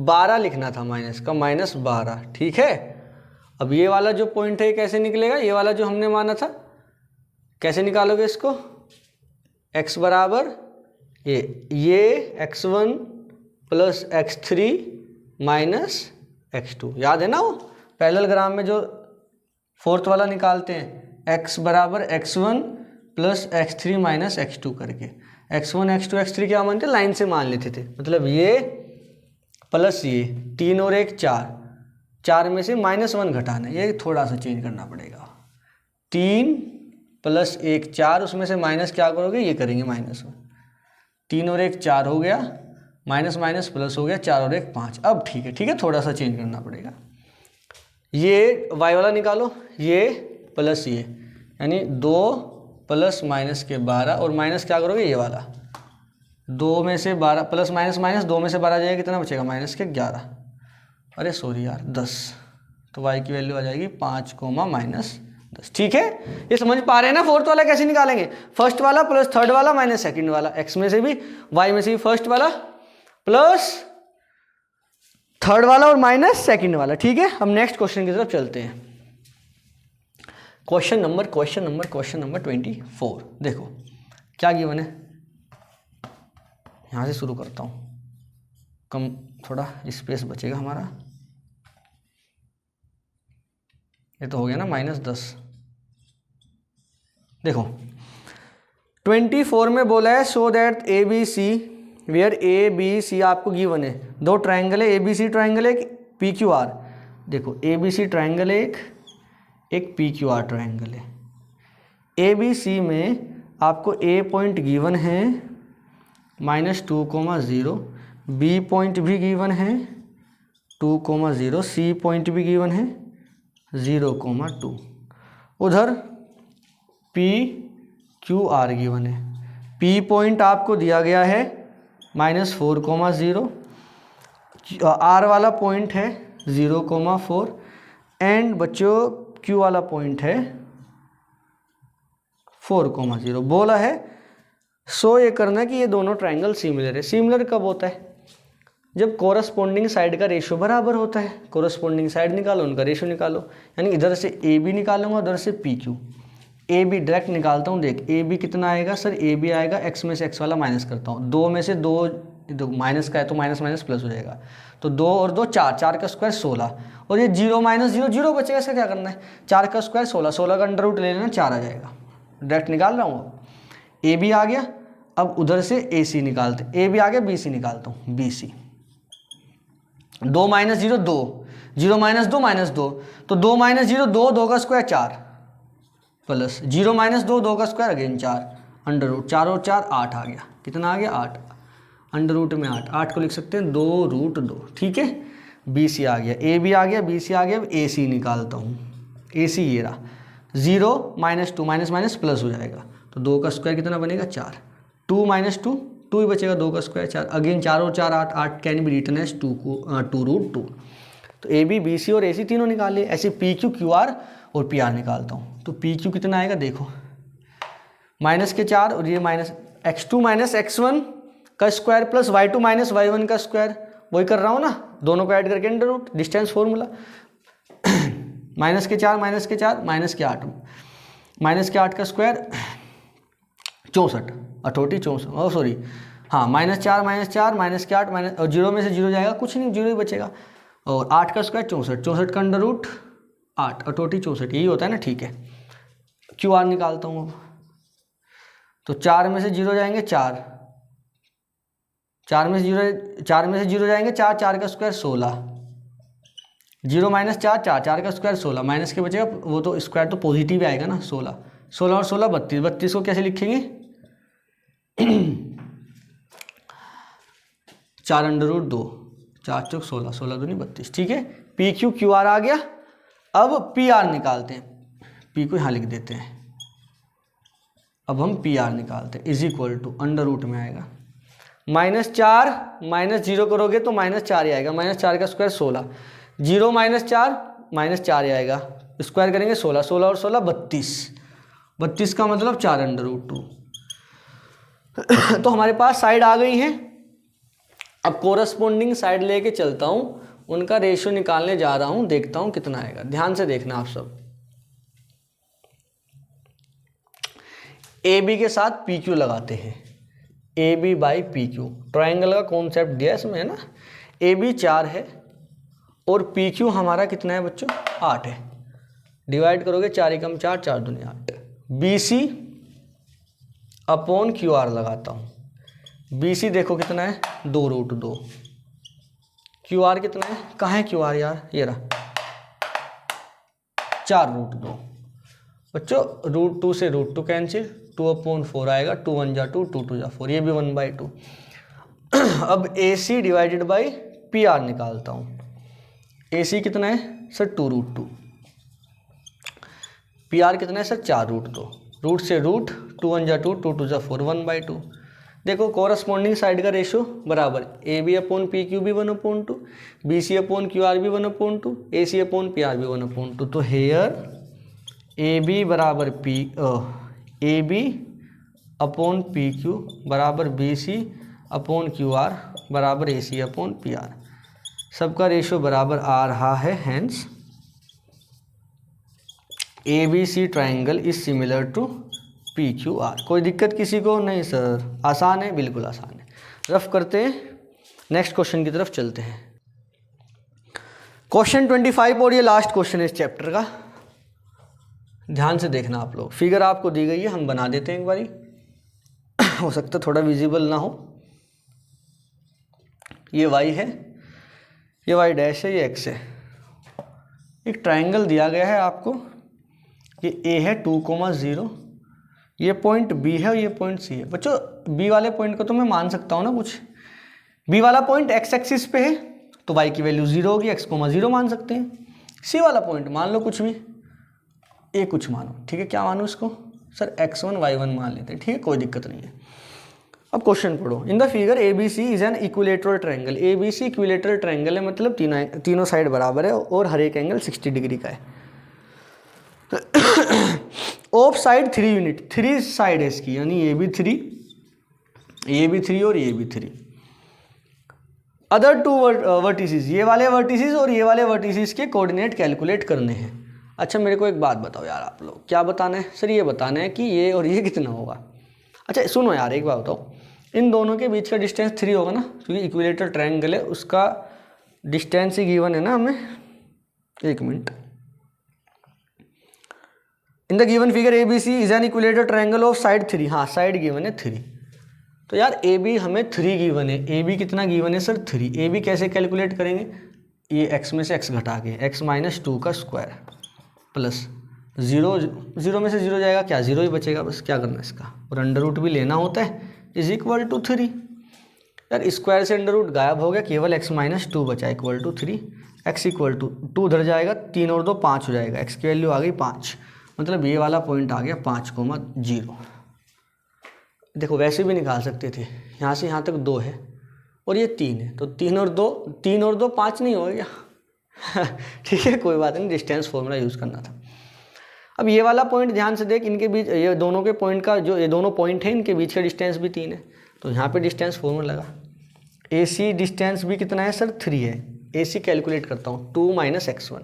12 लिखना था माइनस का, -12, ठीक है। अब ये वाला जो पॉइंट है कैसे निकलेगा, ये वाला जो हमने माना था, कैसे निकालोगे इसको, x बराबर ये x1 plus x3 minus x2, याद है ना वो पैरेललोग्राम में जो फोर्थ वाला निकालते हैं, x बराबर x1 plus x3 minus x2 करके। x1 x2 x3 क्या मानते, लाइन से मान लेते थे, मतलब ये प्लस ये 3 और 1 4, 4 में से -1 घटाना है, ये थोड़ा सा चेंज करना पड़ेगा। 3 प्लस 1 4, उसमें से माइनस क्या करोगे, ये करेंगे -1। 3 और 1 4 हो गया, माइनस माइनस प्लस हो गया, 4 और 1 5। अब ठीक है, थोड़ा सा चेंज करना पड़ेगा। ये y वाला निकालो, ये प्लस ये, यानी 2 प्लस माइनस के 12, और माइनस क्या करोगे, ये वाला 2 में से 12 प्लस माइनस माइनस 2 में से 12 जाएगा, कितना बचेगा, -11। अरे सॉरी यार 10, तो y की वैल्यू आ जाएगी 5, -10, ठीक है। ये समझ पा रहे हैं ना, फोर्थ वाला कैसे निकालेंगे, फर्स्ट वाला प्लस थर्ड वाला माइनस सेकंड वाला, x में से भी y में से भी फर्स्ट वाला प्लस थर्ड वाला और माइनस सेकंड वाला, ठीक है। हम नेक्स्ट क्वेश्चन की तरफ चलते हैं। क्वेश्चन नंबर 24, देखो क्या गिवन है, यहाँ से शुरू करता हूँ, कम थोड़ा स्पेस बचेगा हमारा। ये तो हो गया ना -10। देखो 24 में बोला है show that ABC where ABC आपको गिवन है, दो ट्रायंगल है, ABC ट्रायंगल है, PQR। देखो ABC ट्रायंगल है, एक PQR ट्रायंगल है। ABC में आपको A पॉइंट गिवन है -2,0, B पॉइंट भी गिवन है 2,0, C पॉइंट भी गिवन है 0,2, उधर PQR गिवन है। P पॉइंट आपको दिया गया है -4,0, R वाला पॉइंट है 0,4, एंड बच्चों Q वाला पॉइंट है 4,0। बोला है सो ये करना कि ये दोनों ट्रायंगल सिमिलर है। सिमिलर कब होता है, जब कोरस्पोंडिंग साइड का रेशियो बराबर होता है। कोरस्पोंडिंग साइड निकालो, उनका रेशियो निकालो, यानी इधर से AB निकालूंगा, उधर से PQ। AB डायरेक्ट निकालता हूँ, देख AB कितना आएगा सर, AB आएगा x में से x वाला माइनस करता हूँ, 2 में से 2 माइनस का है तो माइनस माइनस प्लस हो जाएगा, तो 2 और 2 4, 4 का स्क्वायर 16, और ये 0 - 0 0 बचेगा। इसका क्या करना है, 4 का स्क्वायर 16, 16 का अंडर रूट ले लेना, 4 आ जाएगा। डायरेक्ट निकाल रहा हूँ, AB आ गया। अब उधर से AC निकालते, AB आ गया, BC निकालता हूँ, BC। 2 - 0 2, 0 - 2 -2, तो 2 - 0 2, 2 का स्क्वायर 4, प्लस 0 - 2, 2 का स्क्वायर अगेन 4, अंडर रूट 4 और 4 8 आ गया, कितना आ गया 8, अंडर रूट में 8, 8 को लिख सकते हैं 2√2, ठीक है। BC आ गया, AB आ गया, BC आ गया। अब AC निकालता हूँ, AC ये रहा, 0 - 2 माइनस माइनस प्लस हो जाएगा, तो 2 का स्क्वायर कितना बनेगा 4, 2 - 2 2 ही बचेगा, 2 का स्क्वायर 4, अगेन 4 और 4 8, 8 कैन बी रिटन एज 2√2। तो AB BC और AC तीनों निकाले। ऐसे PQ QR और PR निकालता हूँ, तो PQ कितना आएगा देखो, माइनस के 4 और ये माइनस x2 - x1 का स्क्वायर प्लस y2 - y1 का स्क्वायर, वही कर रहा हूँ ना, दोनों को ऐड करके अंडर रूट, डिस्टेंस फॉर्मूला। -4 -4 -8, -8 का स्क्वायर 64, 64, सॉरी हाँ, -4 -4 -8 और 0 में से 0 जाएगा, कुछ नहीं, 0 ही बचेगा, और 8 का स्क्वायर 64, 64 का अंडर रूट 8, 64, यही होता है ना, ठीक है। QR निकालता हूँ अब, तो 4 में से 0 जाएंगे 4, 4 में से 0 जाएंगे 4, 4 का स्क्वायर 16, 0 - 4 4, 4 का स्क्वायर 16, माइनस के बचेगा, वो तो स्क्वायर तो पॉजिटिव आएगा ना, 16 16 और 16 32, 32 को कैसे लिखेंगे 4 अंडर रूट 2, 4 चौक 16, 16 दूनी 32, ठीक है। PQ QR आ गया। अब PR निकालते हैं, P को यहाँ लिख देते हैं, अब हम PR निकालते हैं, is equal to under root में आएगा -4 -0 करोगे तो -4 ही आएगा, -4 का स्क्वायर 16, 0 - 4 -4 ही आएगा, स्क्वायर करेंगे 16, 16 और 16 32, 32 का मतलब 4 अंडर रूट 2। तो हमारे पास साइड आ गई है अब कोरस्पोंडिंग साइड लेके चलता हूँ, उनका रेशियो निकालने जा रहा हूँ, देखता हूँ कितना आएगा। ध्यान से देखना आप सब। ए बी के साथ पी क्यू लगाते हैं, A B by P Q, triangle का कॉन्सेप्ट दिया इसमें है ना। ए बी 4 है और पी क्यू हमारा कितना है बच्चों, 8 है। डिवाइड करोगे 4 एकम 4, 4 दूनी 8। B C upon Q R लगाता हूँ। बी सी देखो कितना है, 2√2। क्यू आर कितना है, कहाँ है क्यू आर यार, ये रहा 4√2। बच्चों √2 से √2 कैंसिल, 2/4 आएगा, 2 1 जा 2, 2 2 जा 4, ये भी 1/2। अब A C divided by P R निकालता हूँ। ए सी कितना है सर, 2√2। पी आर कितना है सर, 4√2। रूट से रूट, 2 1 जा 2, 2 2 जा 4, 1/2। देखो कोरस्पॉन्डिंग साइड का रेशियो बराबर, A B upon P Q भी 1/2, B C upon Q R भी 1/2, A C upon P R भी 1/2। तो हेयर ए बी बराबर A B upon P Q बराबर B C upon Q R बराबर A C upon P R. सबका ratio बराबर आ रहा है, hence A B C triangle is similar to P Q R. कोई दिक्कत किसी को? नहीं सर, आसान है, बिल्कुल आसान है। रफ करते हैं, नेक्स्ट क्वेश्चन की तरफ चलते हैं। क्वेश्चन 25 और ये लास्ट क्वेश्चन है इस चैप्टर का। ध्यान से देखना आप लोग, फिगर आपको दी गई है, हम बना देते हैं एक बारी। हो सकता है थोड़ा विजिबल ना हो। ये y है, ये y डैश है, ये x है। एक ट्राइंगल दिया गया है आपको, ये a है 2,0, ये पॉइंट b है और ये पॉइंट c है। बच्चों b वाले पॉइंट को तो मैं मान सकता हूँ ना कुछ, b वाला पॉइंट x एक्सिस पे है तो y की वैल्यू 0 होगी, x,0 मान सकते हैं। c वाला पॉइंट मान लो कुछ भी, ये कुछ मानो, ठीक है। क्या मानो इसको सर, x1 y1 मान लेते हैं, ठीक है, कोई दिक्कत नहीं है। अब क्वेश्चन पढ़ो। In the figure A B C is an equilateral triangle. A B C equilateral triangle है, मतलब तीनों साइड बराबर है और हर एक एंगल 60 डिग्री का है। ऑफ साइड 3 यूनिट, 3 साइड है इसकी, यानी ये भी 3 और ये भी 3। अदर 2 वर्टिसेस, ये वाले वर्टिसेस और ये वाले वर्टिसेस के कोऑर्डिनेट कैलकुलेट करने हैं। अच्छा मेरे को एक बात बताओ यार आप लोग, क्या बताना है सर? ये बताना है कि ये और ये कितना होगा। अच्छा सुनो यार, एक बात बताओ, इन दोनों के बीच का डिस्टेंस 3 होगा ना, क्योंकि इक्विलेटरल ट्रायंगल है, उसका डिस्टेंस ही गिवन है ना हमें। एक minute, in the given figure A B C is an equilateral triangle of side 3। हाँ साइड गिवन है 3, तो यार ए बी हमें 3 गिवन है। ए बी कितना गिवन है सर? 3। ए बी कैसे कैलकुलेट करेंगे? ये x में से x घटा के, x - 2 का स्क्वायर प्लस 0 में से 0 जाएगा, क्या 0 ही बचेगा, बस क्या करना है इसका, और अंडर रूट भी लेना होता है, इज इक्वल टू 3। यार स्क्वायर से अंडर रूट गायब हो गया, केवल x - 2 बचा, equal to 3। x equal to 2 उधर जाएगा, 3 और 2 5 हो जाएगा, x की वैल्यू आ गई 5, मतलब ये वाला पॉइंट आ गया 5,0। देखो वैसे भी निकाल सकते थे, यहाँ से यहाँ तक 2 है और ये 3 है, तो 3 और 2 5 नहीं हो गया। ठीक है, कोई बात नहीं, डिस्टेंस फॉर्मूला यूज़ करना था। अब ये वाला पॉइंट ध्यान से देख, इनके बीच, ये दोनों के पॉइंट का जो ये दोनों पॉइंट हैं, इनके बीच का डिस्टेंस भी 3 है, तो यहाँ पे डिस्टेंस फॉर्मूला लगा। ए सी डिस्टेंस भी कितना है सर? 3 है। ए सी कैलकुलेट करता हूँ, 2 - x1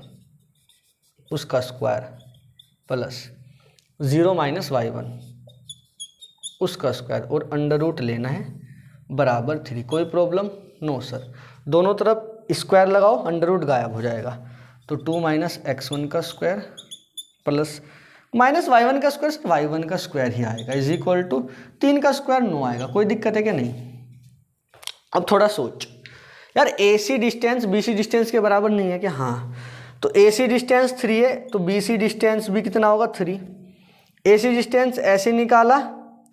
उसका स्क्वायर प्लस 0 - y1 उसका स्क्वायर, और अंडर रूट लेना है बराबर 3। कोई प्रॉब्लम? No sir. दोनों तरफ स्क्वायर लगाओ, अंडर रूट गायब हो जाएगा, तो 2 - x1 का स्क्वायर प्लस -y1 का स्क्वायर, y1 का स्क्वायर ही आएगा, इज इक्वल टू 3 का स्क्वायर 9 आएगा। कोई दिक्कत है क्या? नहीं। अब थोड़ा सोच यार, ए सी डिस्टेंस बी सी डिस्टेंस के बराबर नहीं है क्या? हाँ, तो ए सी डिस्टेंस 3 है, तो बी सी डिस्टेंस भी कितना होगा? 3। ए सी डिस्टेंस ऐसे निकाला,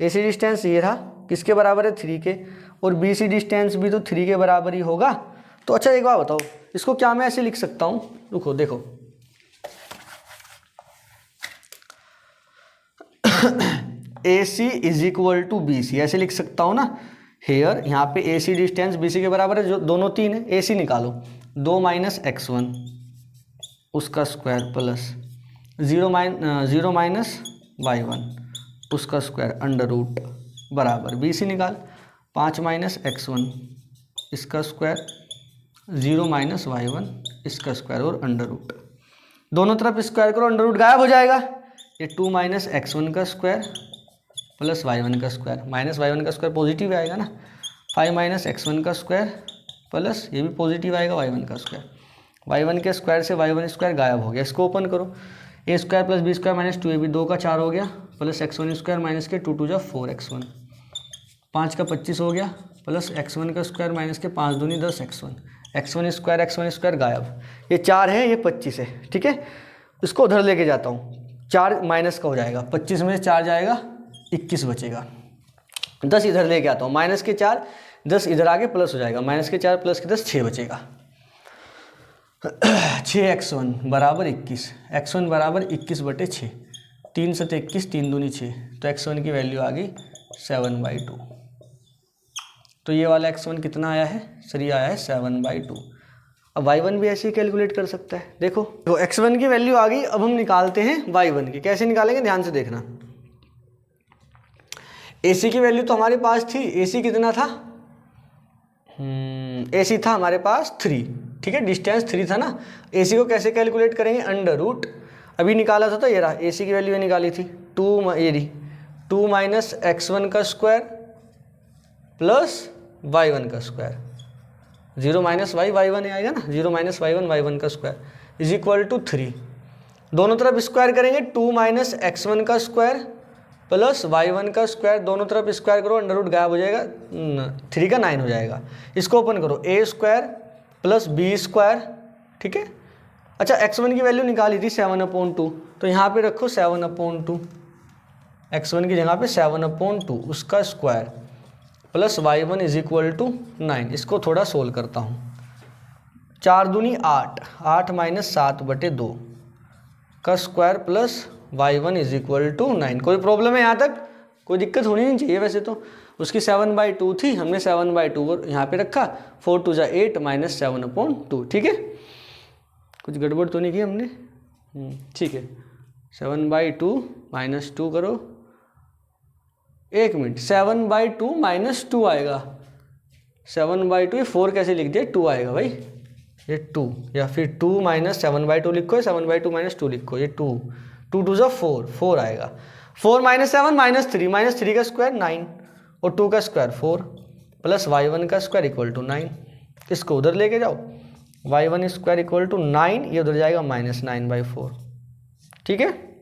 ए सी डिस्टेंस ये रहा, किसके बराबर है? 3 के, और बी सी डिस्टेंस भी तो 3 के बराबर ही होगा। तो अच्छा एक बात बताओ, इसको क्या मैं ऐसे लिख सकता हूँ? रुको देखो, A C is equal to B C, ऐसे लिख सकता हूँ ना। हेयर यहाँ पे ए सी डिस्टेंस बी सी के बराबर है, जो दोनों 3 है। ए सी निकालो, 2 - x1 उसका स्क्वायर प्लस 0 - y1 उसका स्क्वायर अंडर रूट बराबर बी सी निकाल, 5 - x1 इसका स्क्वायर, 0 माइनस y1 इसका स्क्वायर और अंडर रूट। दोनों तरफ स्क्वायर करो, अंडर रूट गायब हो जाएगा। ये 2 माइनस x1 का स्क्वायर प्लस y1 का स्क्वायर, माइनस y1 का स्क्वायर पॉजिटिव आएगा ना, 5 माइनस x1 का स्क्वायर प्लस ये भी पॉजिटिव आएगा y1 का स्क्वायर। y1 के स्क्वायर से y1 स्क्वायर गायब हो गया। इसको ओपन करो, A square plus B square minus 2ab 2 का 4 हो गया प्लस x1 स्क्वायर माइनस के 2 2 जा 4x1, 5 का 25 हो गया प्लस x1 का स्क्वायर माइनस के 5 दूनी 10 x1 स्क्वायर गायब। ये 4 है, ये 25 है, ठीक है। इसको उधर लेके जाता हूँ, 4 माइनस का हो जाएगा, 25 में से 4 जाएगा 21 बचेगा। 10 इधर लेके आता हूँ, माइनस के 4 10 इधर आगे प्लस हो जाएगा, माइनस के 4 प्लस के 10 6 बचेगा। 6x1 बराबर 21, x1 बराबर 21/6, 3 7 21, 3 दूनी 6, तो x1 की वैल्यू आ गई 7/2। तो ये वाला x1 कितना आया है सर, ये आया है 7/2। अब y1 भी ऐसे ही कैलकुलेट कर सकता है। देखो तो x1 की वैल्यू आ गई, अब हम निकालते हैं y1 की। कैसे निकालेंगे ध्यान से देखना। AC की वैल्यू तो हमारे पास थी, AC कितना था, AC था हमारे पास 3, ठीक है, डिस्टेंस 3 था ना। AC को कैसे कैलकुलेट करेंगे, अंडर रूट, अभी निकाला था तो ये रहा, AC की वैल्यू निकाली थी 2 माइनस x1 का स्क्वायर प्लस y1 का स्क्वायर, 0 माइनस y1 आएगा ना, 0 माइनस y1 का स्क्वायर इज इक्वल टू 3। दोनों तरफ स्क्वायर करेंगे, 2 माइनस x1 का स्क्वायर प्लस y1 का स्क्वायर, दोनों तरफ स्क्वायर करो, अंडर रूट गायब हो जाएगा, 3 का 9 हो जाएगा। इसको ओपन करो, a square plus b square, ठीक है। अच्छा x1 की वैल्यू निकाली थी 7/2, तो यहाँ पे रखो 7/2, x1 की जगह पे 7/2 उसका square plus y1 is equal to 9। इसको थोड़ा सोल्व करता हूँ, 4 दूनी 8, 8 माइनस 7/2 का square plus y1 is equal to 9। कोई प्रॉब्लम है यहाँ तक, कोई दिक्कत होनी नहीं चाहिए। वैसे तो उसकी 7/2 थी, हमने 7/2 यहाँ पे रखा, 4 2 जा 8 माइनस 7/2, ठीक है। कुछ गड़बड़ तो नहीं की हमने, ठीक है। 7/2 माइनस 2 करो, 1 मिनट, 7/2 माइनस 2 आएगा, 7/2 ये 4 कैसे लिख दिया, 2 आएगा भाई, ये 2, या फिर 2 माइनस 7/2 लिखो, 7/2 माइनस 2 लिखो, ये 2 2 जा 4 आएगा, 4 माइनस 7 माइनस 3 का स्क्वायर 9 और 2 का स्क्वायर 4 प्लस y1 का स्क्वायर इक्वल टू 9। इसको उधर लेके जाओ, y1 स्क्वायर इक्वल टू 9, ये उधर जाएगा माइनस 9/4, ठीक है।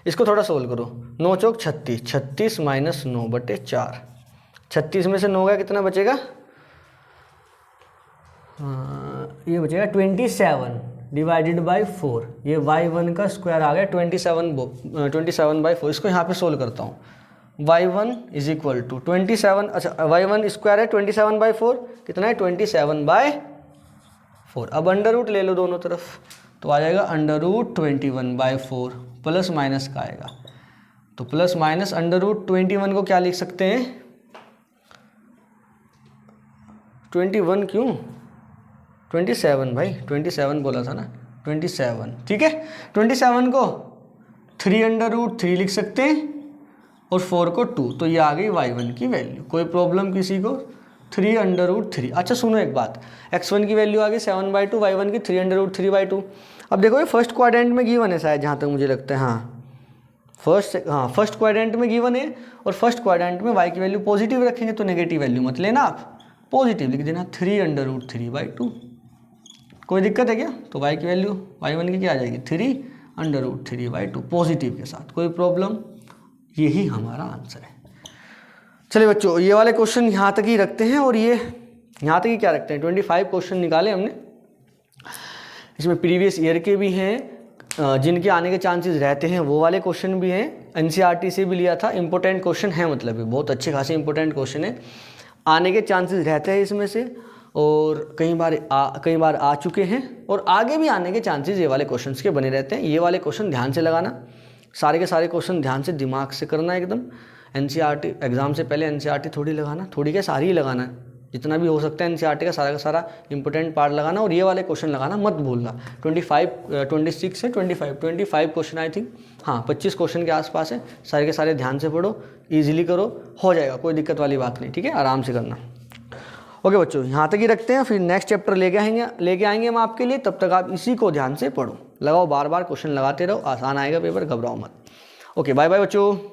इसको थोड़ा सोल्व करो, 9 चौक 36, 36 माइनस 9/4, 36 में से 9 का कितना बचेगा, ये बचेगा 27 डिवाइडेड बाई 4, ये y1 का स्क्वायर आ गया 27/4। इसको यहाँ पे सोल्व करता हूँ, y1 इज इक्वल टू 27, अच्छा y1 स्क्वायर है 27/4, कितना है 27/4। अब अंडर रूट ले लो दोनों तरफ, तो आ जाएगा अंडर रूट 21/4, प्लस माइनस का आएगा, तो प्लस माइनस अंडर रूट 21 को क्या लिख सकते हैं, 21 क्यों, 27 भाई, 27 बोला था ना, 27, ठीक है। 27 को 3/√3 लिख सकते हैं और 4 को 2, तो ये आ गई y1 की वैल्यू। कोई प्रॉब्लम किसी को, 3/√3। अच्छा सुनो एक बात, x1 की वैल्यू आ गई 7/2, y1 की 3/√3/2। अब देखो ये फर्स्ट क्वाड्रेंट में गिवन है शायद, जहाँ तक मुझे लगता है, फर्स्ट क्वाड्रेंट में गिवन है, और फर्स्ट क्वाड्रेंट में y की वैल्यू पॉजिटिव रखेंगे, तो नेगेटिव वैल्यू मत लेना, आप पॉजिटिव लिख देना, 3/√3/2। कोई दिक्कत है क्या, तो y की वैल्यू y1 की क्या आ जाएगी, 3/√3/2 पॉजिटिव के साथ। कोई प्रॉब्लम, यही हमारा आंसर है। चलिए बच्चों, ये वाले क्वेश्चन यहाँ तक ही रखते हैं, और ये यहाँ तक ही क्या रखते हैं, 25 क्वेश्चन निकाले हमने। इसमें प्रीवियस ईयर के भी हैं, जिनके आने के चांसेस रहते हैं वो वाले क्वेश्चन भी हैं, NCERT से भी लिया था, इंपॉर्टेंट क्वेश्चन है, मतलब ये बहुत अच्छे खासे इंपॉर्टेंट क्वेश्चन है, आने के चांसेस रहते हैं इसमें से, और कई बार आ चुके हैं, और आगे भी आने के चांसेस ये वाले क्वेश्चंस के बने रहते हैं। ये वाले क्वेश्चन ध्यान से लगाना, सारे के सारे क्वेश्चन ध्यान से दिमाग से करना एकदम। NCERT एग्जाम से पहले NCERT थोड़ी लगाना, थोड़ी क्या सारी ही लगाना है, जितना भी हो सकता है NCERT का सारा इंपॉर्टेंट पार्ट लगाना, और ये वाले क्वेश्चन लगाना मत भूलना। 26 से 25 क्वेश्चन आई थिंक, हाँ 25 क्वेश्चन के आसपास है, सारे के सारे ध्यान से पढ़ो, ईजिली करो, हो जाएगा, कोई दिक्कत वाली बात नहीं, ठीक है, आराम से करना। ओके बच्चों, यहाँ तक ही रखते हैं, फिर नेक्स्ट चैप्टर लेके आएंगे हम आपके लिए। तब तक आप इसी को ध्यान से पढ़ो, लगाओ, बार बार क्वेश्चन लगाते रहो, आसान आएगा पेपर, घबराओ मत। ओके, बाय बाय बच्चों।